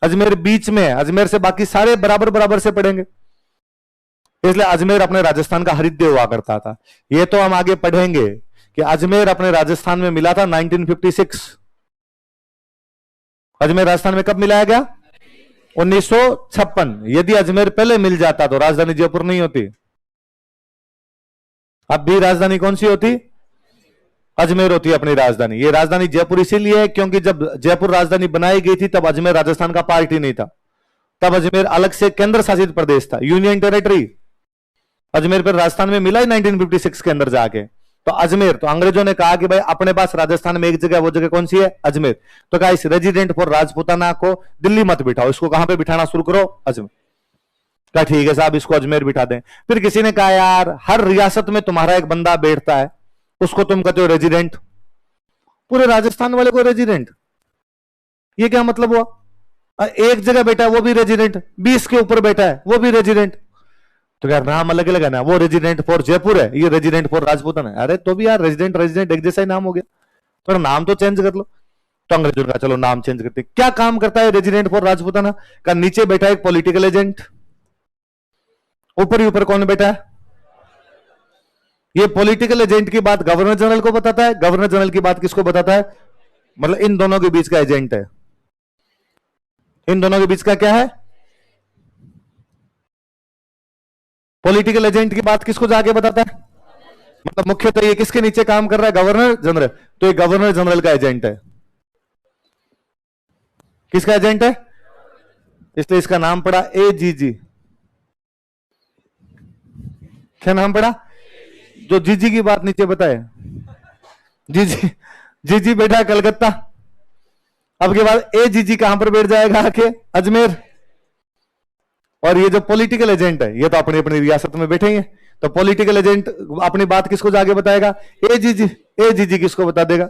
अजमेर बीच में है, अजमेर से बाकी सारे बराबर बराबर से पड़ेंगे, इसलिए अजमेर अपने राजस्थान का हृदय हुआ करता था। ये तो हम आगे पढ़ेंगे कि अजमेर अपने राजस्थान में मिला था 1956। अजमेर राजस्थान में कब मिलाया गया? 1956। यदि अजमेर पहले मिल जाता तो राजधानी जयपुर नहीं होती। अब भी राजधानी कौन सी होती? अजमेर होती है अपनी राजधानी। ये राजधानी जयपुर इसीलिए है क्योंकि जब जयपुर राजधानी बनाई गई थी तब अजमेर राजस्थान का पार्ट ही नहीं था, तब अजमेर अलग से केंद्र शासित प्रदेश था, यूनियन टेरिटरी। अजमेर पर राजस्थान में मिला ही 1956 के अंदर जाके। तो अजमेर, तो अंग्रेजों ने कहा कि भाई अपने पास राजस्थान में एक जगह, वो जगह कौन सी है? अजमेर। तो कहा इस रेजिडेंट फॉर राजपूताना को दिल्ली मत बिठाओ, इसको कहां पे बिठाना शुरू करो? अजमेर। कहा ठीक है साहब इसको अजमेर बिठा दें। फिर किसी ने कहा यार हर रियासत में तुम्हारा एक बंदा बैठता है, उसको तुम कहते हो रेजिडेंट, पूरे राजस्थान वाले को रेजिडेंट, ये क्या मतलब हुआ? एक जगह बैठा है वो भी रेजिडेंट, 20 के ऊपर बैठा है वो भी रेजिडेंट, तो यार नाम अलग अलग है ना, वो रेजिडेंट फॉर जयपुर है, ये रेजिडेंट फॉर राजपूताना है। अरे तो भी यार रेजिडेंट रेजिडेंट एक जैसा ही नाम हो गया, थोड़ा नाम तो चेंज कर लो। तो अंग्रेजों का चलो नाम चेंज करते। क्या काम करता है रेजिडेंट फॉर राजपूताना का? नीचे बैठा एक पॉलिटिकल एजेंट, ऊपर ही ऊपर कौन बैठा है? ये पॉलिटिकल एजेंट की बात गवर्नर जनरल को बताता है, गवर्नर जनरल की बात किसको बताता है? मतलब इन दोनों के बीच का एजेंट है। इन दोनों के बीच का क्या है? पॉलिटिकल एजेंट की बात किसको जाके बताता है? मतलब मुख्यतः ये किसके नीचे काम कर रहा है? Governor general. तो ये गवर्नर जनरल का एजेंट है। किसका एजेंट है? इसलिए इसका नाम पड़ा एजीजी। क्या नाम पड़ा? जो जीजी की बात नीचे बताए, जीजी, जीजी बैठा कलकत्ता। अब के बाद एजीजी कहां पर बैठ जाएगा? आके अजमेर। और ये जो पॉलिटिकल एजेंट है ये तो अपनी अपनी रियासत में बैठे हैं, तो पॉलिटिकल एजेंट अपनी बात किसको जाके बताएगा? एजीजी। एजीजी किसको बता देगा?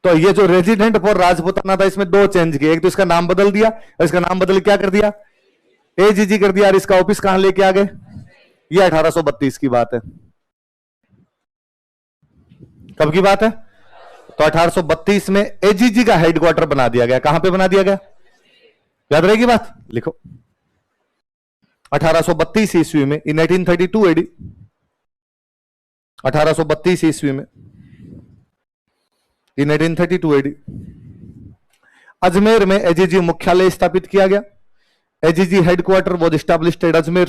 तो ये जो रेजिडेंट फॉर राजपूताना था इसमें दो चेंज किए, एक तो इसका नाम बदल दिया और इसका नाम बदल क्या कर दिया? एजीजी कर दिया। और इसका ऑफिस कहां लेके आ गए? ये 1832 की बात है। कब की बात है? तो 1832 में एजीजी का हेडक्वार्टर बना दिया गया। कहां पे बना दिया गया? याद रहेगी बात? लिखो 1832 ईस्वी में, इन 1832 एडी, 1832 ईस्वी में इन 1832 एडी अजमेर में एजीजी मुख्यालय स्थापित किया गया। AGG headquarter was established eight Ajmer.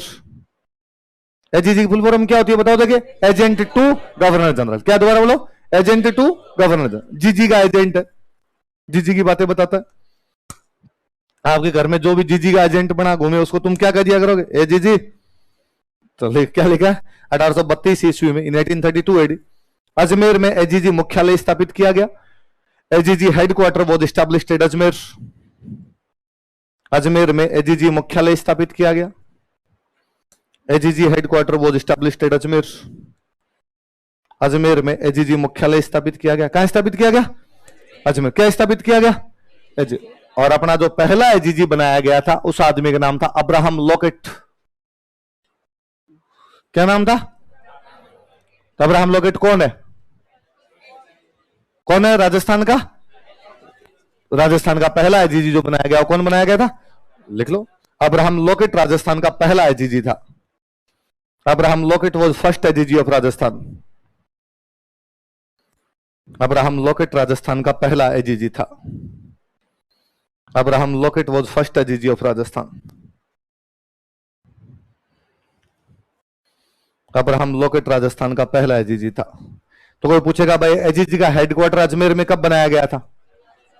AGG की फुल फॉर्म क्या होती है बताओ? देखिए, एजेंट टू गवर्नर जनरल। क्या दोबारा बोलो? Agent to governor general. GG का एजेंट है, जीजी की बातें बताता है। आपके घर में जो भी जीजी का एजेंट बना घूमे उसको तुम क्या कह दिया करोगे? ए जीजी। तो क्या लिखा है? 1832 ईस्वी में इन 1832 एडी अजमेर में एजीजी मुख्यालय स्थापित किया गया। AGG headquarter was established eight Ajmer. Ajmer में एजीजी मुख्यालय स्थापित किया गया। AGG headquarter was established eight Ajmer. Ajmer में एजीजी मुख्यालय स्थापित किया गया। कहां स्थापित किया गया? अजमेर। क्या स्थापित किया गया? और अपना जो पहला एजीजी बनाया गया था उस आदमी का नाम था अब्राहम लॉकेट। क्या नाम था? तो अब्राहम लॉकेट कौन है? कौन है? राजस्थान का। राजस्थान का पहला एजीजी जो बनाया गया वो कौन बनाया गया था? लिख लो, अब्राहम लॉकेट राजस्थान का पहला एजीजी था। Abraham locket was first AGG of Rajasthan. Abraham locket Rajasthan का पहला एजीजी था। Abraham locket was first AGG of Rajasthan. Abraham locket Rajasthan का पहला एजीजी था। तो कोई पूछेगा भाई एजीजी का हेडक्वार्टर अजमेर में कब बनाया गया था?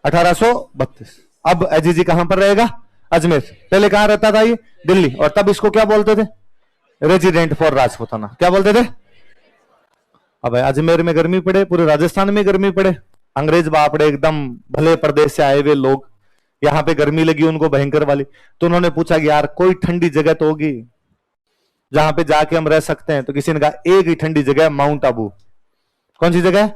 1832। अब एजीजी कहां पर रहेगा? अजमेर। पहले कहां रहता था ये? दिल्ली। और तब इसको क्या बोलते थे? Resident for Rajputana. क्या बोलते थे? अब अजमेर में गर्मी पड़े, पूरे राजस्थान में गर्मी पड़े, अंग्रेज बापड़े एकदम भले प्रदेश से आए हुए लोग, यहां पे गर्मी लगी उनको भयंकर वाली। तो उन्होंने पूछा कि यार कोई ठंडी जगह तो होगी जहां पे जाके हम रह सकते हैं। तो किसी ने कहा एक ही ठंडी जगह, माउंट आबू। कौन सी जगह?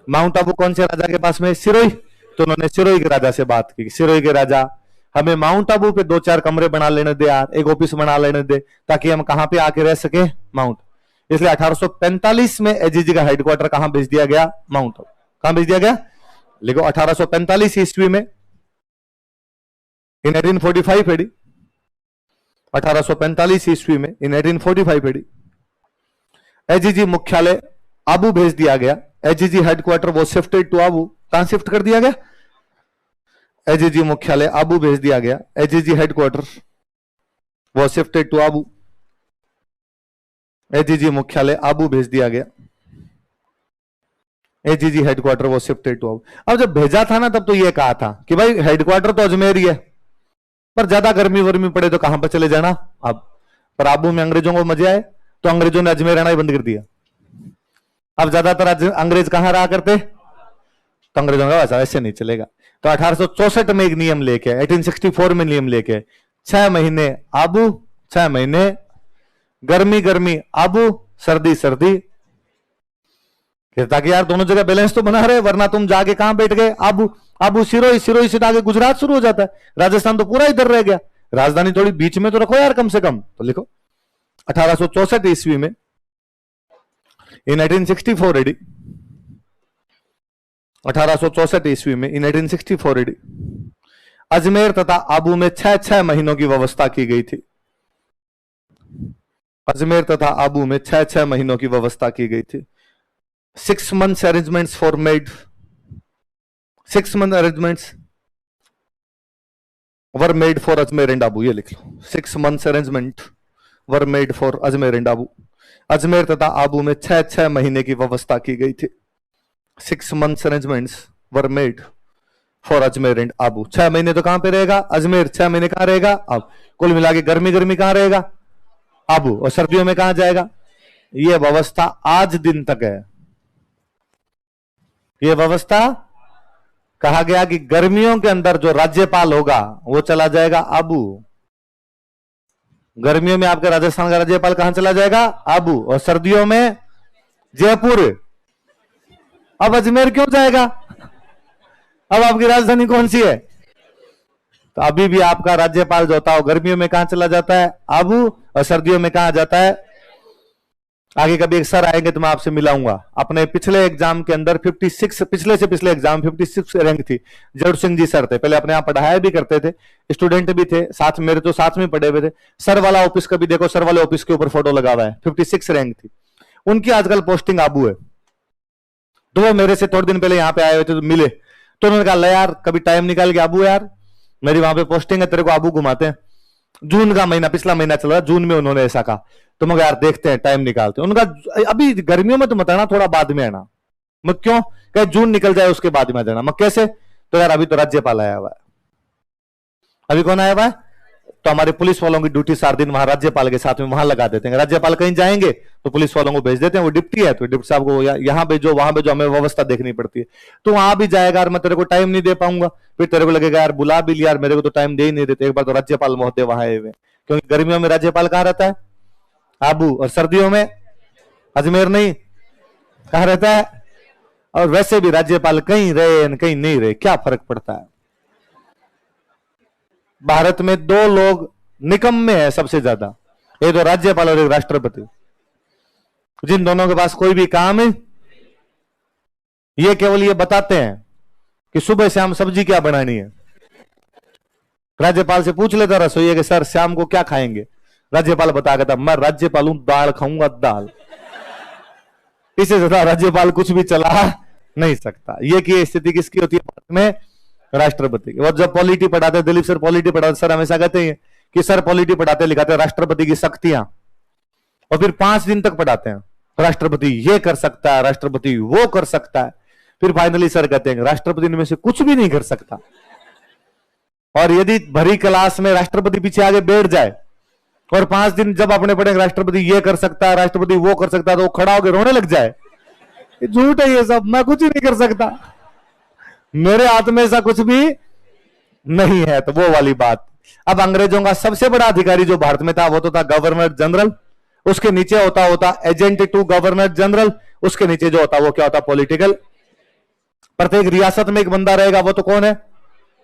माउंट आबू। कौन से राजा के पास में? सिरोही। तो उन्होंने सिरोही के राजा से बात की, सिरोही के राजा हमें माउंट आबू पे 2-4 कमरे बना लेने दे यार, एक ऑफिस बना लेने दे, ताकि हम कहां पे आके रह सके? माउंट। इसलिए 1845 में एजीजी का हेडक्वार्टर कहां भेज दिया गया? माउंट आबू। कहां भेज दिया गया? लिखो 1845 ईस्वी में इन 1845 एडी 1845 ईस्वी में इन 1845 एडी एजीजी मुख्यालय आबू भेज दिया गया। एजीजी हेडक्वार्टर वो शिफ्टेड टू आबू। कहां शिफ्ट कर दिया गया? एजीजी मुख्यालय आबू भेज दिया गया। एजीजी हेडक्वार्टर वो शिफ्टेड टू आबू। एजीजी मुख्यालय आबू भेज दिया गया। एजीजी हेडक्वार्टर वो शिफ्टेड टू आबू। अब जब भेजा था ना तब तो ये कहा था कि भाई हेडक्वार्टर तो अजमेर ही है, पर ज्यादा गर्मी वर्मी पड़े तो कहां पर चले जाना? अब पर आबू में अंग्रेजों को मजे आए तो अंग्रेजों ने अजमेर रहना ही बंद कर दिया। अब ज्यादातर अंग्रेज कहां रहा करते? तो अंग्रेजों का ऐसे नहीं चलेगा। तो 1864 में एक नियम लेके, 1864 में नियम लेके 6 महीने आबू, 6 महीने गर्मी गर्मी आबू, सर्दी सर्दी, ताकि यार दोनों जगह बैलेंस तो बना रहे, वरना तुम जाके कहां बैठ गए? आबू। आबू सिरोही, सिरोही से आगे गुजरात शुरू हो जाता है, राजस्थान तो पूरा इधर रह गया। राजधानी थोड़ी बीच में तो रखो यार कम से कम। तो लिखो 1864 ईस्वी में इन 1864 एडी 1864 ईस्वी में इन 1864 एडी अजमेर तथा आबू में 6-6 महीनों की व्यवस्था की गई थी। अजमेर तथा आबू में 6-6 महीनों की व्यवस्था की गई थी। 6 months arrangements for made 6 month arrangements were made for Ajmer and Abu। ये लिख लो, 6 months arrangement were made for Ajmer and Abu। Ajmer तथा आबू में 6-6 महीने की व्यवस्था की गई थी। 6 months arrangements were made for Ajmer and Abu। 6 महीने तो कहां पे रहेगा? अजमेर। 6 महीने कहां रहेगा? अब कुल मिला के गर्मी गर्मी कहां रहेगा? आबू। और सर्दियों में कहां जाएगा? यह व्यवस्था आज दिन तक है। यह व्यवस्था कहा गया कि गर्मियों के अंदर जो राज्यपाल होगा वो चला जाएगा आबू। गर्मियों में आपके राजस्थान का राज्यपाल कहां चला जाएगा? आबू। और सर्दियों में जयपुर। अब अजमेर क्यों जाएगा? अब आपकी राजधानी कौन सी है? तो अभी भी आपका राज्यपाल जो होता है गर्मियों में कहां चला जाता है? आबू। और सर्दियों में कहां जाता है? आगे कभी एक सर आएंगे तो मैं आपसे मिलाऊंगा। अपने पिछले एग्जाम के अंदर 56, पिछले से पिछले एग्जाम 56 रैंक थी। जड़ सिंह जी सर थे, पहले अपने यहाँ पढ़ाया भी करते थे, स्टूडेंट भी थे साथ, मेरे तो साथ में पढ़े हुए थे। सर वाला ऑफिस कभी देखो, सर वाले ऑफिस के ऊपर फोटो लगा हुआ है, 56 रैंक थी उनकी। आजकल पोस्टिंग आबू है। तो वो मेरे से थोड़े दिन पहले यहाँ पे आए हुए थे, तो मिले, तो उन्होंने कहा ले यार कभी टाइम निकाल के आबू यार, मेरी वहां पे पोस्टिंग है, तेरे को आबू घुमाते हैं। जून का महीना, पिछला महीना चल रहा, जून में उन्होंने ऐसा कहा, तो मैं यार देखते हैं, टाइम निकालते हैं। उनका अभी गर्मियों में तो मत आना, थोड़ा बाद में आना। मैं क्यों? कहे जून निकल जाए उसके बाद में आ जाना। मैं कैसे? तो यार अभी तो राज्यपाल आया हुआ है। अभी कौन आया हुआ है? तो हमारे पुलिस वालों की ड्यूटी 4 दिन वहां राज्यपाल के साथ में वहां लगा देते हैं। राज्यपाल कहीं जाएंगे तो पुलिस वालों को भेज देते हैं, वो डिप्टी है तो डिप्टी साहब को यहाँ भेजो, वहां भेजो, हमें व्यवस्था देखनी पड़ती है। तो वहां भी जाएगा और मैं तेरे को टाइम नहीं दे पाऊंगा, फिर तेरे को लगेगा यार बुला भी लिया, मेरे को तो टाइम दे ही नहीं देते। एक बार तो राज्यपाल महोदय वहां आए हुए, क्योंकि गर्मियों में राज्यपाल कहाँ रहता है? आबू। और सर्दियों में अजमेर नहीं, कहाँ रहता है? और वैसे भी राज्यपाल कहीं रहे कहीं नहीं रहे, क्या फर्क पड़ता है? भारत में 2 लोग निकम्मे हैं सबसे ज्यादा, एक तो राज्यपाल और एक राष्ट्रपति, जिन दोनों के पास कोई भी काम है। ये केवल ये बताते हैं कि सुबह शाम सब्जी क्या बनानी है। राज्यपाल से पूछ लेता रसोइया कि सर शाम को क्या खाएंगे? राज्यपाल बता कहता मैं राज्यपाल हूं, दाल खाऊंगा दाल। इससे ज्यादा राज्यपाल कुछ भी चला नहीं सकता। ये की स्थिति किसकी होती है भारत में? राष्ट्रपति की। और जब पॉलिटी पढ़ाते, दिलीप सर पॉलिटी पढ़ाते, सर हमेशा कहते हैं कि सर पॉलिटी पढ़ाते लिखाते राष्ट्रपति की शक्तियां, और फिर 5 दिन तक पढ़ाते हैं राष्ट्रपति ये कर सकता है, राष्ट्रपति वो कर सकता है। फिर फाइनली सर कहते हैं राष्ट्रपति इनमें से कुछ भी नहीं कर सकता। और यदि भरी क्लास में राष्ट्रपति पीछे आगे बैठ जाए और 5 दिन जब अपने पढ़ेंगे राष्ट्रपति ये कर सकता है, राष्ट्रपति वो कर सकता है, तो वो खड़ा होकर रोने लग जाए, झूठ है ये सब, मैं कुछ ही नहीं कर सकता, मेरे हाथ में ऐसा कुछ भी नहीं है। तो वो वाली बात। अब अंग्रेजों का सबसे बड़ा अधिकारी जो भारत में था वो तो था गवर्नर जनरल, उसके नीचे होता एजेंट टू गवर्नर जनरल, उसके नीचे जो होता वो क्या होता? पॉलिटिकल। प्रत्येक रियासत में एक बंदा रहेगा, वो तो कौन है?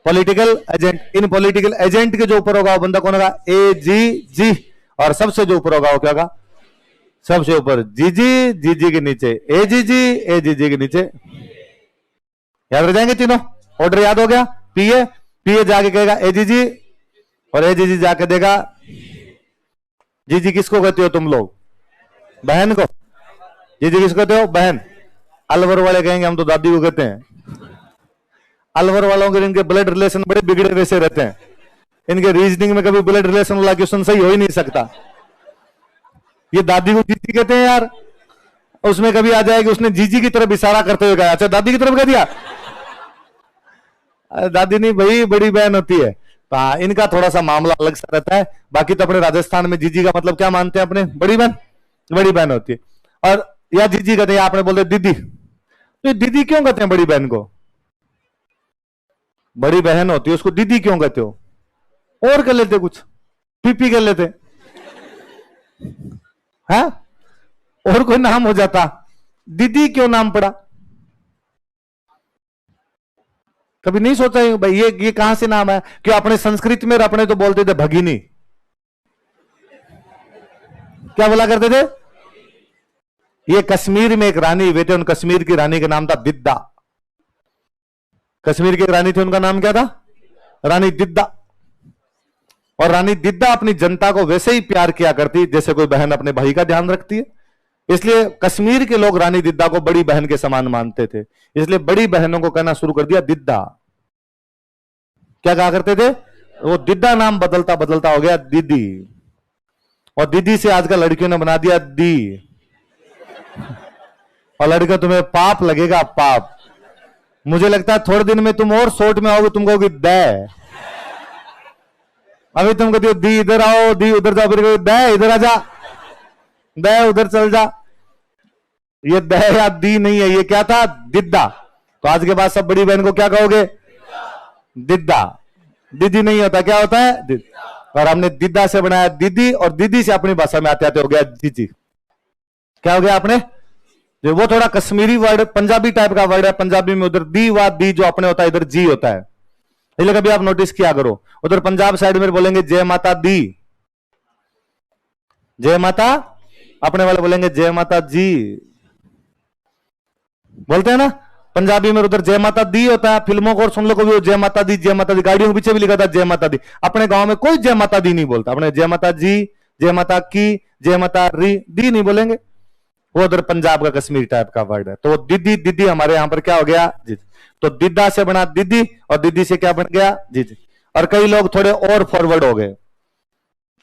Political agent. इन पॉलिटिकल एजेंट के जो ऊपर होगा वो बंदा कौन होगा? AGG। और सबसे जो ऊपर होगा वो क्या होगा? सबसे ऊपर GG के नीचे AGG के नीचे। याद रह जाएंगे तीनों? ऑर्डर याद हो गया? PA जाके कहेगा AGG, और AGG जाके देगा जीजी। किसको कहते हो तुम लोग? बहन को। जीजी किसको कहते हो? बहन। अलवर वाले कहेंगे हम तो दादी को कहते हैं। अलवर वालों के इनके ब्लड रिलेशन बड़े बिगड़े वैसे रहते हैं, इनके रीजनिंग में कभी ब्लड रिलेशन वाला क्वेश्चन सही हो ही नहीं सकता। ये दादी को जीजी कहते हैं यार, उसमें कभी आ जाएगी उसने जीजी की तरफ इशारा करते हुए कहा, अच्छा दादी की तरफ कह दिया। दादी नहीं भाई, बड़ी बहन होती है। तो इनका थोड़ा सा मामला अलग सा रहता है। बाकी तो अपने राजस्थान में जीजी का मतलब क्या मानते हैं अपने? बड़ी बहन। बड़ी बहन होती है। और या जीजी कहते हैं, आपने बोलते दीदी, तो दीदी क्यों कहते हैं बड़ी बहन को? बड़ी बहन होती है उसको दीदी क्यों कहते हो? और कर लेते कुछ, पीपी कर लेते, है और कोई नाम हो जाता, दीदी क्यों नाम पड़ा? कभी नहीं सोचा भाई ये कहां से नाम है? क्यों अपने संस्कृत में अपने तो बोलते थे भगिनी, क्या बोला करते थे? ये कश्मीर में एक रानी हुए थे, उन कश्मीर की रानी का नाम था दिद्दा। कश्मीर की रानी थी, उनका नाम क्या था? रानी दिद्दा। और रानी दिद्दा अपनी जनता को वैसे ही प्यार किया करती जैसे कोई बहन अपने भाई का ध्यान रखती है। इसलिए कश्मीर के लोग रानी दिद्दा को बड़ी बहन के समान मानते थे, इसलिए बड़ी बहनों को कहना शुरू कर दिया दिद्दा। क्या कहा करते थे? वो दिद्दा नाम बदलता बदलता हो गया दीदी, और दीदी से आजकल लड़कियों ने बना दिया दी। और लड़का तुम्हें पाप लगेगा, पाप। मुझे लगता है थोड़े दिन में तुम और शॉर्ट में आओगे, तुम कहोगे दै। अभी तुम कहते हो दी इधर आओ, दी उधर जाओ, फिर दै इधर आ जा, दै उधर चल जा। ये दै या दी नहीं है, ये क्या था? दिद्दा। तो आज के बाद सब बड़ी बहन को क्या कहोगे? दिद्दा। दीदी नहीं होता, क्या होता है? दिद्दा। और हमने दिद्दा से बनाया दीदी, और दीदी से अपनी भाषा में आते आते हो गया जीजी। क्या हो गया आपने? वो थोड़ा कश्मीरी वर्ड, पंजाबी टाइप का वर्ड है। पंजाबी में उधर दी वा दी जो अपने होता है, इधर जी होता है। इसलिए कभी आप नोटिस किया करो, उधर पंजाब साइड में बोलेंगे जय माता दी, जय माता, अपने वाले बोलेंगे जय माता जी, बोलते हैं ना पंजाबी में। उधर जय माता दी होता है। फिल्मों को और सुन लो, को जय माता दी, जय माता दी, गाड़ियों के पीछे भी लिखा था जय माता दी। अपने गांव में कोई जय माता दी नहीं बोलता, अपने जय माता जी, जय माता की, जय माता री, दी नहीं बोलेंगे। वो उधर पंजाब का कश्मीर टाइप का वर्ड है। तो वो दीदी दीदी हमारे यहाँ पर क्या हो गया जी। तो दीदा से बना दीदी और दीदी से क्या बन गया जी जी। और कई लोग थोड़े और फॉरवर्ड हो गए,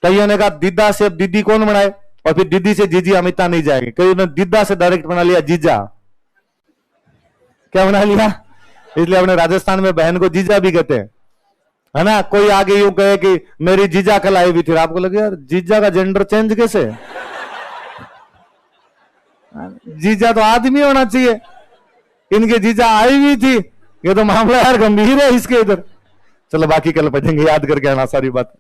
कईयों ने कहा दीदा से दीदी कौन बनाए, और फिर दीदी से जीजी अमिता नहीं जाएंगे, कईयों ने दीदा से डायरेक्ट बना लिया जीजा। क्या बना लिया? इसलिए अपने राजस्थान में बहन को जीजा भी कहते हैं, है ना। कोई आगे यूं कहे कि मेरी जीजा कल आई हुई थी, आपको लगे यार जीजा का जेंडर चेंज कैसे? जीजा तो आदमी होना चाहिए, इनके जीजा आई हुई थी, ये तो मामला यार गंभीर है इसके इधर। चलो बाकी कल पढ़ेंगे, याद करके आना सारी बात।